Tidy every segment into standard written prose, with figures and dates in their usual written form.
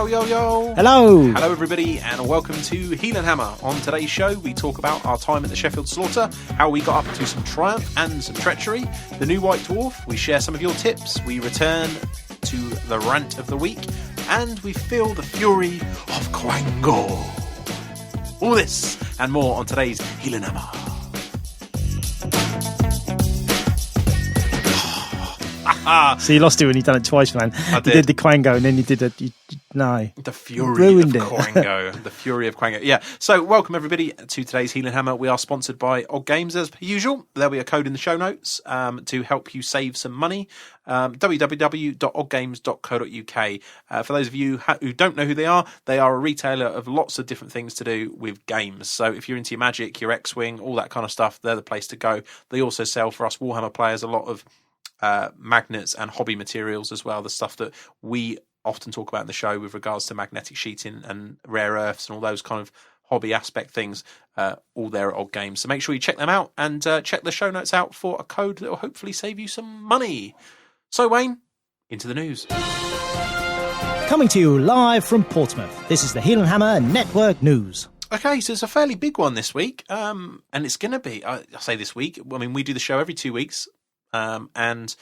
Yo, yo, yo. Hello. Hello, everybody, and welcome to Heelanhammer. On today's show, we talk about our time at the Sheffield Slaughter, how we got up to some triumph and some treachery, the new White Dwarf, we share some of your tips, we return to the rant of the week, and we feel the fury of QuangooOO. All this and more on today's Heelanhammer. So you lost it when you done it twice, man. I did. You did the QuangooOO and then you did no. The fury ruined of it. QuangooOO. The fury of QuangooOO. Yeah. So welcome everybody to today's Heelanhammer. We are sponsored by Odd Games as per usual. There'll be a code in the show notes to help you save some money. www.oddgames.co.uk. For those of you who don't know who they are a retailer of lots of different things to do with games. So if you're into your Magic, your X-Wing, all that kind of stuff, they're the place to go. They also sell for us Warhammer players a lot of magnets and hobby materials as well, the stuff that we often talk about in the show with regards to magnetic sheeting and rare earths and all those kind of hobby aspect things, all there at Odd Games. So make sure you check them out and check the show notes out for a code that will hopefully save you some money. So Wayne, into the news. Coming to you live from Portsmouth, this is the Heelanhammer Network News. Okay, so it's a fairly big one this week, and it's going to be, I say this week, I mean, we do the show every 2 weeks, and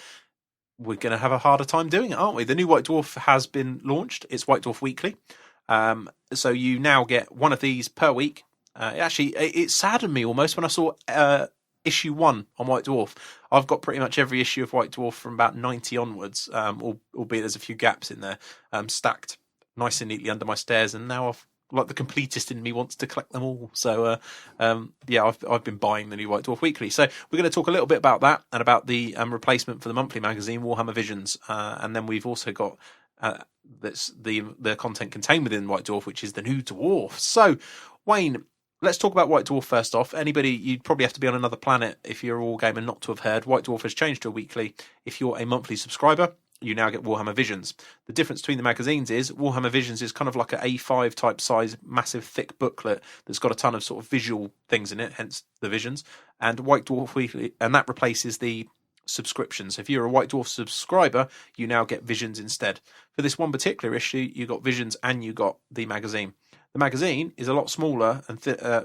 we're going to have a harder time doing it, aren't we? The new White Dwarf has been launched. It's White Dwarf Weekly. So you now get one of these per week. It saddened me almost when I saw issue 1 on White Dwarf. I've got pretty much every issue of White Dwarf from about 90 onwards, albeit there's a few gaps in there, stacked nice and neatly under my stairs, and now the completist in me wants to collect them all. So, I've been buying the new White Dwarf Weekly. So we're going to talk a little bit about that and about the replacement for the monthly magazine, Warhammer Visions. And then we've also got the content contained within White Dwarf, which is the new Dwarf. So, Wayne, let's talk about White Dwarf first off. Anybody, you'd probably have to be on another planet if you're a wargamer not to have heard. White Dwarf has changed to a weekly. If you're a monthly subscriber, you now get Warhammer Visions. The difference between the magazines is Warhammer Visions is kind of like an A5 type size, massive thick booklet that's got a ton of sort of visual things in it, hence the Visions. And White Dwarf Weekly, and that replaces the subscriptions. If you're a White Dwarf subscriber, you now get Visions instead. For this one particular issue, you got Visions and you got the magazine. The magazine is a lot smaller and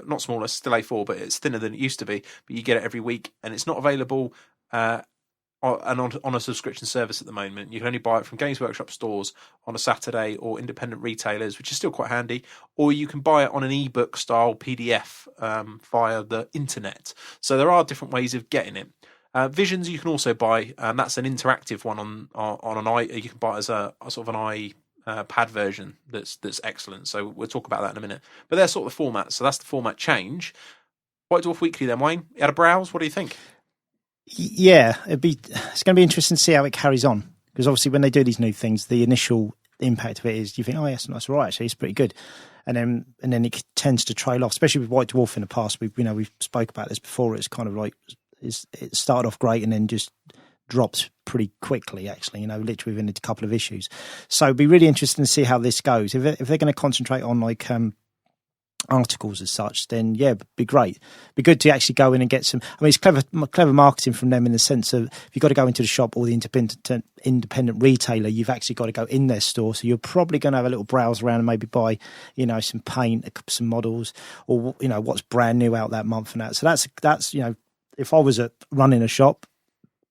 not smaller, still A4, but it's thinner than it used to be. But you get it every week, and it's not available on a subscription service at the moment. You can only buy it from Games Workshop stores on a Saturday or independent retailers, which is still quite handy, or you can buy it on an ebook style PDF via the internet. So there are different ways of getting it. Visions you can also buy, and that's an interactive one on an i. You can buy it as a sort of an iPad version that's excellent. So we'll talk about that in a minute. But they're sort of the format. So that's the format change. White Dwarf Weekly then, Wayne. You had a browse. What do you think? Yeah, it's going to be interesting to see how it carries on, because obviously when they do these new things, the initial impact of it is you think, oh yes, that's right, actually it's pretty good, and then it tends to trail off, especially with White Dwarf in the past. We've spoke about this before. It's kind of like it started off great and then just drops pretty quickly, actually, literally within a couple of issues. So it'd be really interesting to see how this goes. If they're going to concentrate on like articles as such, then yeah, it'd be great. It'd be good to actually go in and get some. I mean, it's clever marketing from them in the sense of if you've got to go into the shop or the independent retailer, you've actually got to go in their store. So you're probably going to have a little browse around and maybe buy, some paint, some models, or what's brand new out that month and that. So that's if I was running a shop,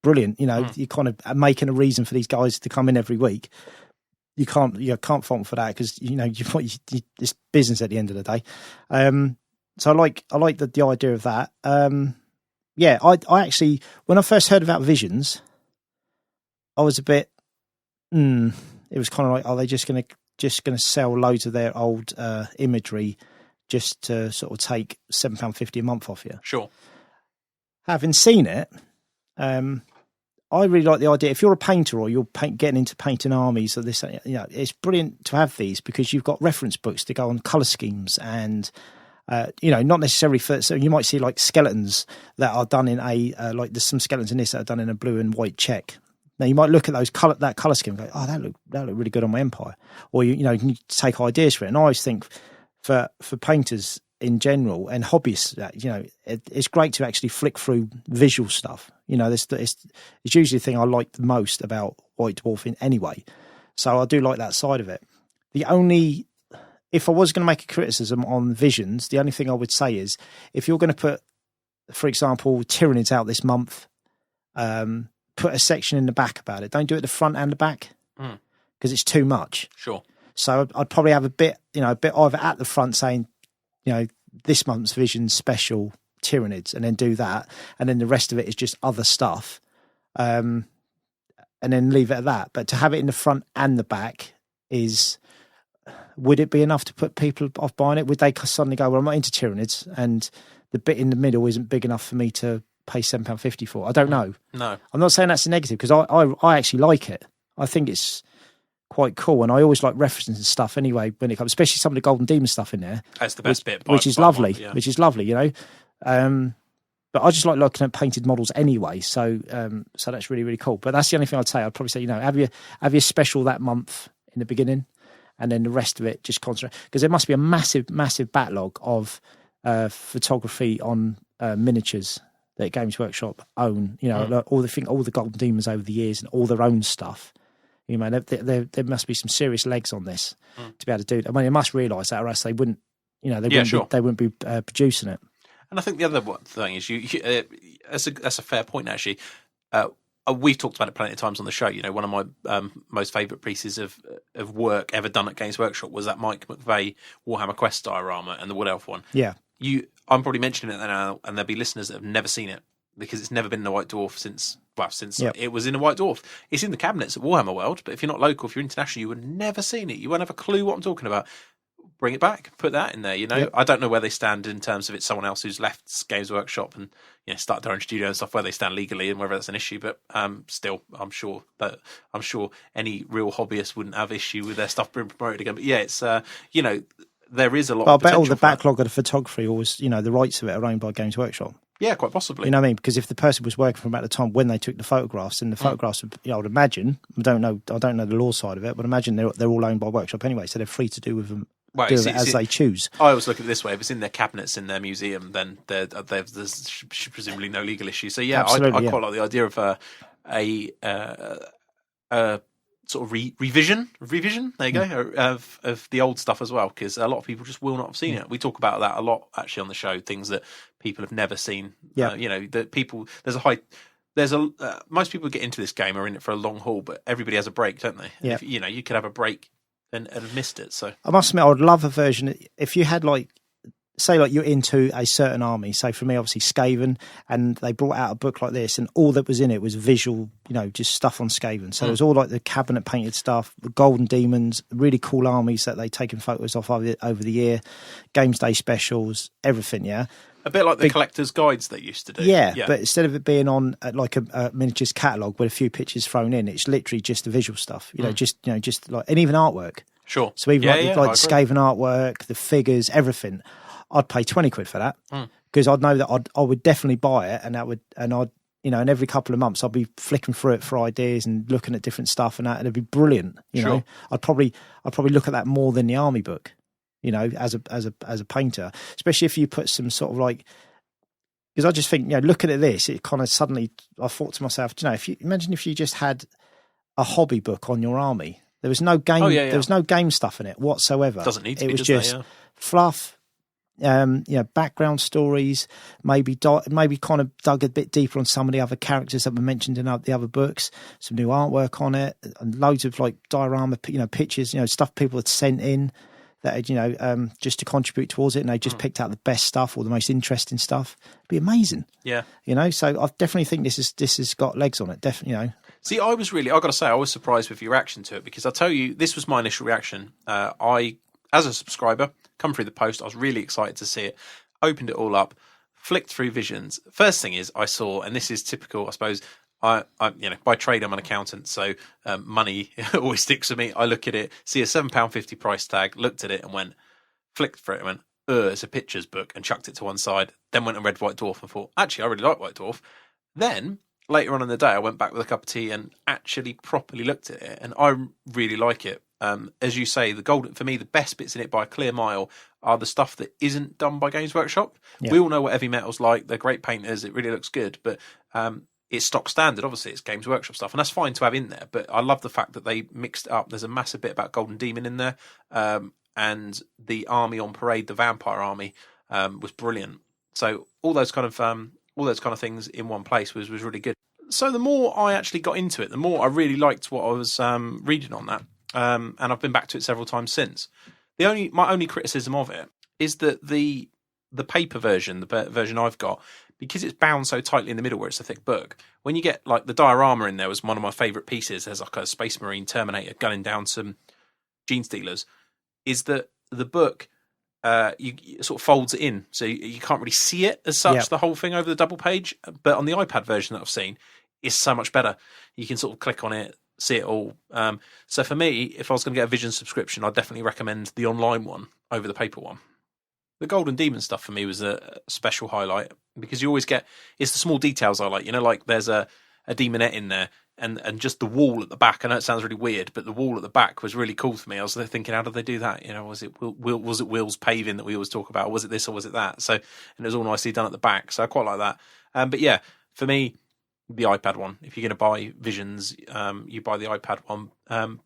brilliant. You're kind of making a reason for these guys to come in every week. You can't fault them for that, because it's business at the end of the day. So I like the idea of that. I actually, when I first heard about Visions, I was a bit. It was kind of like, are they just going to sell loads of their old imagery just to sort of take £7.50 a month off you? Sure. Having seen it, I really like the idea. If you're a painter or you're getting into painting armies or this, it's brilliant to have these, because you've got reference books to go on colour schemes and, not necessarily so you might see like skeletons that are done in like there's some skeletons in this that are done in a blue and white check. Now you might look at that colour scheme and go, oh, that look really good on my Empire. Or, you can take ideas for it. And I always think for painters in general and hobbyists, it's great to actually flick through visual stuff. It's usually the thing I like the most about White Dwarf in anyway. So I do like that side of it. if I was going to make a criticism on Visions, the only thing I would say is if you're going to put, for example, Tyranids out this month, put a section in the back about it. Don't do it the front and the back because it's too much. Sure. So I'd probably have a bit either at the front saying, this month's Vision special Tyranids, and then do that, and then the rest of it is just other stuff, and then leave it at that. But to have it in the front and the back would it be enough to put people off buying it? Would they suddenly go, well, I'm not into Tyranids, and the bit in the middle isn't big enough for me to pay £7.50 for? I don't know. No. I'm not saying that's a negative, because I actually like it. I think it's quite cool, and I always like referencing stuff anyway when it comes, especially some of the Golden Demon stuff in there. That's the best bit, which is lovely. Which is lovely, But I just like looking at painted models anyway, so that's really, really cool. But that's the only thing I'd say. I'd probably say, have your special that month in the beginning, and then the rest of it just concentrate, because there must be a massive, massive backlog of photography on miniatures that Games Workshop own. Like all the Golden Demons over the years and all their own stuff. There must be some serious legs on this to be able to do it. I mean, they must realise that, or else they wouldn't. They wouldn't be producing it. And I think the other thing is, that's a fair point actually. We've talked about it plenty of times on the show. One of my most favourite pieces of work ever done at Games Workshop was that Mike McVeigh Warhammer Quest diorama and the Wood Elf one. Yeah, I'm probably mentioning it now, and there'll be listeners that have never seen it because it's never been in the White Dwarf since it was in the White Dwarf. It's in the cabinets at Warhammer World, but if you're not local, if you're international, you would have never seen it. You won't have a clue what I'm talking about. Bring it back, put that in there. Yep. I don't know where they stand in terms of it's someone else who's left Games Workshop and start their own studio and stuff, where they stand legally and whether that's an issue. But still, I'm sure any real hobbyist wouldn't have issue with their stuff being promoted again. But yeah, it's there is a lot. Well, I bet all the backlog of the photography, always the rights of it are owned by Games Workshop. Yeah, quite possibly. You know what I mean? Because if the person was working from at the time when they took the photographs, and the photographs, I would imagine, I don't know the law side of it, but imagine they're all owned by Workshop anyway, so they're free to do with them. Well, do it as they choose. I always look at it this way: if it's in their cabinets in their museum, then there's presumably no legal issue. So yeah, I quite like the idea of a sort of revision. There you go, of the old stuff as well, because a lot of people just will not have seen it. We talk about that a lot actually on the show. Things that people have never seen. Yeah, that people most people get into this game are in it for a long haul, but everybody has a break, don't they? Yeah. You could have a break and have missed it. So I must admit, I would love a version if you had say you're into a certain army. Say for me, obviously Skaven, and they brought out a book like this, and all that was in it was visual, just stuff on Skaven. So it was all like the cabinet painted stuff, the Golden Demons, really cool armies that they'd taken photos of over the year, Games Day specials, everything. Yeah. A bit like the collector's guides they used to do. Yeah, but instead of it being on like a miniatures catalogue with a few pictures thrown in, it's literally just the visual stuff. Just like, and even artwork. Sure. So even like the Skaven artwork, the figures, everything. I'd pay £20 for that because I'd know that I would definitely buy it, and and every couple of months I'd be flicking through it for ideas and looking at different stuff, and it'd be brilliant. I'd probably look at that more than the army book. As a painter, especially if you put some sort of because I just think, looking at this, it kind of suddenly, I thought to myself, imagine if you just had a hobby book on your army. There was no game, there was no game stuff in it whatsoever. Doesn't need to be. It was just yeah. fluff, background stories, maybe kind of dug a bit deeper on some of the other characters that were mentioned in the other books, some new artwork on it, and loads of diorama, pictures, stuff people had sent in that just to contribute towards it, and they just picked out the best stuff or the most interesting stuff. It'd be amazing. Yeah. So I definitely think this has got legs on it. Definitely, See, I got to say, I was surprised with your reaction to it, because I'll tell you, this was my initial reaction. I, as a subscriber, come through the post, I was really excited to see it, opened it all up, flicked through Visions. First thing is I saw, and this is typical, I suppose, I by trade I'm an accountant, so money always sticks with me. I look at it, see a £7.50 price tag, looked at it and flicked through it and went, it's a pictures book, and chucked it to one side. Then went and read White Dwarf and thought, actually, I really like White Dwarf. Then later on in the day, I went back with a cup of tea and actually properly looked at it, and I really like it. As you say, for me, the best bits in it by a clear mile are the stuff that isn't done by Games Workshop. Yeah. We all know what Heavy Metal's like. They're great painters. It really looks good, but it's stock standard. Obviously, it's Games Workshop stuff, and that's fine to have in there. But I love the fact that they mixed it up. There's a massive bit about Golden Demon in there, and the army on parade, the vampire army, was brilliant. So all those kind of things in one place was really good. So the more I actually got into it, the more I really liked what I was reading on that, and I've been back to it several times since. My only criticism of it is that the paper version, the version I've got, because it's bound so tightly in the middle where it's a thick book, when you get like the diorama in there was one of my favourite pieces. There's like a Space Marine Terminator gunning down some gene stealers. Is that the book you sort of folds it in, so you can't really see it as such, the whole thing over the double page. But on the iPad version that I've seen, it's so much better. You can sort of click on it, see it all. So for me, if I was going to get a Vision subscription, I'd definitely recommend the online one over the paper one. The Golden Demon stuff for me was a special highlight because you always get, it's the small details I like. You know, like there's a demonette in there and just the wall at the back. I know it sounds really weird, but the wall at the back was really cool for me. I was thinking, how did they do that? You know, was it Will's paving that we always talk about? Or was it this or was it that? So, and it was all nicely done at the back. So I quite like that. But yeah, for me, the iPad one. If you're going to buy Visions, you buy the iPad one.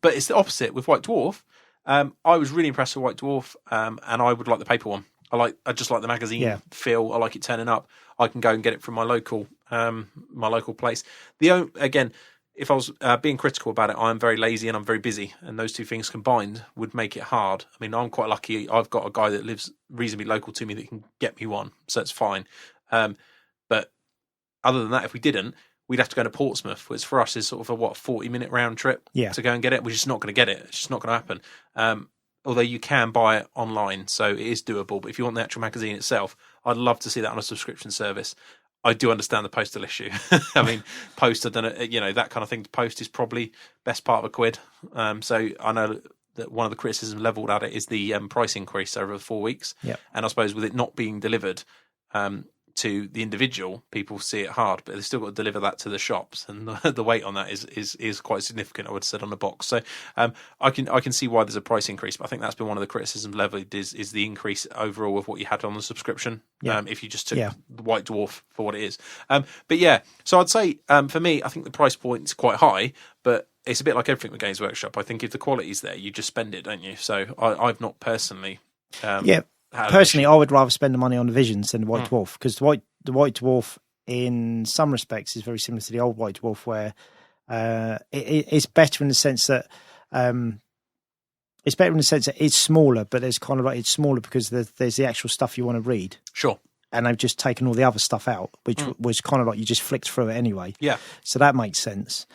But it's the opposite with White Dwarf. I was really impressed with White Dwarf, and I would like the paper one. I just like the magazine feel. I like it turning up. I can go and get it from my local place. Again, if I was being critical about it, I'm very lazy and I'm very busy, and those two things combined would make it hard. I mean, I'm quite lucky. I've got a guy that lives reasonably local to me that can get me one, so it's fine. But other than that, if we didn't, we'd have to go to Portsmouth, which for us is sort of a 40-minute round trip to go and get it. We're just not going to get it. It's just not going to happen. Although you can buy it online, so it is doable. But if you want the actual magazine itself, I'd love to see that on a subscription service. I do understand the postal issue. I mean, post, I don't know, you know, that kind of thing to post is probably best part of £1. So I know that one of the criticisms levelled at it is the price increase over 4 weeks. Yep. And I suppose with it not being delivered to the individual, people see it hard, but they've still got to deliver that to the shops, and the weight on that is quite significant, I would have said, on the box. So I can see why there's a price increase, but I think that's been one of the criticisms leveled is the increase overall of what you had on the subscription. If you just took the White Dwarf for what it is. But yeah, so I'd say for me, I think the price point is quite high, but it's a bit like everything with Games Workshop. I think if the quality's there, you just spend it, don't you? So I've not personally personally, I would rather spend the money on the Visions than the White Dwarf, because the White Dwarf, in some respects, is very similar to the old White Dwarf, where it's better in the sense that it's smaller, but there's kind of like it's smaller because there's the actual stuff you want to read. Sure. And they've just taken all the other stuff out, which was kind of like you just flicked through it anyway. Yeah. So that makes sense.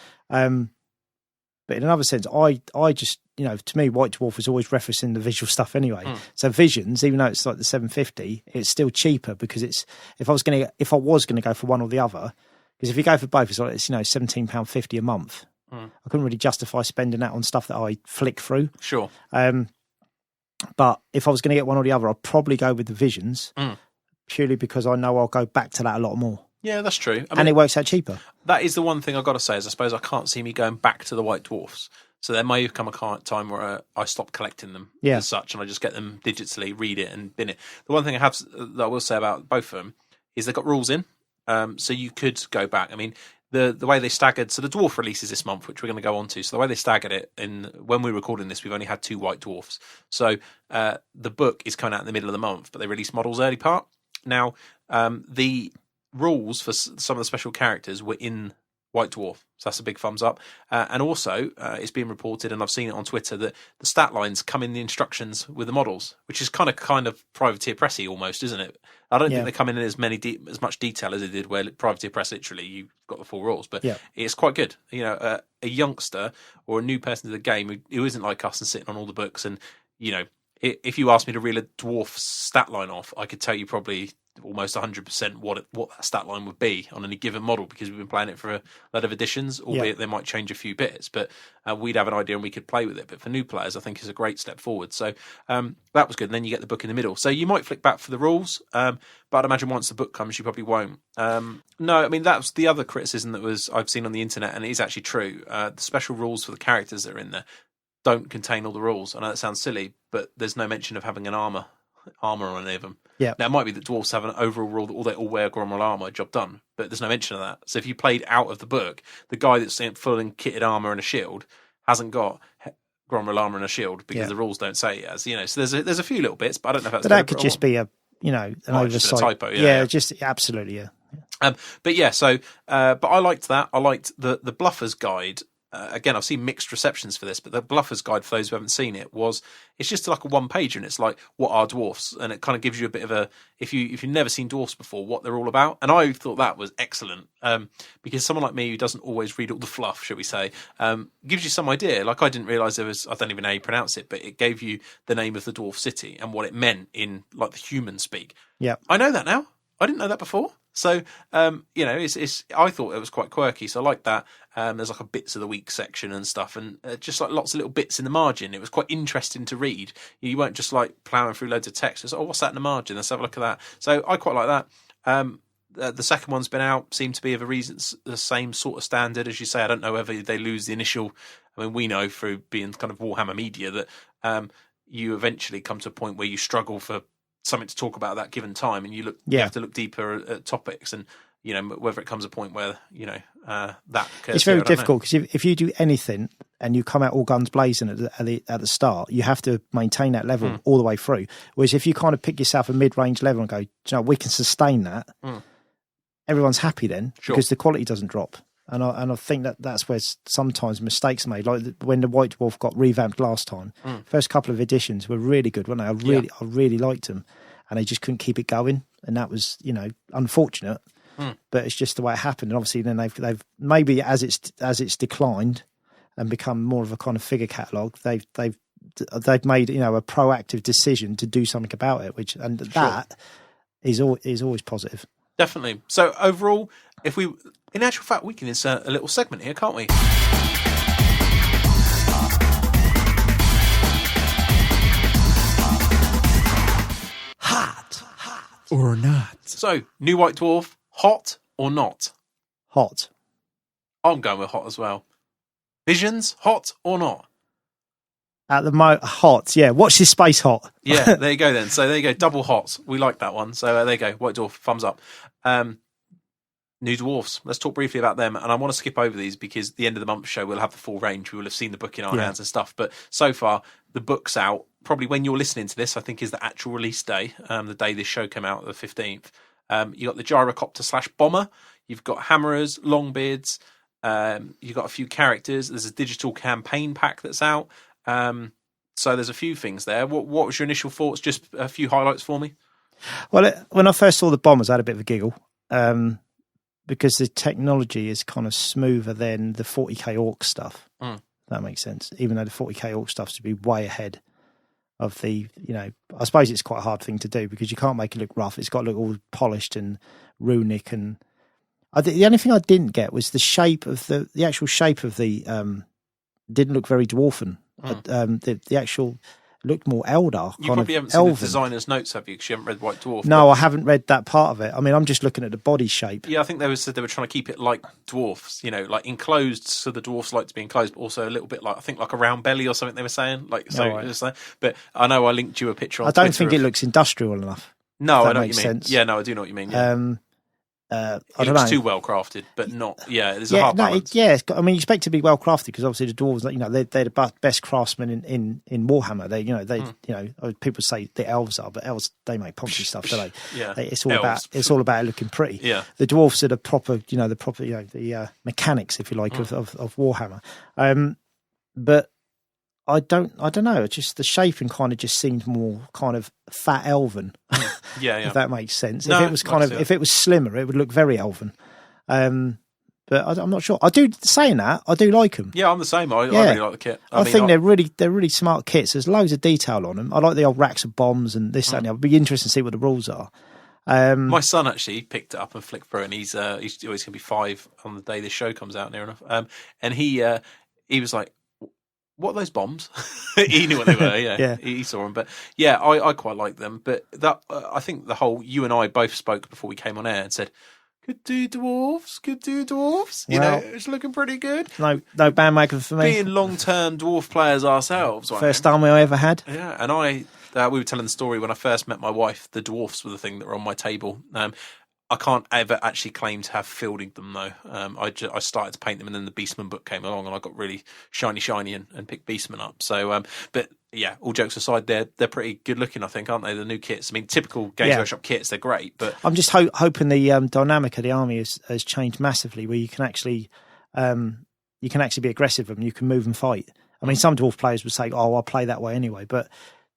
But in another sense, I just, you know, to me, White Dwarf was always referencing the visual stuff anyway. So Visions, even though it's like the $7.50, it's still cheaper because it's if I was going to go for one or the other, because if you go for both, it's you know £17.50 a month. I couldn't really justify spending that on stuff that I flick through. Sure. But if I was going to get one or the other, I'd probably go with the Visions, purely because I know I'll go back to that a lot more. Yeah, that's true. And it works out cheaper. That is the one thing I've got to say is I suppose I can't see me going back to the White Dwarfs. So there may have come a time where I stopped collecting them as such, and I just get them digitally, read it and bin it. The one thing that I will say about both of them is they've got rules in, so you could go back. I mean, the way they staggered, so the Dwarf releases this month, which we're going to go on to. So the way they staggered it, when we're recording this, we've only had 2 White Dwarfs. So the book is coming out in the middle of the month, but they release models early part. Now, the rules for some of the special characters were in White Dwarf, so that's a big thumbs up. And also, it's been reported, and I've seen it on Twitter, that the stat lines come in the instructions with the models, which is kind of Privateer Pressy almost, isn't it? I don't think they come in as much detail as they did where Privateer Press literally you've got the full rules, but it's quite good. You know, a youngster or a new person to the game who isn't like us and sitting on all the books, and you know, if you asked me to reel a dwarf stat line off, I could tell you probably almost 100% what that stat line would be on any given model, because we've been playing it for a lot of editions, albeit they might change a few bits, but we'd have an idea and we could play with it. But for new players, I think it's a great step forward. So that was good. And then you get the book in the middle. So you might flick back for the rules, but I'd imagine once the book comes, you probably won't. No, I mean, that's the other criticism that I've seen on the internet, and it is actually true. The special rules for the characters that are in there don't contain all the rules. I know that sounds silly, but there's no mention of having an armour armour on any of them. Yeah. Now, it might be that dwarves have an overall rule that they all wear Gromrel armour, job done, but there's no mention of that. So if you played out of the book, the guy that's full in kitted armour and a shield hasn't got Gromrel armour and a shield because the rules don't say it as, So there's a few little bits, but I don't know if that's... But that could just be an oversight. Just a typo, just absolutely, yeah. But I liked that. I liked the Bluffers Guide. Again, I've seen mixed receptions for this, but the Bluffers Guide, for those who haven't seen it, it's just like a one-pager, and it's like, what are dwarfs? And it kind of gives you a bit of a, if you've never seen dwarfs before, what they're all about. And I thought that was excellent, because someone like me who doesn't always read all the fluff, shall we say, gives you some idea. Like, I didn't realise I don't even know how you pronounce it, but it gave you the name of the dwarf city and what it meant in, like, the human speak. Yeah. I know that now. I didn't know that before. So, it's I thought it was quite quirky, so I like that. There's like a bits of the week section and stuff, and just like lots of little bits in the margin. It was quite interesting to read. You weren't just like ploughing through loads of text. It's, what's that in the margin? Let's have a look at that. So I quite like that. The second one's been out, seemed to be of a reason the same sort of standard, as you say. I don't know whether they lose the initial. I mean, we know through being kind of Warhammer media that you eventually come to a point where you struggle for something to talk about at that given time, and you have to look deeper at topics, and whether it comes a point where that occurs. It's very difficult because if you do anything and you come out all guns blazing at the start, you have to maintain that level all the way through. Whereas if you kind of pick yourself a mid-range level and go, we can sustain that, everyone's happy then, because the quality doesn't drop. And I think that's where sometimes mistakes are made. Like when the White Dwarf got revamped last time, first couple of editions were really good, weren't they? I really liked them, and they just couldn't keep it going, and that was unfortunate. But it's just the way it happened. And obviously, then they've maybe as it's declined and become more of a kind of figure catalogue, they've made a proactive decision to do something about it, that is always positive. Definitely. So overall, in actual fact, we can insert a little segment here, can't we? Hot or not? So, new White Dwarf, hot or not? Hot. I'm going with hot as well. Visions, hot or not? At the hot, yeah. Watch this space hot. Yeah, there you go then. So there you go, double hot. We like that one. So there you go, White Dwarf, thumbs up. New dwarfs. Let's talk briefly about them, and I want to skip over these because at the end of the month show we'll have the full range. We will have seen the book in our hands and stuff. But so far, the book's out. Probably when you're listening to this, I think is the actual release day. The day this show came out, the 15th. You got the gyrocopter / bomber. You've got hammerers, longbeards. You've got a few characters. There's a digital campaign pack that's out. So there's a few things there. What was your initial thoughts? Just a few highlights for me. Well, when I first saw the bombers, I had a bit of a giggle. Because the technology is kind of smoother than the 40k orc stuff. That makes sense. Even though the 40k orc stuff should be way ahead of the, I suppose it's quite a hard thing to do because you can't make it look rough. It's got to look all polished and runic. And the only thing I didn't get was the shape of the actual shape of the, didn't look very dwarfen. The actual looked more Eldar. You probably haven't seen the designer's notes, have you? Because you haven't read White Dwarf. No, I haven't read that part of it. I mean, I'm just looking at the body shape. Yeah, I think they said they were trying to keep it like dwarfs, like enclosed, so the dwarfs like to be enclosed, but also a little bit like, I think, like a round belly or something they were saying. But I know I linked you a picture on Twitter. I don't think it looks industrial enough. No, I know what you mean. Sense. Yeah, no, I do know what you mean. Yeah. It looks too well crafted, but not. Yeah, there's a hard balance. You expect it to be well crafted because obviously the dwarves, they're the best craftsmen in Warhammer. People say the elves are, but elves they make punchy stuff, don't they? Yeah, it's all about it looking pretty. Yeah, the dwarves are the proper, the mechanics, if you like, of Warhammer. But I don't know. It's just the shaping kind of just seemed more kind of fat elven. Yeah. If that makes sense. No, if it was if it was slimmer, it would look very elven. But I'm not sure. Saying that, I do like them. Yeah, I'm the same. I really like the kit. I think they're really smart kits. There's loads of detail on them. I like the old racks of bombs and this and that. It'd be interesting to see what the rules are. My son actually picked it up and flicked through, and he's always going to be 5 on the day this show comes out, near enough. And he was like, what are those bombs? He knew what they were. Yeah, He saw them. But yeah, I quite like them. But that I think the whole, you and I both spoke before we came on air and said, could do dwarves. It's looking pretty good. No bandwagon for me. Being long-term dwarf players ourselves. First army I ever had. Yeah, and I we were telling the story when I first met my wife. The dwarfs were the thing that were on my table. I can't ever actually claim to have fielded them though. I started to paint them, and then the Beastman book came along, and I got really shiny and picked Beastman up. So, but yeah, all jokes aside, they're pretty good looking, I think, aren't they? The new kits. I mean, typical Games Workshop kits, they're great. But I'm just hoping the dynamic of the army has changed massively, where you can actually be aggressive with them. You can move and fight. I mean, some dwarf players would say, "Oh, I'll play that way anyway," but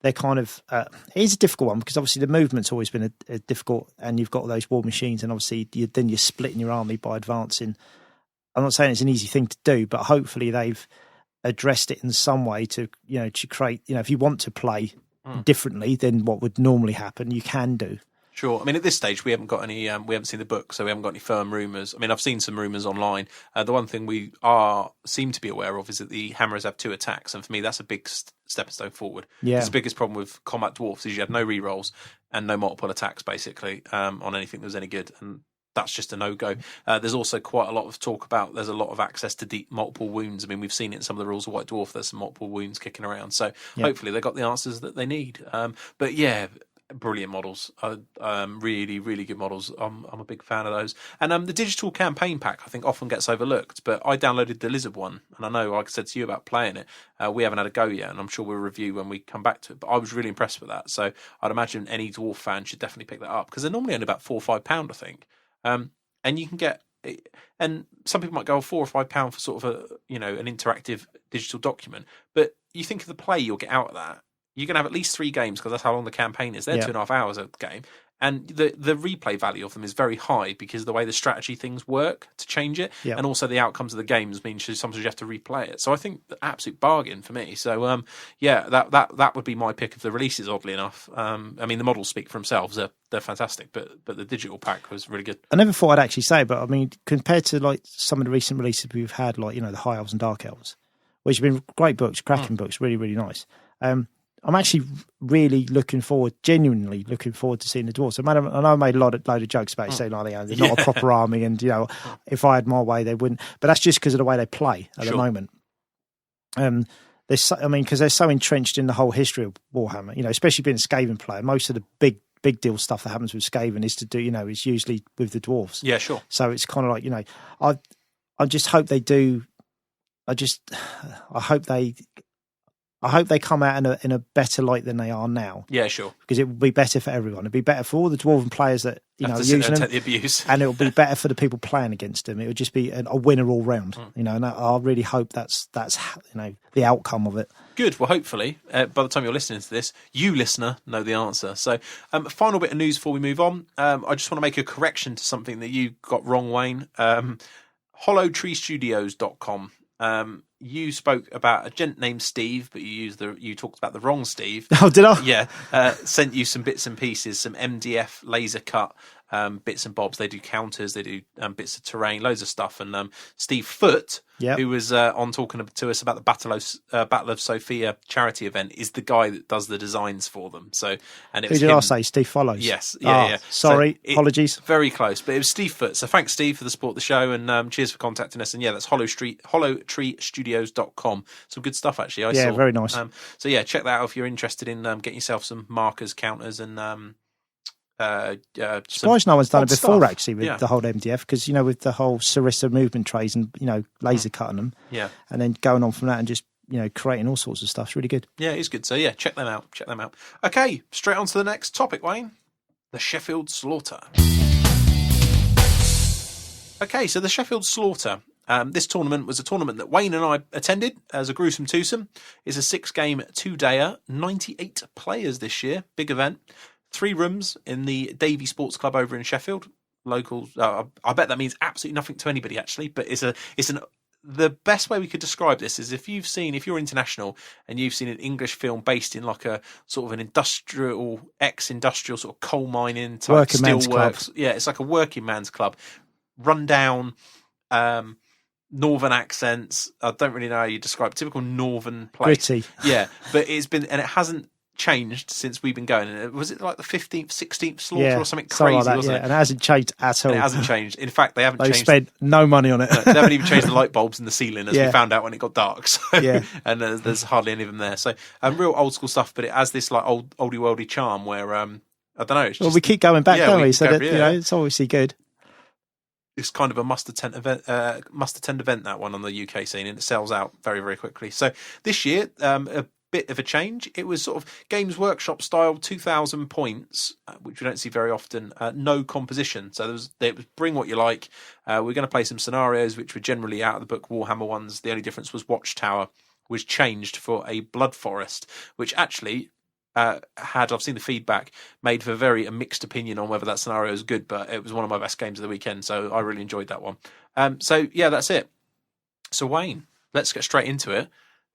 they're kind of it is a difficult one because obviously the movement's always been a difficult, and you've got those war machines, and obviously you're splitting your army by advancing. I'm not saying it's an easy thing to do, but hopefully they've addressed it in some way to create, if you want to play differently than what would normally happen, you can do. Sure. I mean, at this stage, we haven't got any. We haven't seen the book, so we haven't got any firm rumours. I mean, I've seen some rumours online. The one thing we seem to be aware of is that the Hammerers have 2 attacks, and for me, that's a big stepping stone forward. Yeah. The biggest problem with combat dwarfs is you have no rerolls and no multiple attacks, basically, on anything that was any good, and that's just a no-go. There's also quite a lot of talk about there's a lot of access to deep multiple wounds. I mean, we've seen it in some of the rules of White Dwarf. There's some multiple wounds kicking around, so hopefully they got the answers that they need. But yeah. Brilliant models, really, really good models. I'm a big fan of those. And the digital campaign pack, I think, often gets overlooked. But I downloaded the Lizard one, and I know, like I said to you about playing it, we haven't had a go yet, and I'm sure we'll review when we come back to it. But I was really impressed with that. So I'd imagine any dwarf fan should definitely pick that up because they're normally only about £4 or £5, I think. And you can get, and some people might go £4 or £5 for sort of an interactive digital document. But you think of the play you'll get out of that. You're going to have at least 3 games because that's how long the campaign is. They're 2.5 hours a game. And the replay value of them is very high because of the way the strategy things work to change it. Yeah. And also the outcomes of the games means sometimes you have to replay it. So I think the absolute bargain for me. So, that would be my pick of the releases, oddly enough. I mean, the models speak for themselves. They're fantastic, but the digital pack was really good. I never thought I'd actually say, but I mean, compared to like some of the recent releases we've had, like, the High Elves and Dark Elves, which have been great books, cracking books, really, really nice. I'm actually really genuinely looking forward to seeing the dwarves. I know I made a load of jokes about it, saying they're not a proper army, and if I had my way, they wouldn't. But that's just because of the way they play at the moment. Because they're so entrenched in the whole history of Warhammer. Especially being a Skaven player, most of the big deal stuff that happens with Skaven is to do. Is usually with the dwarves. Yeah, sure. So it's kind of like I just hope they do. I hope they come out in a better light than they are now. Yeah, sure. Because it would be better for everyone. It'd be better for all the dwarven players that are using them, take the abuse, and it would be better for the people playing against them. It would just be a winner all round. And I really hope that's the outcome of it. Good. Well, hopefully, by the time you're listening to this, you listener know the answer. So, final bit of news before we move on. I just want to make a correction to something that you got wrong, Wayne. HollowTreeStudios.com. You spoke about a gent named Steve, but you talked about the wrong Steve. Oh, did I? Yeah. Sent you some bits and pieces, some MDF laser cut bits and bobs. They do counters, they do bits of terrain, loads of stuff. And Steve Foote, who was on talking to us about the Battle of Sophia charity event, is the guy that does the designs for them. So, and it was who did I say? Steve Follows. Yes, yeah. Sorry, apologies. Very close, but it was Steve Foote. So thanks, Steve, for the support of the show, and cheers for contacting us. And yeah, that's HollowTreeStudios.com. Some good stuff, actually. I saw. Very nice. So yeah, check that out if you're interested in getting yourself some markers, counters, and surprised no one's done it before stuff. Actually with the whole MDF, because with the whole Sarissa movement trays and laser cutting them, and then going on from that and just creating all sorts of stuff. It's really good. Yeah, it's good. So yeah, check them out. Okay, straight on to the next topic, Wayne. The Sheffield Slaughter. Okay, so the Sheffield Slaughter. This tournament was a tournament that Wayne and I attended as a gruesome twosome. It's a 6-game 2-dayer, 98 players this year. Big event. 3 rooms in the Davy Sports Club over in Sheffield. Locals. I bet that means absolutely nothing to anybody, actually. But the best way we could describe this is if you're international and you've seen an English film based in like a sort of an ex-industrial sort of coal mining type working man's club. Yeah, it's like a working man's club. Run down. Northern accents. I don't really know how you describe it. Typical northern place. Gritty. Yeah, but it hasn't changed since we've been going. Was it like the 15th, 16th slaughter Yeah, or something something crazy, like that, wasn't it? And it hasn't changed at all. And it hasn't changed. In fact, they haven't They've changed. spent no money on it. No, they haven't even changed the light bulbs in the ceiling, as Yeah. we found out when it got dark. So, Yeah. and there's hardly any of them there. So, real old school stuff, but it has this like oldie worldy charm where I don't know. It's just, Well, we keep going back, Yeah, don't we we? keep So going, that, yeah. it's obviously good. it's kind of a must-attend event, that one on the UK scene, and it sells out very, very quickly. So this year, a bit of a change. It was sort of Games Workshop style, 2,000 points, which we don't see very often. No composition, so there was bring what you like. We're going to play some scenarios which were generally out of the book Warhammer ones. The only difference was Watchtower was changed for a Blood Forest, which actually I've seen the feedback, made for a mixed opinion on whether that scenario is good, but it was one of my best games of the weekend, so I really enjoyed that one. So yeah, that's it. So Wayne, let's get straight into it.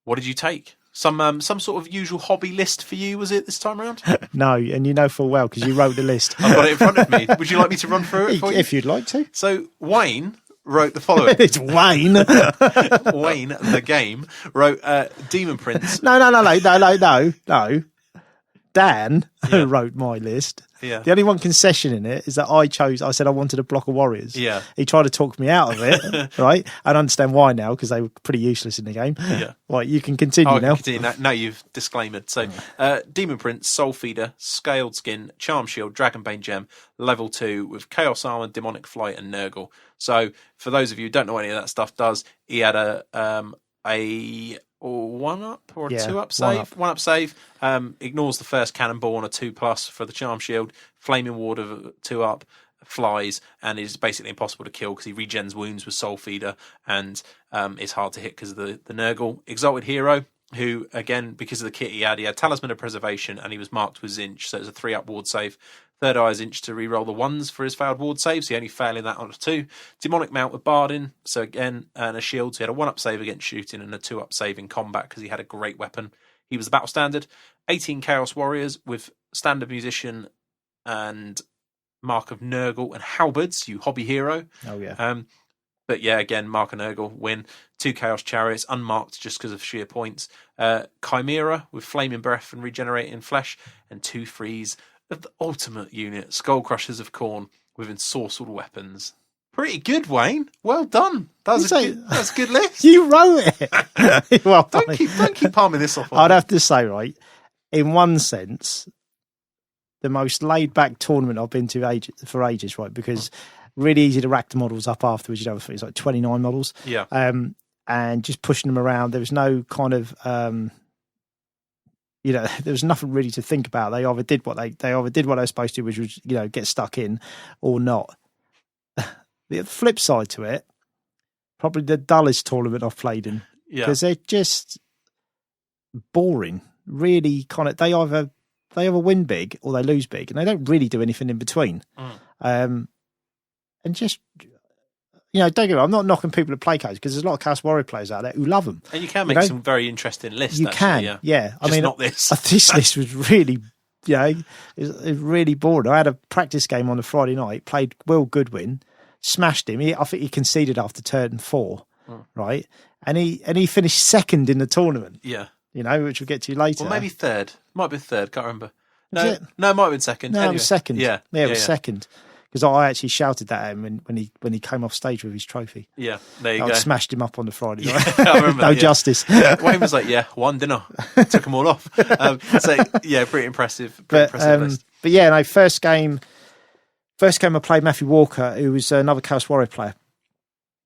What did you take? Some sort of usual hobby list for you, was it, this time around? No, and you know full well because you wrote the list. I've got it in front of me. Would you like me to run through it for you? If you'd like to. So Wayne wrote the following. It's Wayne. Wayne, the game, wrote Demon Prince. No. Dan Yeah. wrote my list. Yeah. The only one concession in it is that I said I wanted a block of warriors. Yeah. He tried to talk me out of it, right? I understand why now, because they were pretty useless in the game. Yeah. Right, you can continue now. Now you've disclaimed. So, Demon Prince, Soul Feeder, Scaled Skin, Charm Shield, Dragonbane Gem, level 2 with Chaos Armor, Demonic Flight, and Nurgle. So, for those of you who don't know what any of that stuff does, he had a 1-up or a 2-up save. 1-up save. Ignores the first cannonball on a 2+ for the Charm Shield. Flaming Ward of a 2-up. Flies and is basically impossible to kill because he regens wounds with Soul Feeder and is hard to hit because of the Nurgle. Exalted Hero, who again, because of the kit he had Talisman of Preservation and he was marked with Zinch, so it's a 3-up ward save. Third Eye Zinch to reroll the 1s for his failed ward saves, he only failing that on a 2. Demonic Mount with Bardin, so again, and a shield, so he had a 1-up save against shooting and a 2-up save in combat because he had a great weapon. He was the battle standard. 18 Chaos Warriors with Standard Musician and Mark of Nurgle and Halberds, you hobby hero. Oh, yeah. But yeah, again, Mark of Nurgle win. 2 Chaos Chariots, unmarked just because of sheer points. Chimera with Flaming Breath and Regenerating Flesh. And 2 frees of the ultimate unit, Skull Crushers of Khorne with ensorcelled weapons. Pretty good, Wayne. Well done. That's a good list. You wrote it. Well, Don't keep palming this off. I'd have to say, right, in one sense, the most laid-back tournament I've been to for ages, right? Because really easy to rack the models up afterwards. You know, it's like 29 models. Yeah. And just pushing them around. There was no kind of, there was nothing really to think about. They either did what they were supposed to, which was, get stuck in, or not. The flip side to it, probably the dullest tournament I've played in, because they're just boring. Really, kind of, they either win big or they lose big, and they don't really do anything in between. And just, don't get me wrong, I'm not knocking people that play cards because there's a lot of Chaos Warrior players out there who love them. And you can make some very interesting lists. You actually, can, yeah. I mean, not this. This list was really, it was really boring. I had a practice game on a Friday night, played Will Goodwin, smashed him. I think he conceded after turn 4, right? And he finished second in the tournament. Yeah. Which we'll get to later. Well, maybe third. Might be third. Can't remember. No, it might have been second. No, anyway. it was second. Yeah, it was second. Because I actually shouted that at him when he came off stage with his trophy. Yeah, there you go. Smashed him up on the Friday night. I remember no that, justice. Wayne was like, one dinner. Took them all off. Pretty impressive. List. But yeah, no, first game I played Matthew Walker, who was another Chaos Warrior player.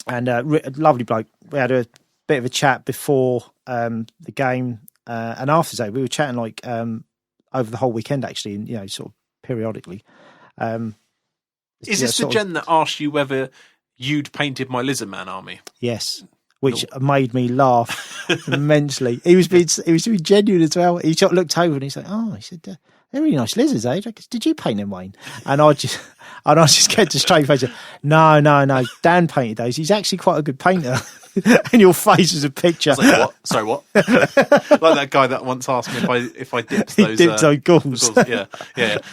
And a lovely bloke. We had a bit of a chat before the game and after that. We were chatting like over the whole weekend, actually, and sort of periodically. Is this the gen that asked you whether you'd painted my Lizardman army? Yes, which made me laugh immensely. He was being genuine as well. He sort of looked over and he said, "Oh," he said, "they're really nice lizards, eh? Did you paint them, Wayne?" And I just kept a straight face. No. Dan painted those. He's actually quite a good painter. And your face is a picture. I was like, what? Sorry, what? Like that guy that once asked me if I dipped those. He dipped those gauze. Yeah.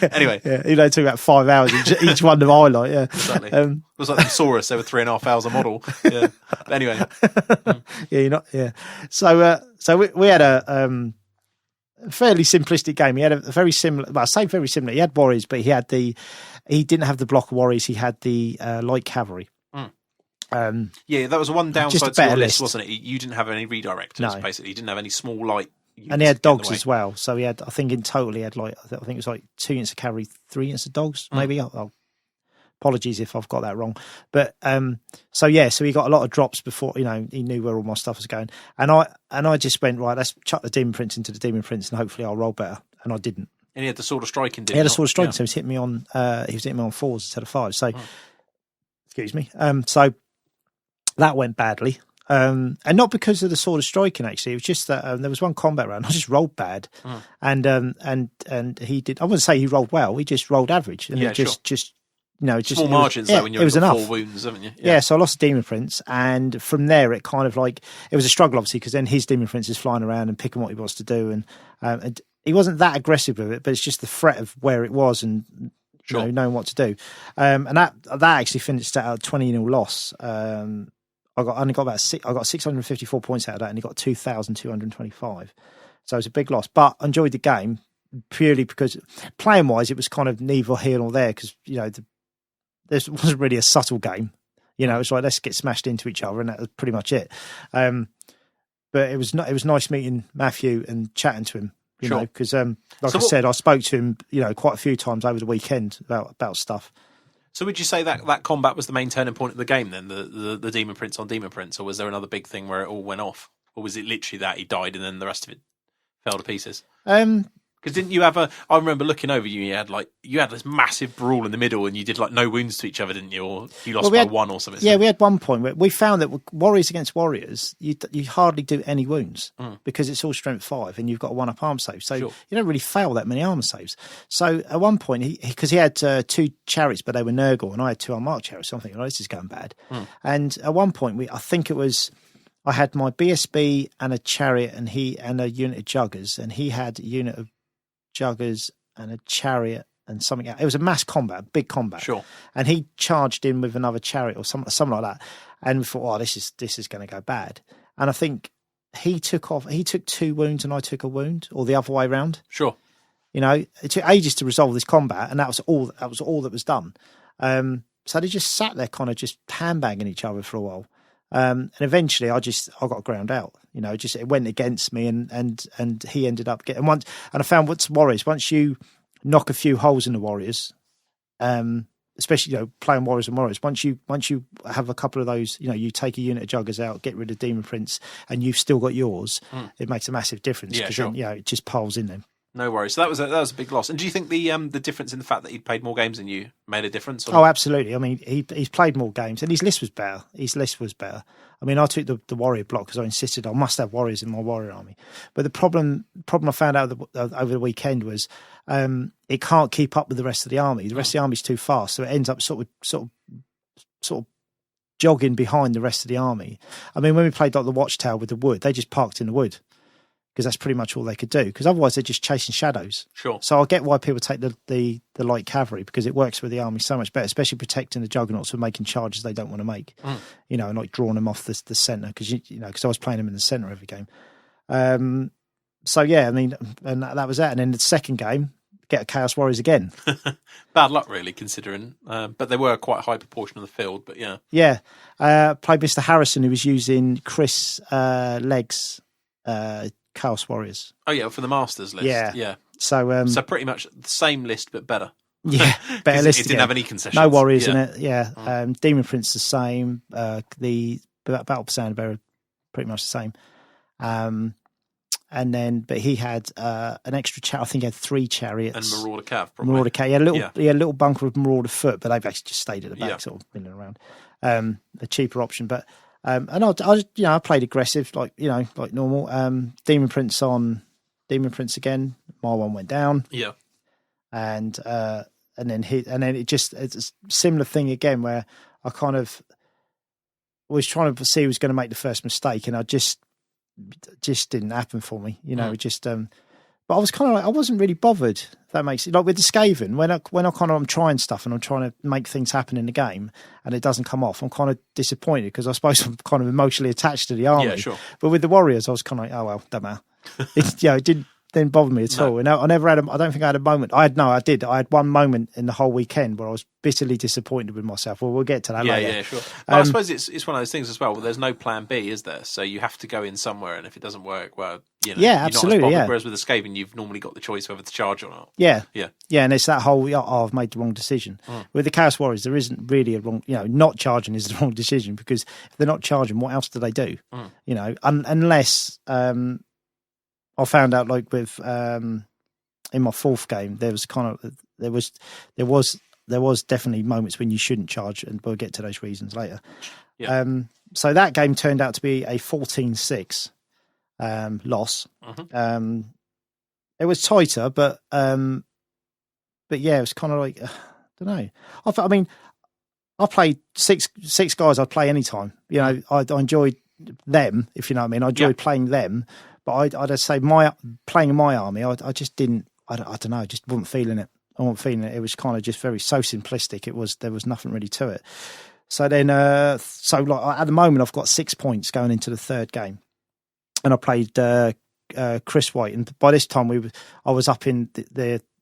Anyway. Yeah, it took about 5 hours each one to highlight, yeah. Exactly. It was like the Saurus, they were 3.5 hours a model. Yeah. But anyway. Yeah, you're not, yeah. So we had fairly simplistic game. He had a very similar. Well, I say very similar. He had warriors, but he didn't have the block of warriors. He had the light cavalry. Yeah, that was one Just a downside to your better list, list. wasn't it? You didn't have any redirectors, No. basically. You didn't have any small light units And he had to get in the dogs way. as well. So he had, I think in total, he had I think it was like 2 units of cavalry, 3 units of dogs, maybe. Apologies if I've got that wrong. But so he got a lot of drops before, he knew where all my stuff was going. And I just went, right, let's chuck the Demon Prince into the Demon Prince and hopefully I'll roll better. And I didn't. And he had the Sword of Striking, didn't He had a Sword of Striking, Yeah. so he was hitting me on 4s instead of 5s. So, excuse me. So that went badly. And not because of the Sword of Striking, actually. It was just that there was one combat round. I just rolled bad. And he did, I wouldn't say he rolled well. He just rolled average. And it just small margins though when you're got enough. 4 wounds, haven't you? Yeah, so I lost the Demon Prince, and from there it kind of like it was a struggle, obviously, because then his Demon Prince is flying around and picking what he wants to do, and he wasn't that aggressive with it, but it's just the threat of where it was and knowing what to do, and that actually finished at a 20-0 loss. I got 654 points out of that, and he got 2,225. So it was a big loss, but I enjoyed the game purely because playing wise, it was kind of neither here nor there because this wasn't really a subtle game. It's like let's get smashed into each other, and that was pretty much it. But it was nice meeting Matthew and chatting to him. Because I said, I spoke to him, quite a few times over the weekend about stuff. So would you say that combat was the main turning point of the game then, the Demon Prince on Demon Prince, or was there another big thing where it all went off? Or was it literally that he died and then the rest of it fell to pieces? Because didn't you have I remember looking over you had this massive brawl in the middle and you did like no wounds to each other, didn't you? Or you lost by 1 or something? Yeah, we had one point where we found that warriors against warriors, you hardly do any wounds because it's all strength 5 and you've got a 1-up arm save. So you don't really fail that many armor saves. So at one point, because he had 2 chariots, but they were Nurgle, and I had 2 unmarked chariots, so I'm thinking, this is going bad. And at one point, I think it was, I had my BSB and a chariot and a unit of juggers, and he had a unit of juggers and a chariot and something else. It was a mass combat, big combat. Sure. And he charged in with another chariot or something like that. And we thought, this is going to go bad. And I think he took 2 wounds and I took a wound, or the other way around. Sure. It took ages to resolve this combat, and that was all that was done. So they just sat there kind of just handbagging each other for a while. And eventually I got ground out, it went against me and he ended up getting once. And I found what's warriors, once you knock a few holes in the warriors, especially, playing warriors and warriors, once you have a couple of those, you take a unit of juggers out, get rid of Demon Prince, and you've still got yours, it makes a massive difference because then, it just piles in them. No worries. So that was a big loss. And do you think the difference in the fact that he'd played more games than you made a difference? Or? Oh, absolutely. I mean, he's played more games, and his list was better. I mean, I took the warrior block because I insisted I must have warriors in my warrior army. But the problem I found out over the weekend was it can't keep up with the rest of the army. The rest of the army's too fast, so it ends up sort of jogging behind the rest of the army. I mean, when we played like the Watchtower with the wood, they just parked in the wood, because that's pretty much all they could do. Because otherwise they're just chasing shadows. Sure. So I get why people take the light cavalry, because it works with the army so much better, especially protecting the juggernauts from making charges they don't want to make. And like drawing them off the centre, because because I was playing them in the centre every game. So yeah, I mean, and that was that. And then the second game, get a Chaos Warriors again. Bad luck, really, considering. But they were quite a high proportion of the field. But yeah. Yeah. Played Mr. Harrison, who was using Chris Legg's Chaos Warriors. Oh yeah, for the Masters list. Yeah. So pretty much the same list, but better. Yeah, better list. It didn't have any concessions. No Warriors in it. Yeah. Demon Prince the same. The Battle for Sandbear pretty much the same. And then, but he had an extra chariot. I think he had 3 chariots. And Marauder Cav, probably. Marauder Cav. He had a little bunker of Marauder foot, but they've actually just stayed at the back, sort of milling around. A cheaper option, but. And I played aggressive, like normal. Demon Prince again. My one went down. Yeah. And then it's a similar thing again, where I kind of was trying to see who was going to make the first mistake, and I just didn't happen for me. But I was kind of like, I wasn't really bothered. If that makes it, like with the Skaven, when I'm trying stuff and I'm trying to make things happen in the game and it doesn't come off, I'm kind of disappointed, because I suppose I'm kind of emotionally attached to the army. Yeah, sure. But with the Warriors, I was kind of like, oh well, don't matter. It didn't bother me at all. And I never had. I don't think I had a moment. I did. I had one moment in the whole weekend where I was bitterly disappointed with myself. Well, we'll get to that later. Yeah, sure. But I suppose it's one of those things as well. Well, there's no plan B, is there? So you have to go in somewhere, and if it doesn't work, well, yeah, you're absolutely. Not as bothered. Yeah. Whereas with escaping, you've normally got the choice whether to charge or not. Yeah. Yeah. And it's that whole, I've made the wrong decision. With the Chaos Warriors, there isn't really a wrong, not charging is the wrong decision, because if they're not charging, what else do they do? Unless I found out, like with in my fourth game, there was definitely moments when you shouldn't charge, and we'll get to those reasons later. Yeah. So that game turned out to be a 14-6 loss. It was tighter, but yeah, it was kind of like, I don't know. I mean, I played six guys I'd play anytime. I enjoyed them, if you know what I mean. I enjoyed playing them, but I'd say playing in my army, I just didn't. I don't know. I just wasn't feeling it. I wasn't feeling it. It was kind of just so simplistic. There was nothing really to it. So then, like at the moment, I've got 6 points going into the third game, and I played Chris White, and by this time I was up in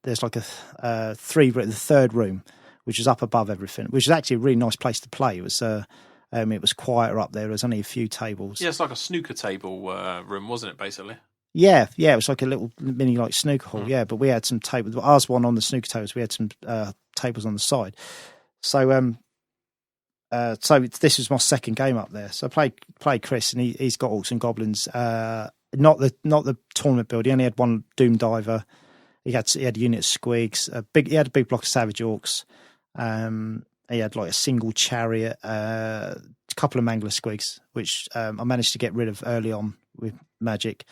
there's like a the third room, which is up above everything, which is actually a really nice place to play. It was quieter up there. There was only a few tables. Yeah, it's like a snooker table room, wasn't it, basically? Yeah, it was like a little mini like snooker hall. Yeah, but we had some tables. Ours one on the snooker tables. We had some tables on the side. So so this was my second game up there. So I played Chris, and he's got orcs and goblins. Not the tournament build. He only had one Doom Diver. He had a unit of squigs. He had a big block of Savage Orcs. He had like a single chariot, a couple of Mangler squigs, which I managed to get rid of early on with magic,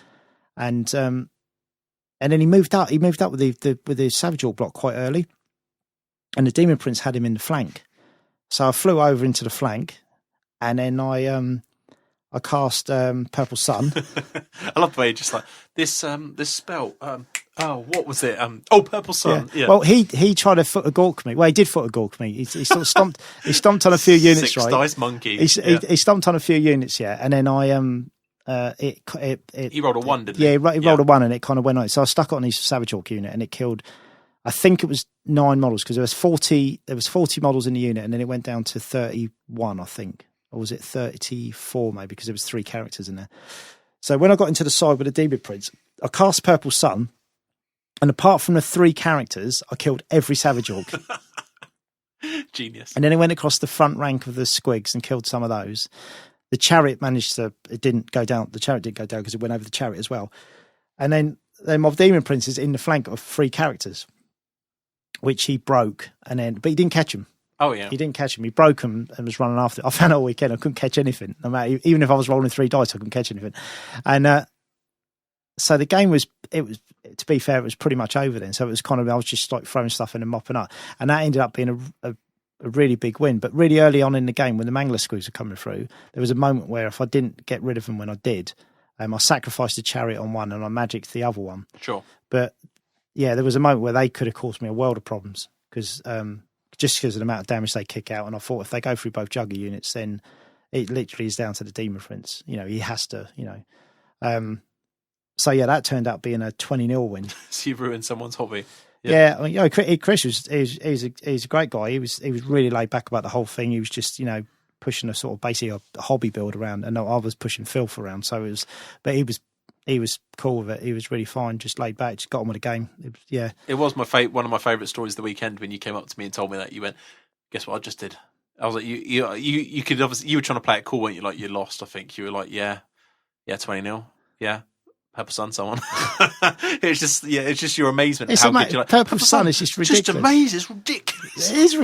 and then he moved up. He moved up with the Savage Orc block quite early, and the Demon Prince had him in the flank. So I flew over into the flank, and then I cast Purple Sun. I love the way you're just like this spell. What was it? Purple Sun. Yeah. Well, he tried to foot a Gork me. Well, he did foot a Gork me. He sort of stomped. He stomped on a few units. Six dice monkey. He stomped on a few units. Yeah, and then he rolled a 1, didn't he? Yeah, he rolled a 1, and it kind of went on. So I stuck it on his Savage Orc unit, and it killed. I think it was 9 models, because there was 40 models in the unit, and then it went down to 31, I think. Or was it 34 maybe, because there was 3 characters in there. So when I got into the side with the Demon Prince, I cast Purple Sun, and apart from the 3 characters, I killed every Savage Orc. Genius. And then it went across the front rank of the squigs and killed some of those. The chariot it didn't go down. The chariot didn't go down because it went over the chariot as well. And then my Demon Prince is in the flank of 3 characters, which he broke, but he didn't catch him. Oh yeah, he didn't catch him. He broke him and was running after. I found out all weekend I couldn't catch anything. No matter, even if I was rolling 3 dice, I couldn't catch anything. And so the game was. It was, to be fair, it was pretty much over then. So it was kind of, I was just like throwing stuff in and mopping up, and that ended up being a really big win. But really early on in the game, when the Mangler squeaks were coming through, there was a moment where if I didn't get rid of them when I did, I sacrificed the chariot on one and I magicked the other one. Sure. But yeah, there was a moment where they could have caused me a world of problems, because just because of the amount of damage they kick out. And I thought if they go through both Jugger units, then it literally is down to the Demon Prince. He has to, So yeah, that turned out being a 20-0 win. So you ruined someone's hobby. Yeah, I mean, Chris he's a great guy. He was really laid back about the whole thing. He was just pushing a sort of basically a hobby build around, and I was pushing filth around. So it was, but he was cool with it. He was really fine, just laid back, just got on with the game. It was one of my favourite stories of the weekend when you came up to me and told me that. You went, guess what I just did? I was like, you could obviously, you were trying to play it cool, weren't you? Like you lost, I think. You were like, yeah, 20-0, yeah. Purple Sun, someone. It's just your amazement. It's how good you're like, Purple Sun is just ridiculous. Just amazing. It's ridiculous. It is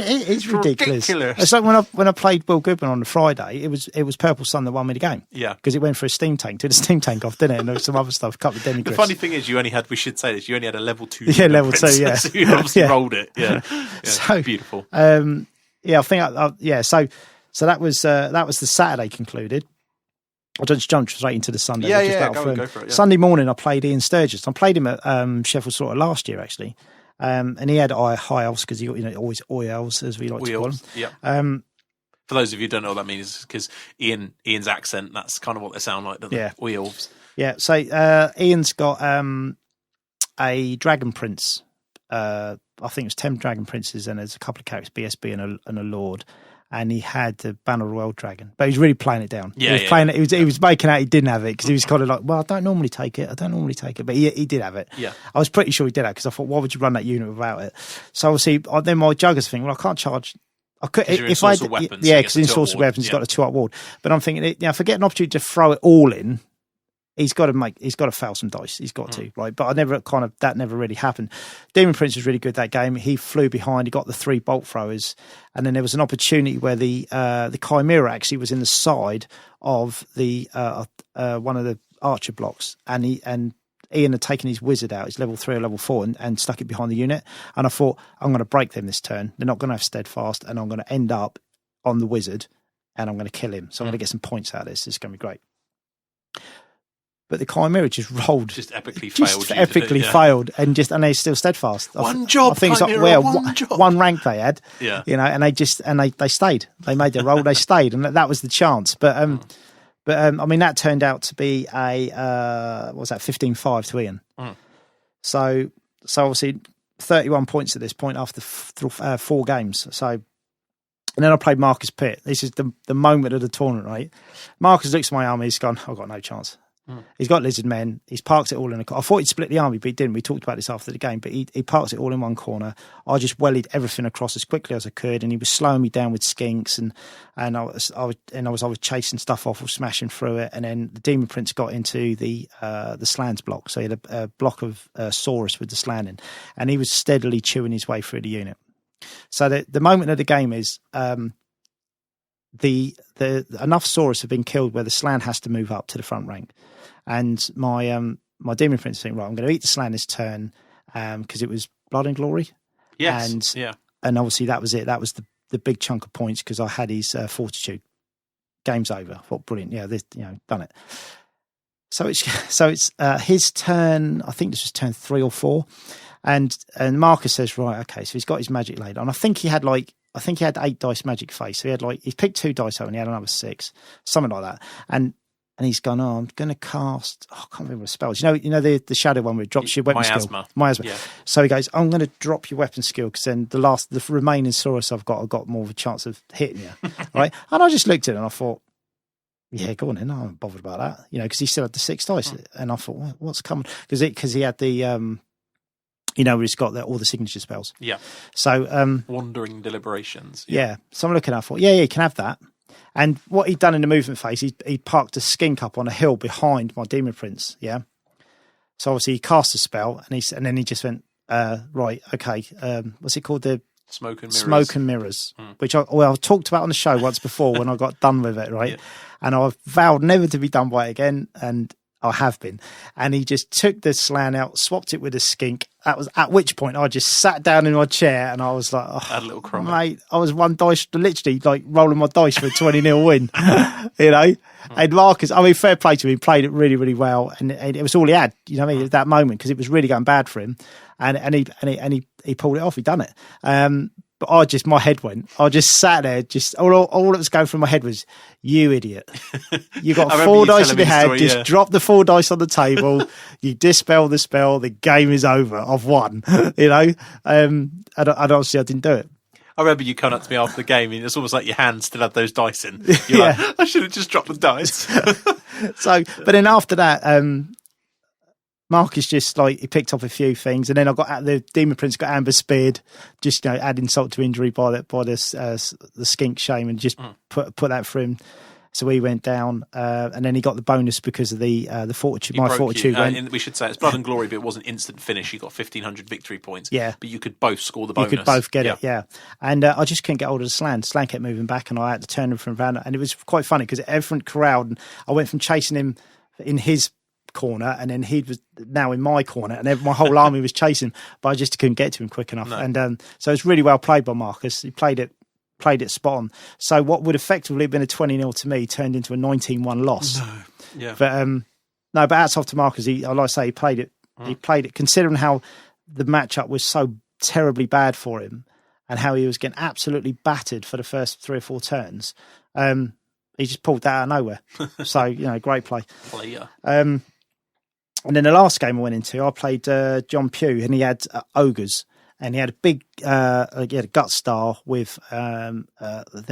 ridiculous. It's like when I played Will Goodman on the Friday, it was Purple Sun that won me the game. Yeah, because it went for a steam tank, took the steam tank off, didn't it? And there was some other stuff, a couple of demigriffs. The funny thing is, you only had a level 2. Yeah, level 2. Yeah, so you obviously rolled it. Yeah, so beautiful. I think So that was the Saturday concluded. I just jumped straight into the Sunday. Go for it. Yeah. Sunday morning, I played Ian Sturgis. I played him at Sheffield Slaughter last year, actually, and he had high elves because he got always oi elves, as we like to call them. Yeah. For those of you who don't know what that means, because Ian's accent, that's kind of what they sound like, don't they? Yeah. Oi elves. Yeah. So Ian's got a Dragon Prince. I think it was 10 Dragon Princes, and there's a couple of characters, BSB and a Lord. And he had the Banner Royal Dragon, but he was really playing it down. He was playing it. He was making out he didn't have it because he was kind of like, well, I don't normally take it, but he did have it. Yeah, I was pretty sure he did have it because I thought, why would you run that unit without it? So obviously, then my Juggers thing. Well, I can't charge. I could if I weapons, because in Source of Weapons, he's got a 2-up ward. But I'm thinking, if I get an opportunity to throw it all in, he's got to fail some dice. He's got to, right? But that never really happened. Demon Prince was really good that game. He flew behind. He got the 3 bolt throwers, and then there was an opportunity where the Chimera actually was in the side of the one of the archer blocks, and Ian had taken his wizard out, his level 3 or level 4, and stuck it behind the unit. And I thought, I'm going to break them this turn. They're not going to have steadfast, and I'm going to end up on the wizard, and I'm going to kill him. So I'm going to get some points out of this. This is going to be great. But the Chimera just rolled, just epically failed, and they're still steadfast. One job, I think Chimera, it's like one rank they had, yeah. And they stayed. They made their roll, they stayed, and that was the chance. But I mean, that turned out to be a 15-5 to Ian. So obviously 31 points at this point after 4 games. So, and then I played Marcus Pitt. This is the moment of the tournament, right? Marcus looks at my army. He's gone, I've got no chance. He's got lizard men. He's parked it all in a corner. I thought he'd split the army, but he didn't. We talked about this after the game, but he parked it all in one corner. I just wellied everything across as quickly as I could, and he was slowing me down with skinks, and I was chasing stuff off or smashing through it. And then the Demon Prince got into the Slans block, so he had a block of Saurus with the Slan in, and he was steadily chewing his way through the unit. So the moment of the game is the enough Saurus have been killed where the Slan has to move up to the front rank. And my Demon Prince think, right, I'm going to eat the Slan this turn because it was Blood and Glory. Yes. And obviously that was it. That was the big chunk of points because I had his Fortitude. Game's over. I thought, brilliant. Yeah, done it. So it's his turn. I think this was turn 3 or 4. And Marcus says, right, okay, so he's got his magic laid on. I think he had 8 dice magic face. So he picked 2 dice out and he had another 6, something like that. And he's gone, I'm going to cast, I can't remember the spells. You know the shadow one where it drops your weapon skill? Miasma. Yeah. So he goes, I'm going to drop your weapon skill because then the remaining Saurus I've got more of a chance of hitting you. Right? And I just looked at it and I thought, yeah, go on then. I'm not bothered about that. Because he still had the 6 dice. And I thought, what's coming? Because he had the, where he's got all the signature spells. Yeah. So, Wandering Deliberations. Yeah. So I'm looking at it, I thought, yeah, you can have that. And what he'd done in the movement phase, he parked a skink up on a hill behind my Demon Prince, yeah? So obviously he cast a spell, and then he just went, right, okay, what's it called? The Smoke and Mirrors. Smoke and Mirrors, which I talked about on the show once before when I got done with it, right? Yeah. And I vowed never to be done by it again, and I have been. And he just took the Slan out, swapped it with a skink. That was at which point I just sat down in my chair and I was like, oh, had a little cry. Mate, I was one dice, literally like rolling my dice for a 20-0 win, And Marcus, I mean, fair play to him. He played it really, really well. And it was all he had, at that moment, because it was really going bad for him. And he pulled it off. He done it. But my head went. I just sat there, all that was going through my head was, you idiot. You got 4 dice in your hand, just drop the 4 dice on the table, you dispel the spell, the game is over, I've won, and obviously I didn't do it. I remember you coming up to me after the game and it's almost like your hand still had those dice in. You're like, I should have just dropped the dice. But then after that, Marcus just he picked up a few things, and then I got the Demon Prince got amber speared, just add insult to injury by the skink shame, and just put that for him. So he went down, and then he got the bonus because of the Fortitude. My Fortitude went. We should say it's Blood and Glory, but it was an instant finish. You got 1,500 victory points. Yeah, but you could both score the bonus. You could both get it. Yeah, and I just couldn't get hold of the Slan. Slan kept moving back, and I had to turn him from around. And it was quite funny because everyone corralled, and I went from chasing him in his corner, and then he was now in my corner, and my whole army was chasing, but I just couldn't get to him quick enough. No. And so it's really well played by Marcus. He played it spot on. So what would effectively have been a 20-0 to me turned into a 19-1 loss. No. Yeah. But hats off to Marcus. He played it. He played it considering how the matchup was so terribly bad for him and how he was getting absolutely battered for the first 3 or 4 turns. He just pulled that out of nowhere. So, great play. Player. And then the last game I went into, I played John Pugh, and he had ogres, and he had a big, he had a gut star with there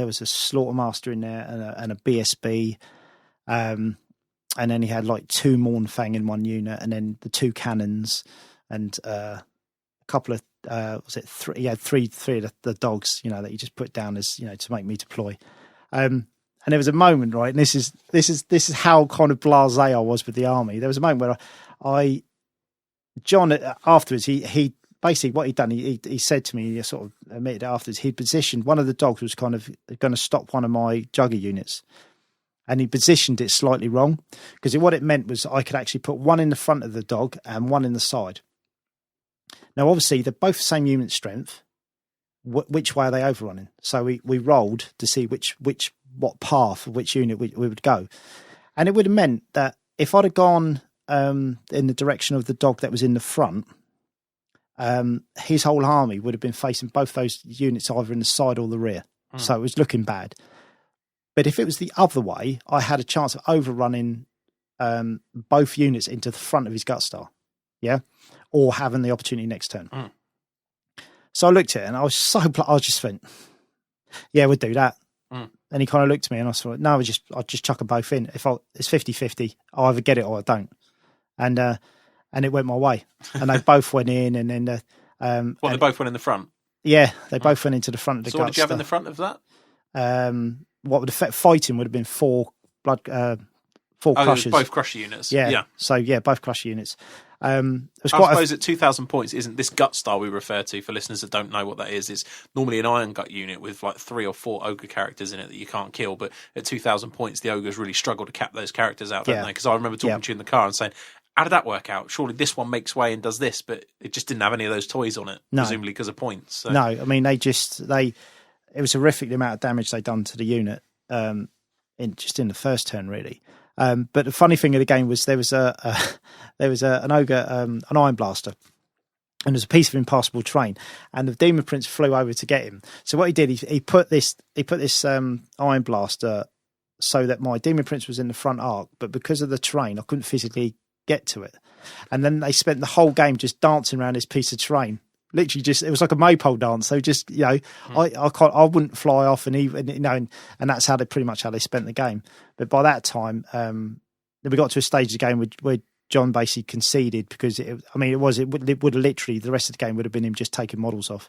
was a slaughtermaster in there and a BSB, and then he had like 2 Mournfang in one unit, and then the 2 cannons, and a couple of was it 3? He had three of the dogs, that you just put down as to make me deploy. And there was a moment, right, and this is how kind of blasé I was with the army. There was a moment where John afterwards he basically what he'd done, he said to me, he sort of admitted it afterwards, he'd positioned one of the dogs was kind of going to stop one of my jugger units, and he positioned it slightly wrong, because what it meant was I could actually put one in the front of the dog and one in the side. Now, obviously, they're both the same unit strength. Which way are they overrunning? So we rolled to see what path of which unit we would go, and it would have meant that if I'd have gone in the direction of the dog that was in the front, his whole army would have been facing both those units either in the side or the rear. So it was looking bad. But if it was the other way, I had a chance of overrunning both units into the front of his gut star, or having the opportunity next turn. So I looked at it and I just went, yeah, we'll do that. And he kind of looked at me and I thought, no, I'll just chuck them both in. It's 50-50, I'll either get it or I don't. And it went my way. And they both went in, and then they both went in the front? Yeah, they both went into the front of the gut. So what did you have in the front of that? What would affect fighting would have been 4 crushers. Both crusher units. Yeah. So both crusher units. I suppose at 2,000 points, isn't this gut star we refer to, for listeners that don't know what that is? It's normally an iron gut unit with like 3 or 4 ogre characters in it that you can't kill. But at 2,000 points, the ogres really struggle to cap those characters out, don't they? Because I remember talking to you in the car and saying, how did that work out? Surely this one makes way and does this, but it just didn't have any of those toys on it, presumably because of points. So. No, I mean, it was horrific the amount of damage they'd done to the unit in the first turn, really. But the funny thing of the game was there was an ogre, an iron blaster, and there's a piece of impassable terrain, and the demon prince flew over to get him. So what he did, he put this iron blaster so that my demon prince was in the front arc, but because of the terrain, I couldn't physically get to it. And then they spent the whole game just dancing around this piece of terrain. Literally, it was like a maypole dance. So just I wouldn't fly off, and even and that's pretty much how they spent the game. But by that time, we got to a stage of the game where John basically conceded, because it would literally, the rest of the game would have been him just taking models off,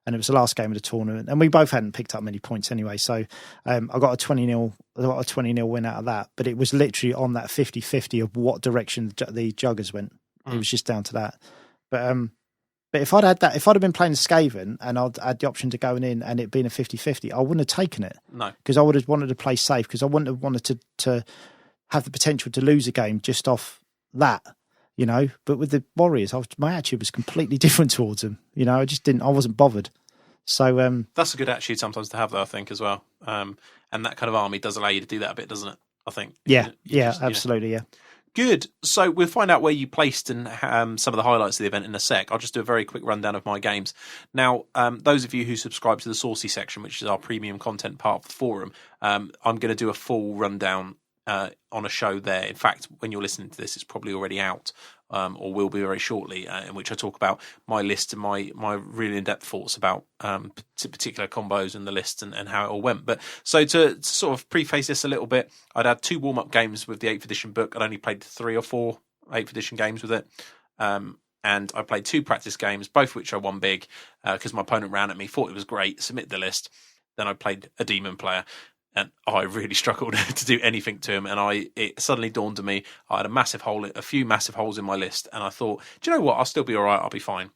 and it was the last game of the tournament, and we both hadn't picked up many points anyway. So I got a 20-0 win out of that, but it was literally on that 50-50 of what direction the juggers went. It was just down to that. But if I'd had that, if I'd have been playing Skaven and I'd had the option to go in and it being a 50-50, I wouldn't have taken it. No. Because I would have wanted to play safe, because I wouldn't have wanted to have the potential to lose a game just off that, But with the Warriors, my attitude was completely different towards them. I wasn't bothered. So that's a good attitude sometimes to have, though, I think, as well. And that kind of army does allow you to do that a bit, doesn't it? I think. Yeah, absolutely, yeah. Good. So we'll find out where you placed and some of the highlights of the event in a sec. I'll just do a very quick rundown of my games. Now, those of you who subscribe to the Saucy section, which is our premium content part of the forum, I'm going to do a full rundown on a show there. In fact, when you're listening to this, it's probably already out, or will be very shortly, in which I talk about my list and my really in-depth thoughts about particular combos and the list and how it all went. But so to sort of preface this a little bit, I'd had 2 warm-up games with the 8th edition book. I'd only played 3 or 4 8th edition games with it. And I played 2 practice games, both of which I won big, because my opponent ran at me, thought it was great, submitted the list. Then I played a demon player, and I really struggled to do anything to him. And it suddenly dawned on me, I had a few massive holes in my list. And I thought, do you know what? I'll still be all right. I'll be fine.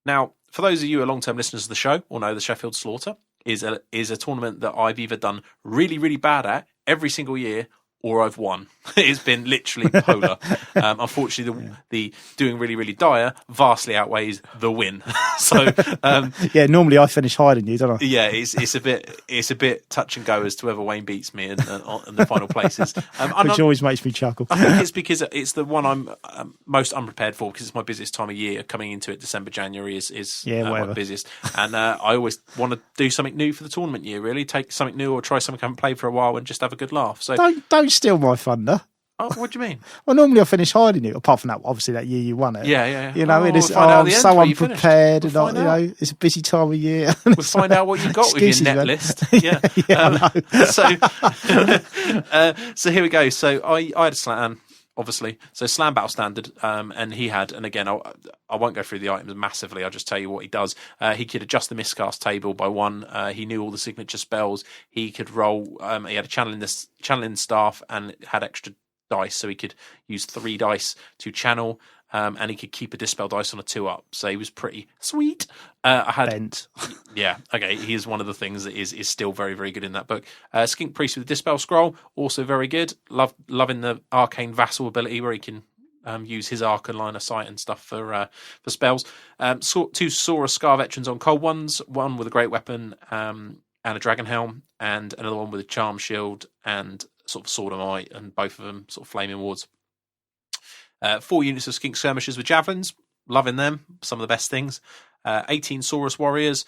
Now, for those of you who are long-term listeners of the show or know the Sheffield Slaughter is a tournament that I've either done really, really bad at every single year, or I've won. It's been literally polar. Unfortunately, the doing really, really dire vastly outweighs the win. So normally I finish higher than you, don't I? Yeah, it's a bit touch and go as to whether Wayne beats me in the final places, which always makes me chuckle. I think it's because it's the one I'm most unprepared for, because it's my busiest time of year. Coming into it, December, January is my busiest, and I always want to do something new for the tournament year. Really, take something new or try something I haven't played for a while and just have a good laugh. So don't steal my thunder. Oh, what do you mean? Well, normally I finish higher than you. Apart from that, obviously that year you won it. Yeah. You know, we'll find out at the end so where you finished. unprepared, We'll and it's a busy time of year. We'll find out what you got with your net man. list. Yeah, I know. So here we go. So I had a slam, obviously. So slam battle standard, and he had, and again, I won't go through the items massively. I'll just tell you what he does. He could adjust the miscast table by one. He knew all the signature spells. He could roll. He had a channeling staff and had extra dice, so he could use 3 dice to channel, and he could keep a dispel dice on a 2-up. So he was pretty sweet. I had Bent. Yeah, okay. He is one of the things that is still very, very good in that book. Skink Priest with the Dispel Scroll, also very good. Loving the Arcane Vassal ability where he can use his arc and line of sight and stuff for spells. 2 Sora Scar veterans on cold ones, one with a great weapon and a dragon helm, and another one with a charm shield and sort of sword of might, and both of them sort of flaming wards. 4 units of Skink Skirmishers with javelins, loving them, some of the best things. 18 Saurus Warriors,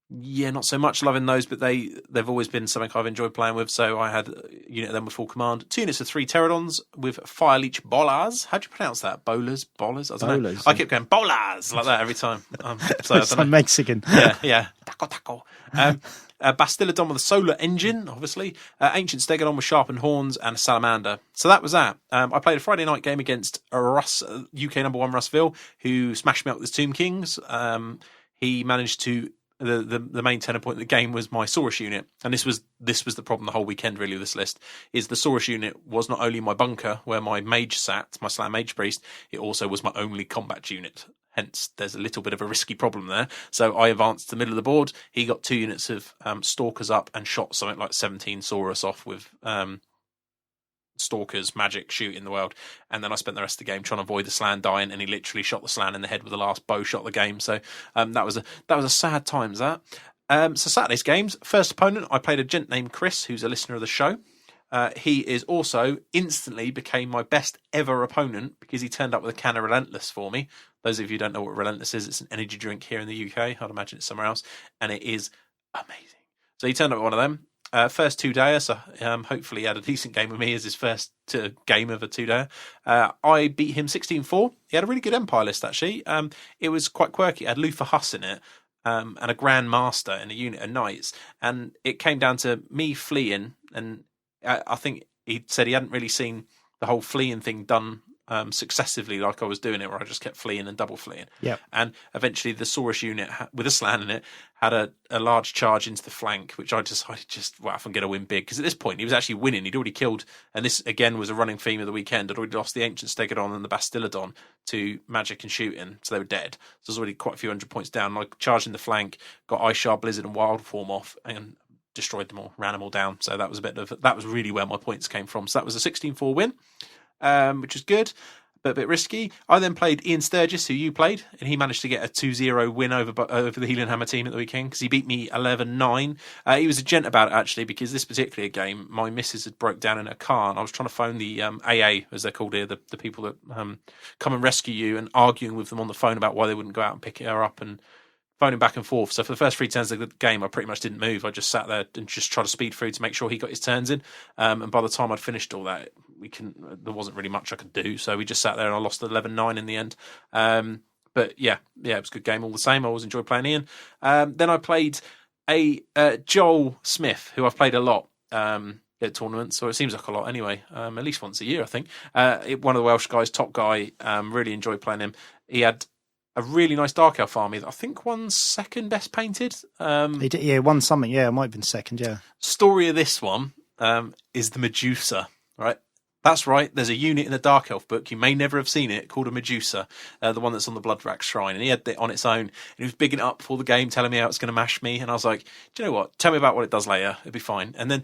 yeah, not so much loving those, but they've always been something I've enjoyed playing with, so I had a unit of them with full command. 2 units of 3 Pterodons with Fire Leech Bolas. How do you pronounce that? Bolas? I don't know. I keep going Bolas like that every time. So I don't know. Mexican. Yeah. Taco. Bastillodon with a solar engine, obviously. Ancient Stegodon with sharpened horns and a salamander. So that was that. I played a Friday night game against UK number 1 Russville, who smashed me up with his Tomb Kings. He managed to... The main tenor point of the game was my Saurus unit, and this was the problem the whole weekend really with this list. Is the Saurus unit was not only my bunker where my mage sat, my Slam Mage Priest, it also was my only combat unit. Hence, there's a little bit of a risky problem there. So I advanced to the middle of the board. He got 2 units of Stalkers up and shot something like 17 Saurus off with Stalkers, magic, shoot in the world. And then I spent the rest of the game trying to avoid the Slan dying, and he literally shot the Slan in the head with the last bow shot of the game. So that was a sad times, that. So Saturday's games, first opponent, I played a gent named Chris, who's a listener of the show. He is also instantly became my best ever opponent because he turned up with a can of Relentless for me. Those of you who don't know what Relentless is, it's an energy drink here in the UK. I'd imagine it's somewhere else. And it is amazing. So he turned up with one of them. First 2-dayer, so hopefully he had a decent game with me as his first game of a 2-dayer. I beat him 16-4. He had a really good Empire list, actually. It was quite quirky. It had Luthor Huss in it. And a Grand Master in a unit of knights. And it came down to me fleeing, and I think he said he hadn't really seen the whole fleeing thing done successively like I was doing it, where I just kept fleeing and double fleeing. Yep. And eventually the Saurus unit with a Slan in it had a large charge into the flank, which I decided I'm going to win big. Because at this point he was actually winning. He'd already killed, and this again was a running theme of the weekend, I'd already lost the Ancient Stegodon and the Bastillodon to magic and shooting, so they were dead. So I was already quite a few hundred points down. I charged in the flank, got Ice Shard, Blizzard and Wild Form off, and destroyed them all, ran them all down. So that was really where my points came from. So that was a 16-4 win, which was good, but a bit risky. I then played Ian Sturgis, who you played, and he managed to get a 2-0 win over the Heelanhammer team at the weekend because he beat me 11-9. He was a gent about it, actually, because this particular game, my missus had broke down in her car, and I was trying to phone the AA, as they're called here, the people that come and rescue you, and arguing with them on the phone about why they wouldn't go out and pick her up, and phoning back and forth. So for the first 3 turns of the game, I pretty much didn't move. I just sat there and just tried to speed through to make sure he got his turns in. And by the time I'd finished all that, there wasn't really much I could do. So we just sat there and I lost 11-9 in the end. But yeah, it was a good game all the same. I always enjoyed playing Ian. Then I played a Joel Smith, who I've played a lot at tournaments, or it seems like a lot anyway, at least once a year, I think. One of the Welsh guys, top guy, really enjoyed playing him. He had a really nice Dark Elf army that I think won second best painted. He did, won something. Yeah, it might have been second, yeah. Story of this one is the Medusa, right? That's right. There's a unit in the Dark Elf book. You may never have seen it, called a Medusa, the one that's on the Bloodrack Shrine. And he had it on its own. And he was bigging it up before the game, telling me how it's going to mash me. And I was like, do you know what? Tell me about what it does later. It'll be fine. And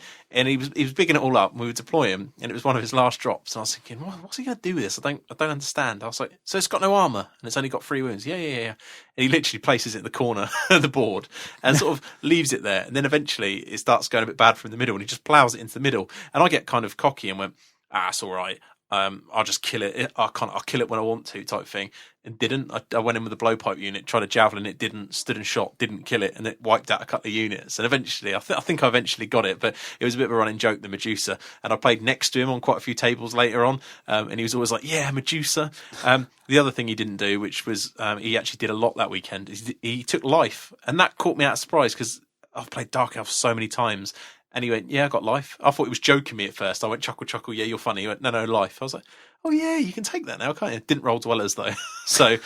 he was bigging it all up. And we would deploy him. And it was one of his last drops. And I was thinking, what's he going to do with this? I don't understand. I was like, so it's got no armour and it's only got 3 wounds. Yeah. And he literally places it in the corner of the board and sort of leaves it there. And then eventually it starts going a bit bad from the middle. And he just ploughs it into the middle. And I get kind of cocky and went, it's all right. I'll just kill it. I'll kill it when I want to, type thing. And didn't. I went in with a blowpipe unit, tried a javelin, it didn't. Stood and shot, didn't kill it, and it wiped out a couple of units. And eventually, I think I eventually got it, but it was a bit of a running joke, the Medusa. And I played next to him on quite a few tables later on, and he was always like, "Yeah, Medusa." The other thing he didn't do, which was he actually did a lot that weekend, is he took life, and that caught me out of surprise because I've played Dark Elf so many times. And he went, "Yeah, I got life." I thought he was joking me at first. I went, "Chuckle, chuckle, yeah, you're funny." He went, No, life. I was like, "Oh, yeah, you can take that now, can't you?" Didn't roll dwellers, though. So,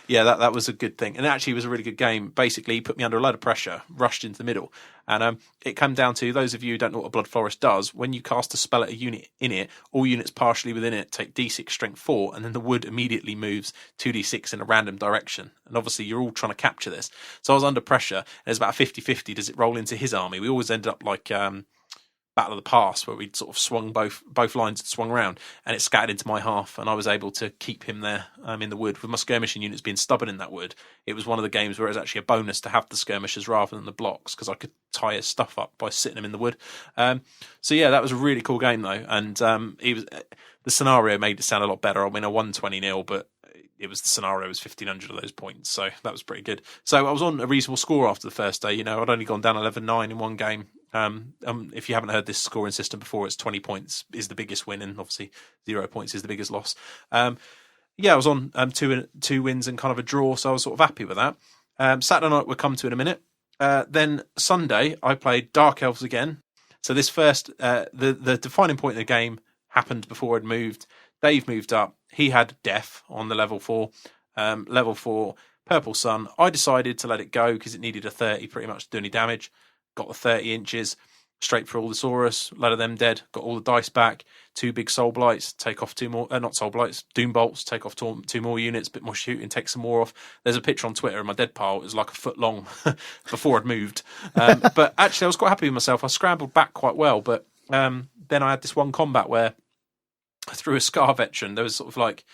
yeah, that was a good thing. And it actually was a really good game. Basically, he put me under a load of pressure, rushed into the middle. And it came down to, those of you who don't know what a Blood Forest does, when you cast a spell at a unit in it, all units partially within it take D6 strength 4, and then the wood immediately moves 2D6 in a random direction. And obviously, you're all trying to capture this. So I was under pressure, and it's about 50-50. Does it roll into his army? We always ended up like Battle of the Pass, where we'd sort of swung both lines and swung around, and it scattered into my half, and I was able to keep him there in the wood. With my skirmishing units being stubborn in that wood, it was one of the games where it was actually a bonus to have the skirmishers rather than the blocks, because I could tie his stuff up by sitting him in the wood. So yeah, that was a really cool game though, and the scenario made it sound a lot better. I mean, I won 20-0, but the scenario was 1,500 of those points, so that was pretty good. So I was on a reasonable score after the first day. I'd only gone down 11-9 in one game. If you haven't heard this scoring system before, it's 20 points is the biggest win, and obviously 0 points is the biggest loss. Yeah, I was on two wins and kind of a draw, so I was sort of happy with that. Saturday night we'll come to in a minute. Then Sunday I played Dark Elves again. So this first, the defining point of the game happened before I'd moved. Dave moved up. He had Death on the level 4. Level 4 Purple Sun. I decided to let it go because it needed a 30 pretty much to do any damage. Got the 30 inches, straight for all the Saurus, load of them dead, got all the dice back, 2 big Soul Blights, take off 2 more, not Soul Blights, Doom Bolts, take off 2 more units, bit more shooting, take some more off. There's a picture on Twitter of my dead pile, it was like a foot long before I'd moved. But actually I was quite happy with myself. I scrambled back quite well, but then I had this one combat where I threw a Scar Veteran. There was sort of like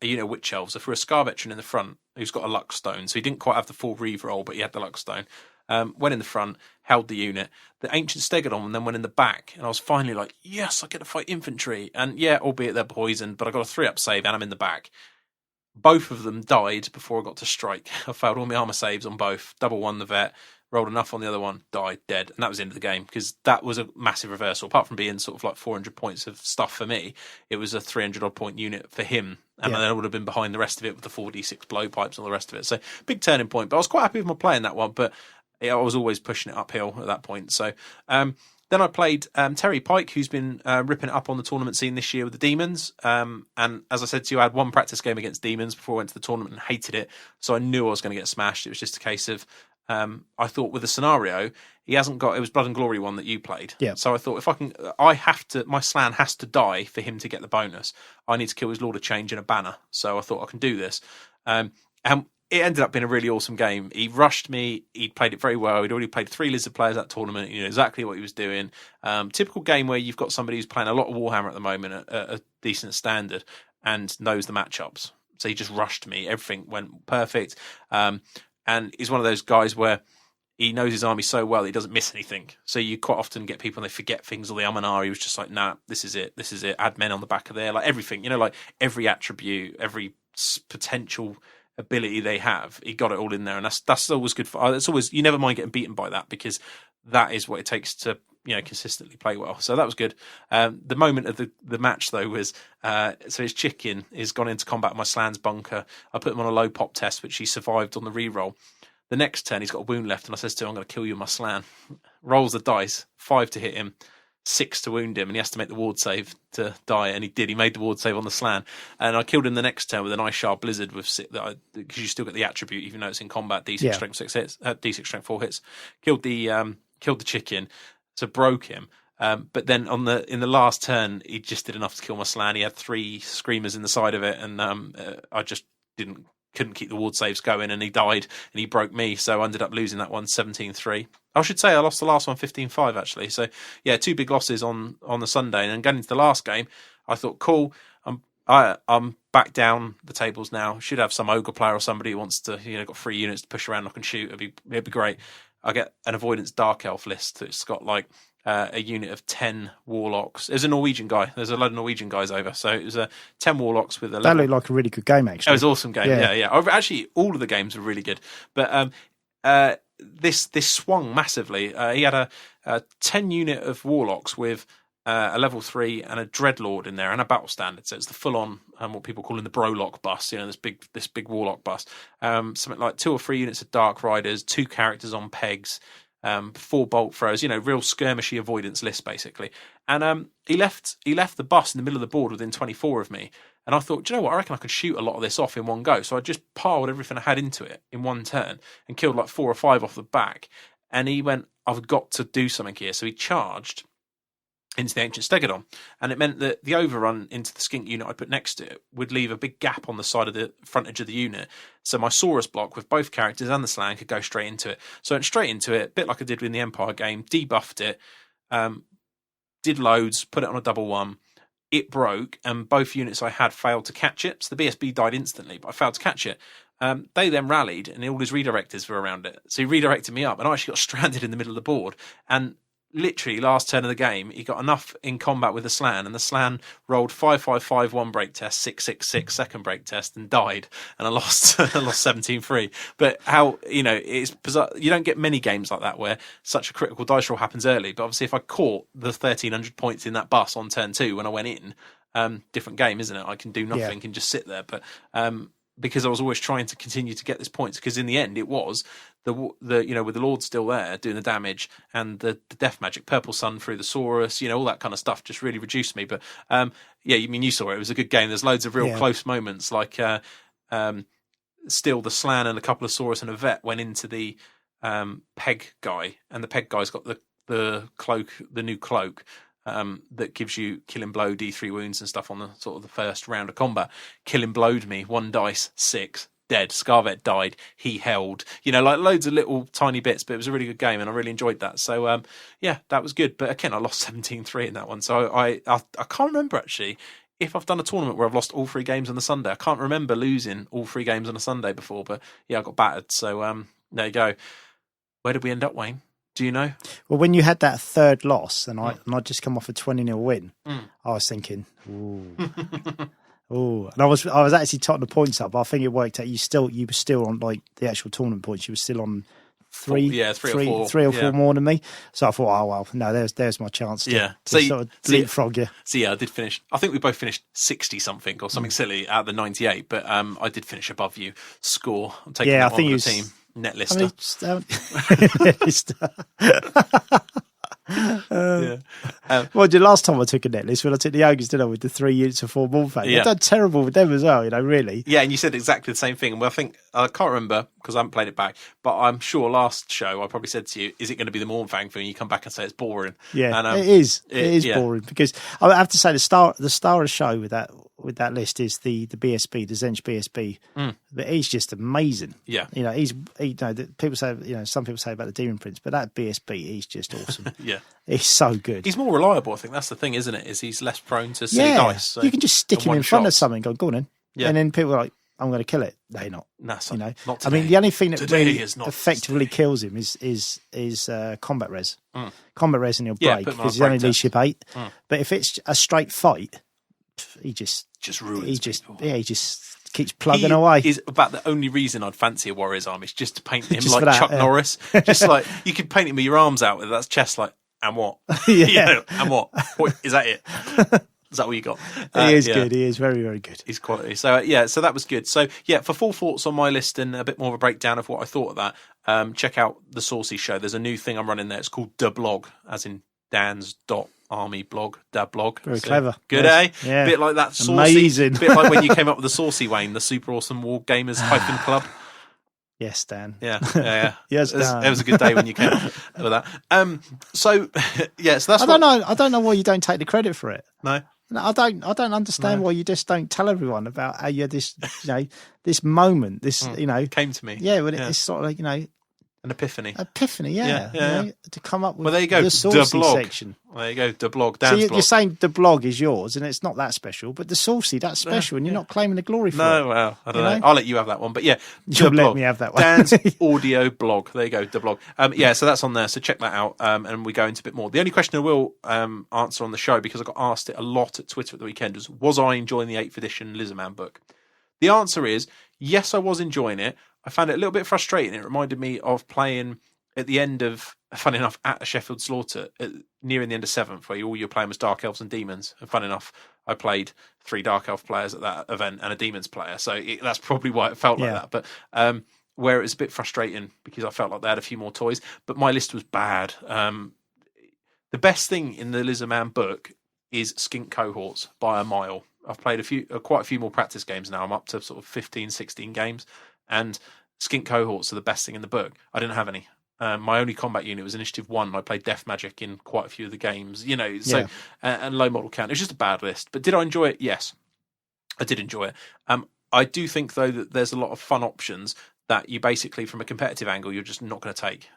Witch Elves. I threw a Scar Veteran in the front who's got a Luck Stone, so he didn't quite have the full Reeve roll, but he had the Luck Stone. Went in the front, held the unit. The Ancient Stegodon and then went in the back, and I was finally like, yes, I get to fight infantry. And yeah, albeit they're poisoned, but I got a 3-up save and I'm in the back. Both of them died before I got to strike. I failed all my armor saves on both. Double won the vet, rolled enough on the other one, died, dead. And that was the end of the game, because that was a massive reversal. Apart from being sort of like 400 points of stuff for me, it was a 300-odd point unit for him. And then I would have been behind the rest of it with the 4d6 blowpipes and all the rest of it. So big turning point. But I was quite happy with my play in that one, but I was always pushing it uphill at that point. So then I played Terry Pike, who's been ripping it up on the tournament scene this year with the Demons. And as I said to you, I had one practice game against Demons before I went to the tournament and hated it. So I knew I was going to get smashed. It was just a case of, I thought with the scenario, he hasn't got, it was Blood and Glory one that you played. Yeah. So I thought my Slan has to die for him to get the bonus. I need to kill his Lord of Change in a banner. So I thought I can do this. And it ended up being a really awesome game. He rushed me. He'd played it very well. He'd already played 3 Lizard players that tournament. You know exactly what he was doing. Typical game where you've got somebody who's playing a lot of Warhammer at the moment at a decent standard and knows the matchups. So he just rushed me. Everything went perfect. And he's one of those guys where he knows his army so well that he doesn't miss anything. So you quite often get people and they forget things, or the Amanar, he was just like, nah, this is it. Add men on the back of there. Like everything, like every attribute, every potential ability they have, he got it all in there, and that's always good for. It's always, you never mind getting beaten by that, because that is what it takes to consistently play well. So that was good. The moment of the match though was so his chicken is gone into combat in my Slan's bunker. I put him on a low pop test, which he survived on the reroll. The next turn he's got a wound left, and I says to him, I'm going to kill you with my Slan. Rolls the dice, 5 to hit him, 6 to wound him, and he has to make the ward save to die, and he did. He made the ward save on the Slan, and I killed him the next turn with an Ice Shard Blizzard because you still get the attribute even though it's in combat. D6 strength 6 hits, D6 strength 4 hits. Killed the chicken, so broke him. But then in the last turn, he just did enough to kill my Slan. He had 3 screamers in the side of it, and I just couldn't keep the ward saves going, and he died, and he broke me, so I ended up losing that one 17-3. I should say I lost the last one 15-5 actually. So yeah, 2 big losses on the Sunday, and then going into the last game, I thought, cool, I'm back down the tables now. Should have some ogre player or somebody who wants to, got 3 units to push around, I can shoot. It'd be great. I get an avoidance dark elf list that's got like a unit of 10 warlocks. There's a Norwegian guy. There's a load of Norwegian guys over. So it was 10 warlocks with a level. That looked like a really good game, actually. It was an awesome game. Yeah. Actually, all of the games were really good. But this swung massively. He had a 10 unit of warlocks with a level 3 and a dreadlord in there and a battle standard. So it's the full on what people call in the Brolock bus. This big warlock bus. Something like 2 or 3 units of dark riders, 2 characters on pegs. 4 bolt throws, real skirmishy avoidance list basically. And he left the bus in the middle of the board within 24 of me. And I thought, do you know what? I reckon I could shoot a lot of this off in one go. So I just piled everything I had into it in one turn and killed like 4 or 5 off the back. And he went, I've got to do something here. So he charged into the Ancient Stegodon. And it meant that the overrun into the skink unit I put next to it would leave a big gap on the side of the frontage of the unit. So my Saurus block with both characters and the slang could go straight into it. So I went straight into it, a bit like I did in the Empire game, debuffed it, did loads, put it on a double 1. It broke, and both units I had failed to catch it. So the BSB died instantly, but I failed to catch it. They then rallied, and all his redirectors were around it. So he redirected me up, and I actually got stranded in the middle of the board. And literally, last turn of the game, he got enough in combat with the Slan, and the Slan rolled 5-5-5 one break test, 6-6-6 second break test, and died. And I lost 17-3. But it's bizarre. You don't get many games like that where such a critical dice roll happens early. But obviously, if I caught the 1,300 points in that bus on turn 2 when I went in, different game, isn't it? I can do nothing and just sit there. But because I was always trying to continue to get these points, because in the end it was the with the Lord still there doing the damage and the death magic, purple sun through the Saurus, all that kind of stuff just really reduced me. But you saw it. It was a good game. There's loads of real close moments, like still the Slan and a couple of Saurus and a vet went into the peg guy, and the peg guy's got the cloak, the new cloak. That gives you killing blow, D3 wounds and stuff on the sort of the first round of combat. Killing blowed me, 1 dice, 6, dead. Scarvet died, he held. Like loads of little tiny bits, but it was a really good game and I really enjoyed that. So that was good. But again, I lost 17-3 in that one. So I can't remember actually if I've done a tournament where I've lost all 3 games on the Sunday. I can't remember losing all 3 games on a Sunday before, but I got battered. So there you go. Where did we end up, Wayne? Do you know? Well, when you had that third loss and I'd just come off a 20-0 win, I was thinking, ooh. Ooh. And I was actually totting the points up. I think it worked out. You were still on like the actual tournament points. You were still on three or four more than me. So I thought, oh well, no, there's my chance to sort of leapfrog you. So I did finish. I think we both finished 60 something or something silly out of the 98, but I did finish above you. Score. I'm taking that one with the team. Net lister. Well, the last time I took a net list, when I took the ogres, did I, with the 3 units of 4 Mornfang? I've done terrible with them as well, really. Yeah, and you said exactly the same thing. Well, I think, I can't remember because I haven't played it back, but I'm sure last show I probably said to you, is it going to be the Mornfang thing? You come back and say it's boring. Yeah, and, it is. It is boring because I have to say the star of the show with that list is the BSB, the Zench BSB. But he's just amazing. Yeah. People say, some people say about the Demon Prince, but that BSB, he's just awesome. Yeah. He's so good. He's more reliable, I think. That's the thing, isn't it? Is he's less prone to silly dice. So you can just stick him in front of something, go on in. Yeah. And then people are like, I'm going to kill it. They're not. Not today. I mean, the only thing that really effectively kills him is combat res. Combat res, and he'll break because he only needs ship 8. But if it's a straight fight, he just ruins people. He just keeps plugging away. Is about the only reason I'd fancy a Warrior's Arm is just to paint him like Chuck Norris. Just like you could paint him with your arms out with that's chest like, and what? And what? Is that it? Is that what you got? He is good. He is very, very good. He's quality. So so that was good. So for full thoughts on my list and a bit more of a breakdown of what I thought of that, check out the Saucy Show. There's a new thing I'm running there. It's called Da Blog, as in Dan's Army blog, Da Blog. Very clever. Good, eh? Yeah. Bit like that saucy. Amazing. Bit like when you came up with the Saucy, Wayne, the Super Awesome War Gamers Club. Yes, Dan. Yeah. Yes, Dan. It was a good day when you came up with that. So that's. I don't know why you don't take the credit for it. No, I don't understand why you just don't tell everyone about how you had this, this moment. This, came to me. Yeah, when it's sort of like, An epiphany. Yeah. You know, to come up with there you go. the saucy blog. section. There you go. The blog. So Dan's blog. you're saying the blog is yours, and it's not that special, but the saucy, that's special, and you're not claiming the glory for it. No, well, I don't know. I'll let you have that one. But yeah, you'll let me have that one. Dan's audio blog. There you go, the blog. So that's on there. So check that out, and we go into a bit more. The only question I will answer on the show, because I got asked it a lot at Twitter at the weekend, was I enjoying the 8th edition Lizardman book? The answer is yes, I was enjoying it. I found it a little bit frustrating. It reminded me of playing at the end of, fun enough, at a Sheffield Slaughter, nearing the end of 7th, where all you're playing was Dark Elves and Demons. And fun enough, I played 3 Dark Elf players at that event and a Demons player. So that's probably why it felt like that. But where it was a bit frustrating, because I felt like they had a few more toys. But my list was bad. The best thing in the Lizardman book is skink cohorts by a mile. I've played quite a few more practice games now. I'm up to sort of 15, 16 games. And skink cohorts are the best thing in the book. I didn't have any. My only combat unit was Initiative 1. And I played Death Magic in quite a few of the games, and low model count. It was just a bad list. But did I enjoy it? Yes, I did enjoy it. I do think, though, that there's a lot of fun options that you basically, from a competitive angle, you're just not going to take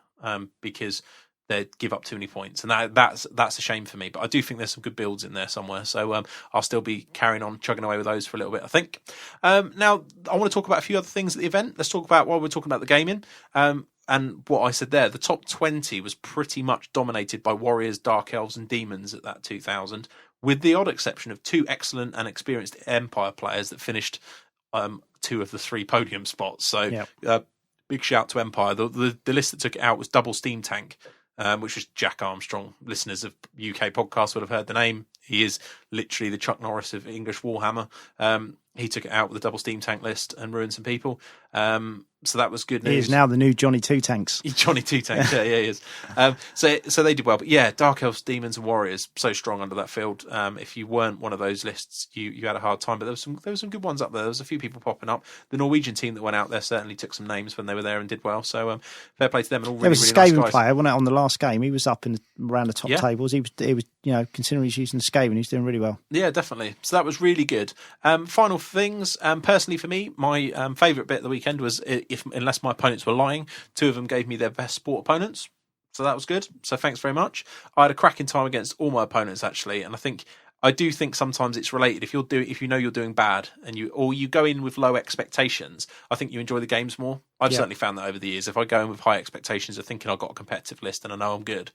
because they give up too many points. And that's a shame for me. But I do think there's some good builds in there somewhere. So I'll still be carrying on chugging away with those for a little bit, I think. Now, I want to talk about a few other things at the event. Let's talk about, while we're talking about the gaming, and what I said there, the top 20 was pretty much dominated by Warriors, Dark Elves and Demons at that 2000, with the odd exception of 2 excellent and experienced Empire players that finished 2 of the 3 podium spots. So big shout to Empire. The list that took it out was Double Steam Tank, which was Jack Armstrong. Listeners of UK podcasts would have heard the name. He is literally the Chuck Norris of English Warhammer. He took it out with the Double Steam Tank list and ruined some people. So that was good news. He is now the new Johnny Two Tanks. Johnny Two Tanks, yeah, he is. So they did well. But yeah, Dark Elves, Demons and Warriors, so strong under that field. If you weren't one of those lists, you had a hard time. But there were some good ones up there. There was a few people popping up. The Norwegian team that went out there certainly took some names when they were there and did well. So fair play to them. And all really, there was a really Skaven nice player, wasn't it, on the last game? He was up around the top tables. He was considering he's using the Skaven, he's doing really well. Yeah, definitely. So that was really good. Final things, personally for me, my favourite bit of the weekend was, unless my opponents were lying, 2 of them gave me their best sport opponents. So that was good. So thanks very much. I had a cracking time against all my opponents, actually, and I do think sometimes it's related. If you know you're doing bad and you go in with low expectations, I think you enjoy the games more. I've certainly found that over the years. If I go in with high expectations of thinking I've got a competitive list and I know I'm good,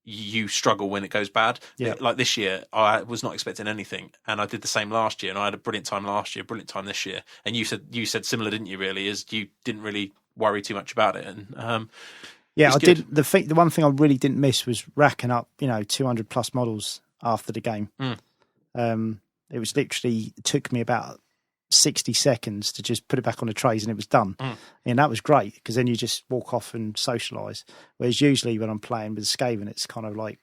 you struggle when it goes bad. Like this year, I was not expecting anything, and I did the same last year, and I had a brilliant time last year, brilliant time this year. And you said similar, didn't you? Really, is you didn't really worry too much about it. And I did. The one thing I really didn't miss was racking up 200 plus models after the game. It was literally, it took me about 60 seconds to just put it back on the trays and it was done. And that was great, because then you just walk off and socialise. Whereas usually when I'm playing with Skaven, it's kind of like,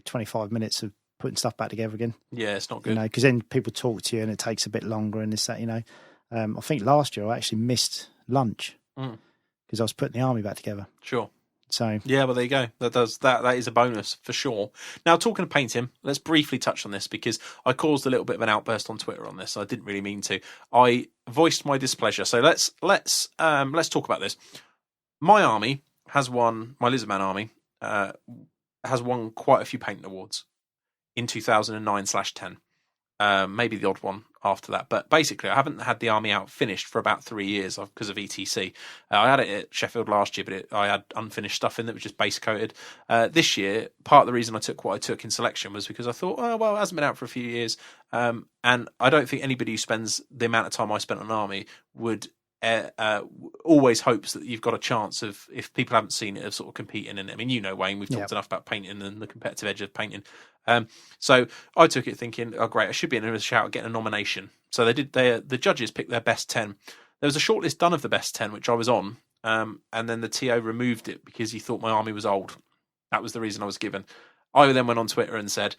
25 minutes of putting stuff back together again. Yeah, it's not good. Because then people talk to you and it takes a bit longer and this, that, I think last year I actually missed lunch because I was putting the army back together. Sure. So yeah, well, there you go. That is a bonus for sure. Now, talking of painting, let's briefly touch on this, because I caused a little bit of an outburst on Twitter on this. I didn't really mean to. I voiced my displeasure. So let's talk about this. My army has won. My Lizardman army has won quite a few painting awards in 2009/10. Maybe the odd one after that, but basically I haven't had the army out finished for about 3 years because of ETC. I had it at Sheffield last year, but I had unfinished stuff in that was just base coated. This year, part of the reason I took what I took in selection was because I thought, it hasn't been out for a few years, and I don't think anybody who spends the amount of time I spent on an army would always hopes that you've got a chance of, if people haven't seen it, of sort of competing in it. I mean, Wayne, we've talked enough about painting and the competitive edge of painting. So I took it thinking, oh great, I should be in a shout at getting a nomination. So they did. The judges picked their best 10. There was a shortlist done of the best 10, which I was on, and then the TO removed it because he thought my army was old. That was the reason I was given. I then went on Twitter and said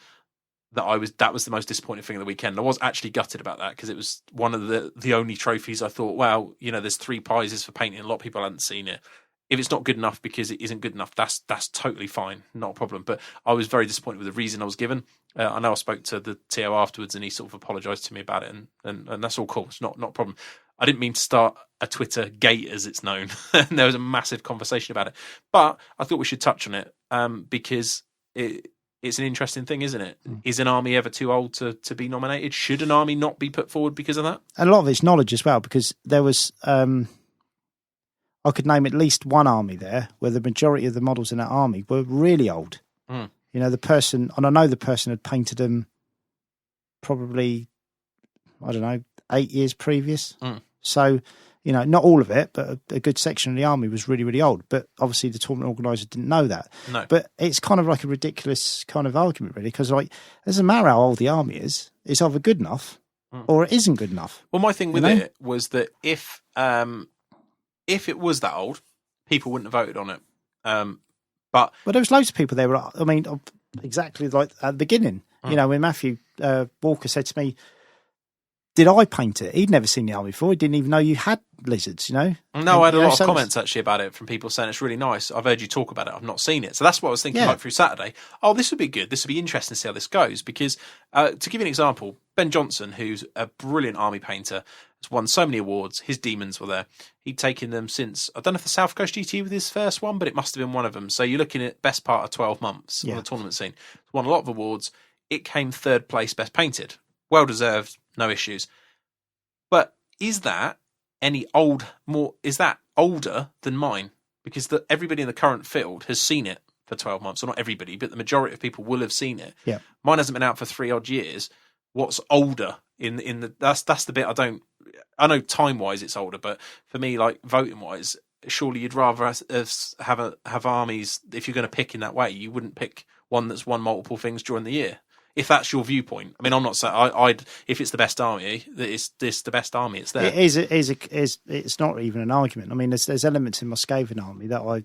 that was the most disappointing thing of the weekend. I was actually gutted about that, because it was one of the only trophies I thought, well, there's 3 prizes for painting. A lot of people hadn't seen it. If it's not good enough because it isn't good enough, that's totally fine, not a problem. But I was very disappointed with the reason I was given. I know I spoke to the TO afterwards, and he sort of apologised to me about it, and that's all cool. It's not a problem. I didn't mean to start a Twitter gate, as it's known. And there was a massive conversation about it. But I thought we should touch on it because it's an interesting thing, isn't it? Is an army ever too old to be nominated? Should an army not be put forward because of that? A lot of it's knowledge as well, because there was... I could name at least one army there where the majority of the models in that army were really old. You know, the person... And I know the person had painted them probably, I don't know, 8 years previous. So... You know, not all of it, but a good section of the army was really, really old. But obviously the tournament organiser didn't know that. No. But it's kind of like a ridiculous kind of argument, really, because like, it doesn't matter how old the army is. It's either good enough or it isn't good enough. Well, my thing with it was that if it was that old, people wouldn't have voted on it. But there was loads of people there. I mean, exactly like at the beginning. You know, when Matthew Walker said to me, did I paint it? He'd never seen the army before. He didn't even know you had lizards, you know? No, I had a lot of comments actually about it from people saying it's really nice. I've heard you talk about it. I've not seen it. So that's what I was thinking like through Saturday. Oh, this would be good. This would be interesting to see how this goes. Because to give you an example, Ben Johnson, who's a brilliant army painter, has won so many awards. His demons were there. He'd taken them since, I don't know if the South Coast GT was his first one, but it must have been one of them. So you're looking at best part of 12 months on the tournament scene. Won a lot of awards. It came third place best painted. Well deserved. No issues. But is that is that older than mine? Because everybody in the current field has seen it for 12 months. Well, not everybody, but the majority of people will have seen it. Yeah. Mine hasn't been out for 3 odd years. What's older that's the bit I know time wise it's older, but for me, like voting wise, surely you'd rather have armies. If you're going to pick in that way, you wouldn't pick one that's won multiple things during the year. If that's your viewpoint, I mean, I'm not saying I'd. If it's the best army, it's the best army. It's there. It is. It's not even an argument. I mean, there's elements in my Skaven army that I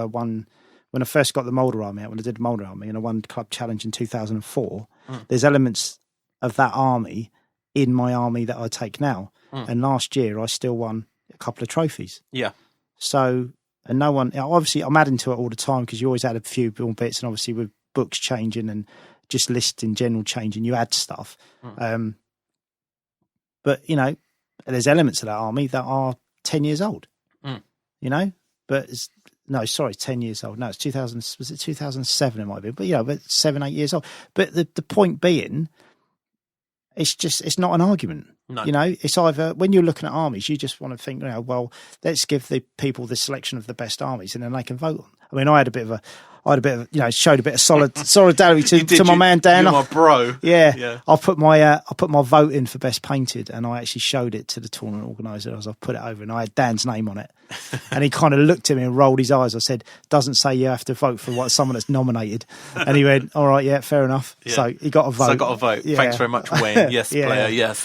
won when I first got the Moulder army out. When I did the Moulder army, and I won Club Challenge in 2004. There's elements of that army in my army that I take now. And last year, I still won a couple of trophies. Yeah. So, and no one. Obviously, I'm adding to it all the time because you always add a few more bits, and obviously with books changing and just lists in general changing, you add stuff. But, you know, there's elements of that army that are 10 years old, you know, but 10 years old. No, it's 2000, was it 2007 it might be, but, you know, but 7, 8 years old. But the point being, it's not an argument. No. You know, it's either when you're looking at armies, you just want to think, you know, well, let's give the people the selection of the best armies and then they can vote on. I mean, I had a bit of, you know, showed a bit of solidarity to my man Dan. You're my bro. Yeah. I put my vote in for best painted, and I actually showed it to the tournament organizer as I put it over, and I had Dan's name on it. And he kind of looked at me and rolled his eyes. I said, "Doesn't say you have to vote for someone that's nominated." And he went, "All right, yeah, fair enough." Yeah. So he got a vote. So I got a vote. Yeah. Thanks very much, Wayne. Yes, player. Yes.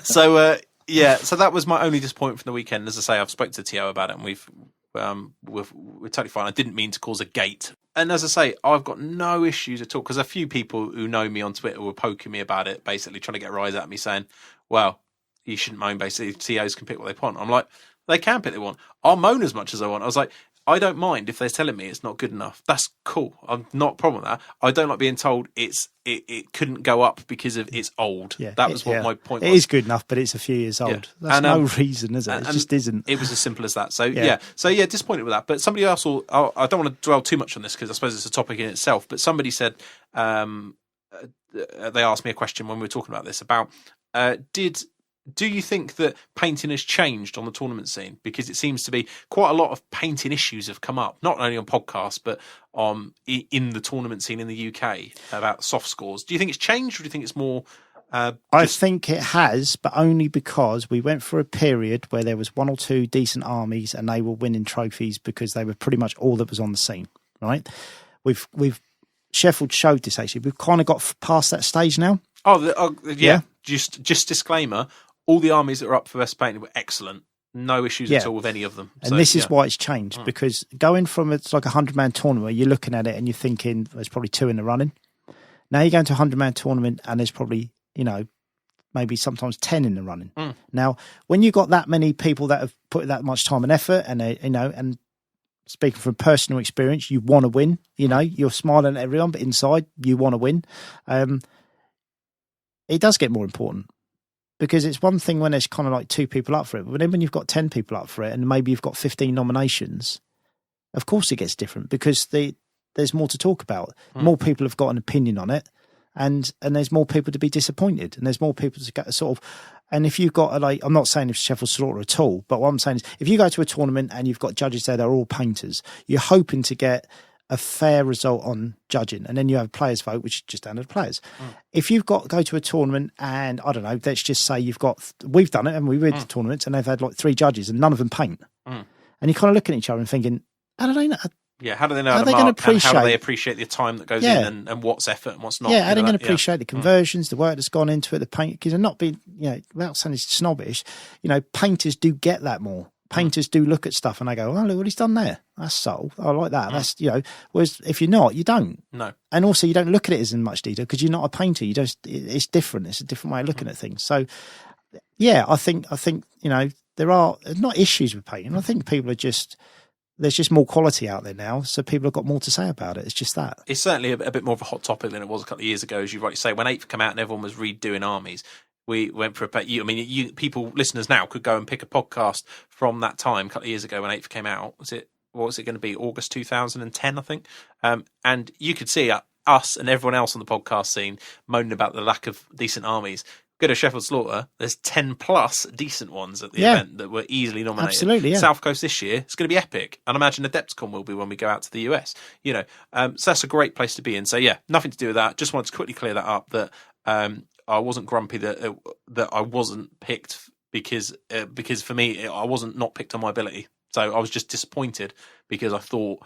So that was my only disappointment from the weekend. As I say, I've spoke to Tio about it, and we're totally fine. I didn't mean to cause a gate. And as I say, I've got no issues at all, because a few people who know me on Twitter were poking me about it, basically trying to get a rise at me, saying, well, you shouldn't moan, basically. TOs can pick what they want. I'm like, they can pick what they want. I'll moan as much as I want. I was like, I don't mind if they're telling me it's not good enough. That's cool. I'm not a problem with that. I don't like being told it couldn't go up because of it's old. Yeah, that was what my point was. It is good enough, but it's a few years old. Yeah. That's no reason, is it? It just isn't. It was as simple as that. So, yeah. So, disappointed with that. But somebody else I don't want to dwell too much on this because I suppose it's a topic in itself, but somebody said, they asked me a question when we were talking about this about, do you think that painting has changed on the tournament scene? Because it seems to be quite a lot of painting issues have come up, not only on podcasts, but in the tournament scene in the UK about soft scores. Do you think it's changed, or do you think it's more... I think it has, but only because we went for a period where there was 1 or 2 decent armies and they were winning trophies because they were pretty much all that was on the scene, right? We've Sheffield showed this, actually. We've kind of got past that stage now. Yeah. Just disclaimer. All the armies that are up for best painted were excellent. No issues at all with any of them. And this is why it's changed, because going from it's like a 100-man tournament where you're looking at it and you're thinking there's probably 2 in the running. Now you go into a 100-man tournament and there's probably, you know, maybe sometimes 10 in the running. Now, when you've got that many people that have put that much time and effort, and you know, and speaking from personal experience, you want to win. You know, you're smiling at everyone, but inside you want to win. It does get more important. because it's one thing when there's kind of like 2 people up for it, but then when you've got 10 people up for it and maybe you've got 15 nominations, of course it gets different because there's more to talk about. More people have got an opinion on it, and there's more people to be disappointed, and there's more people to get sort of. And if you've got I'm not saying it's Sheffield Slaughter at all, but what I'm saying is if you go to a tournament and you've got judges there that are all painters, you're hoping to get a fair result on judging, and then you have players vote, which is just down to the players. If you've got go to a tournament and I don't know, let's just say we've done it and we read the tournaments and they've had like 3 judges and none of them paint, and you kind of look at each other and thinking, how do they know? Yeah, how do they know how how to they mark, going to appreciate? And how do they appreciate the time that goes in and what's effort and what's not? Yeah, how are they going to yeah. appreciate the conversions, the work that's gone into it, the paint? Because they're not being, without sounding snobbish, painters do get that more. Painters do look at stuff and they go, oh, look what he's done there. That's subtle. I like that. That's, whereas if you're not, you don't. No. And also you don't look at it as in much detail because you're not a painter. You just, it's different. It's a different way of looking at things. So, yeah, I think, there are not issues with painting. I think people are there's just more quality out there now. So people have got more to say about it. It's just that. It's certainly a bit more of a hot topic than it was a couple of years ago, as you rightly say. When 8th came out and everyone was redoing armies, we went for people, listeners now could go and pick a podcast from that time, a couple of years ago when 8th came out. What was it going to be? August 2010, I think. And you could see us and everyone else on the podcast scene moaning about the lack of decent armies. Go to Sheffield Slaughter, there's 10 plus decent ones at the event that were easily nominated. Absolutely, yeah. South Coast this year, it's going to be epic. And I imagine Adepticon will be when we go out to the US. So that's a great place to be in. So yeah, nothing to do with that. Just wanted to quickly clear that up, that I wasn't grumpy that I wasn't picked because for me, I wasn't not picked on my ability. So I was just disappointed because I thought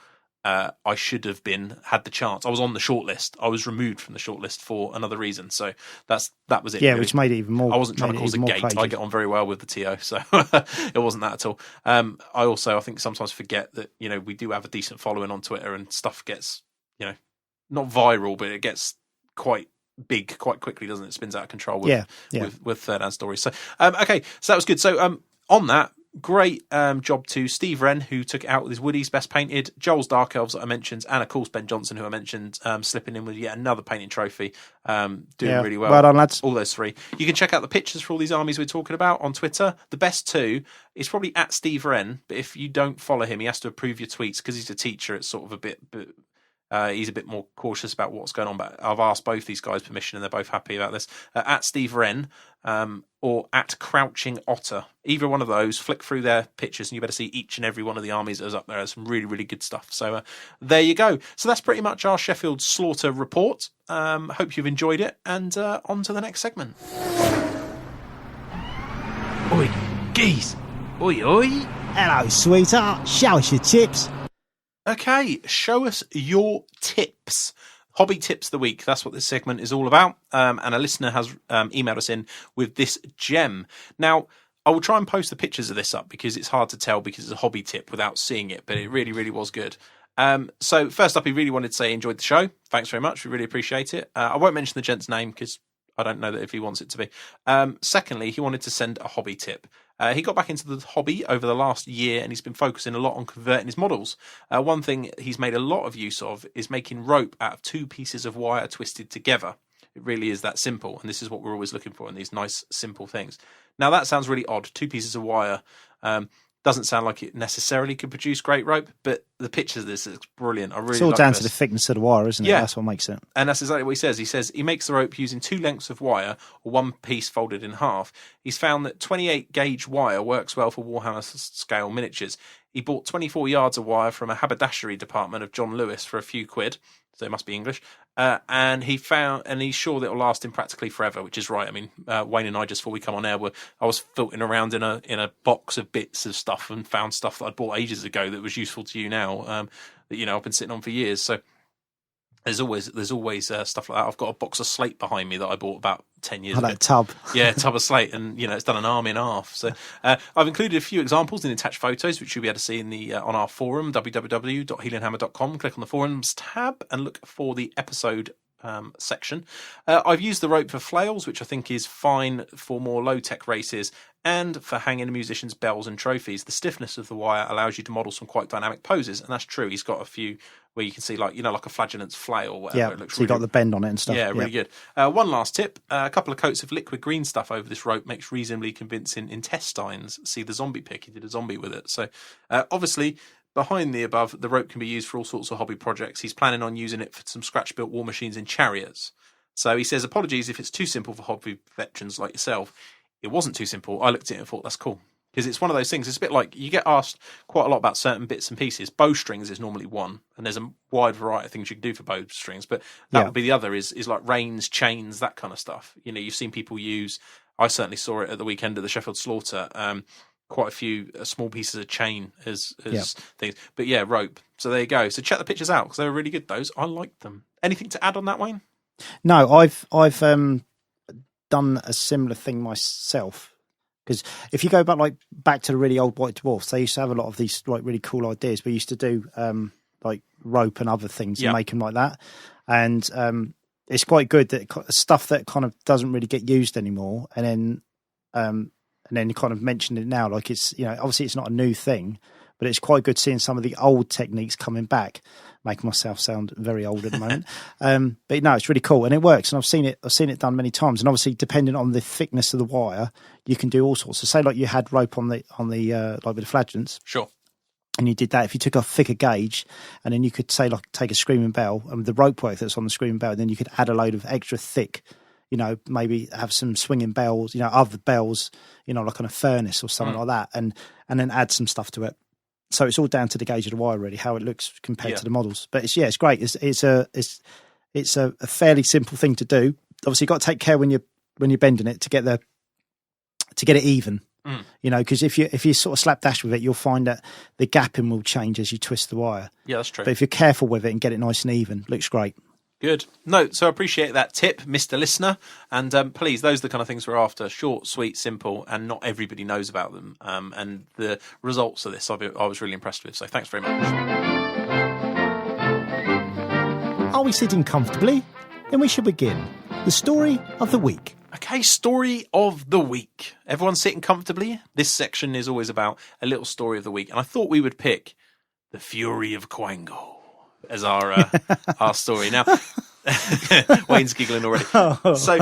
I should have had the chance. I was on the shortlist. I was removed from the shortlist for another reason. So that was it. Yeah, really. which made it even more. I wasn't trying to cause a gate. Crazy. I get on very well with the TO, so it wasn't that at all. I think sometimes forget that we do have a decent following on Twitter, and stuff gets not viral, but it gets quite big quite quickly, doesn't it? It spins out of control with third hand stories. So okay, so that was good. So on that. Great job to Steve Wren, who took it out with his Woodies, best painted, Joel's Dark Elves that I mentioned, and of course Ben Johnson, who I mentioned, slipping in with yet another painting trophy, doing really well. Well done, lads. All those 3. You can check out the pictures for all these armies we're talking about on Twitter. The best 2 is probably at Steve Wren, but if you don't follow him, he has to approve your tweets because he's a teacher. It's sort of a bit he's a bit more cautious about what's going on, but I've asked both these guys permission and they're both happy about this. At Steve Wren or at Crouching Otter. Either one of those, flick through their pictures and you better see each and every one of the armies that is up there. There's some really, really good stuff. So there you go. So that's pretty much our Sheffield Slaughter report. Hope you've enjoyed it, and on to the next segment. Oi, geese. Oi, oi. Hello, sweetheart. Show us your tips. Okay, show us your tips. Hobby Tips of the Week. That's what this segment is all about. And a listener has emailed us in with this gem. Now, I will try and post the pictures of this up because it's hard to tell because it's a hobby tip without seeing it, but it really, really was good. So first up, he really wanted to say he enjoyed the show. Thanks very much. We really appreciate it. I won't mention the gent's name because I don't know that if he wants it to be. Secondly, he wanted to send a hobby tip. He got back into the hobby over the last year and he's been focusing a lot on converting his models. One thing he's made a lot of use of is making rope out of 2 pieces of wire twisted together. It really is that simple, and this is what we're always looking for in these nice, simple things. Now, that sounds really odd. 2 pieces of wire doesn't sound like it necessarily could produce great rope, but the pictures of this is brilliant. I really It's all like down this. to the thickness of the wire, isn't it? Yeah. That's what makes it. And that's exactly what he says. He says he makes the rope using 2 lengths of wire or 1 piece folded in half. He's found that 28 gauge wire works well for Warhammer scale miniatures. He bought 24 yards of wire from a haberdashery department of John Lewis for a few quid, so it must be English. And he's sure that it'll last him practically forever, which is right. I mean, Wayne and I, just before we come on air, I was filtering around in a box of bits of stuff and found stuff that I'd bought ages ago that was useful to you now. That I've been sitting on for years. So there's always stuff like that. I've got a box of slate behind me that I bought about 10 years ago. That tub. Yeah, a tub of slate, and it's done an arm in half. So I've included a few examples in attached photos, which you'll be able to see in the on our forum, www.heelanhammer.com. Click on the forums tab and look for the episode section. I've used the rope for flails, which I think is fine for more low-tech races and for hanging a musician's bells and trophies. The stiffness of the wire allows you to model some quite dynamic poses, and that's true. He's got a few where you can see, like a flagellant's flail or whatever. Yeah, it looks so you really, got the bend on it and stuff. Yeah, really good. One last tip. A couple of coats of liquid green stuff over this rope makes reasonably convincing intestines. See the zombie pic. He did a zombie with it. So, obviously, behind the above, the rope can be used for all sorts of hobby projects. He's planning on using it for some scratch-built war machines and chariots. So he says, apologies if it's too simple for hobby veterans like yourself. It wasn't too simple. I looked at it and thought, that's cool. Because it's one of those things, it's a bit like, you get asked quite a lot about certain bits and pieces. Bowstrings is normally one, and there's a wide variety of things you can do for bowstrings, but that would be the other, is like reins, chains, that kind of stuff. You've seen people use, I certainly saw it at the weekend at the Sheffield Slaughter, quite a few small pieces of chain as things. But yeah, rope. So there you go. So check the pictures out, because they were really good, those. I liked them. Anything to add on that, Wayne? No, I've done a similar thing myself. Because if you go back to the really old White Dwarfs, they used to have a lot of these like really cool ideas. We used to do like rope and other things and make them like that. And it's quite good that stuff that kind of doesn't really get used anymore. And then you kind of mentioned it now, like it's, obviously it's not a new thing, but it's quite good seeing some of the old techniques coming back. Making myself sound very old at the moment, but no, it's really cool and it works. And I've seen it done many times. And obviously, depending on the thickness of the wire, you can do all sorts. So, say like you had rope on the like with the flagellants, sure, and you did that. If you took a thicker gauge, and then you could say like take a screaming bell and the rope work that's on the screaming bell, then you could add a load of extra thick. Maybe have some swinging bells, other bells, like on a furnace or something like that, and then add some stuff to it. So it's all down to the gauge of the wire, really, how it looks compared to the models. But it's great. It's a fairly simple thing to do. Obviously, you've got to take care when you're bending it to get it even. Because if you sort of slapdash with it, you'll find that the gapping will change as you twist the wire. Yeah, that's true. But if you're careful with it and get it nice and even, looks great. Good. No, so I appreciate that tip, Mr. Listener. And please, those are the kind of things we're after. Short, sweet, simple, and not everybody knows about them. And the results of this, I was really impressed with. So thanks very much. Are we sitting comfortably? Then we should begin. The story of the week. Okay, story of the week. Everyone sitting comfortably? This section is always about a little story of the week. And I thought we would pick The Fury of QuangooOO as our story. Now, Wayne's giggling already. So,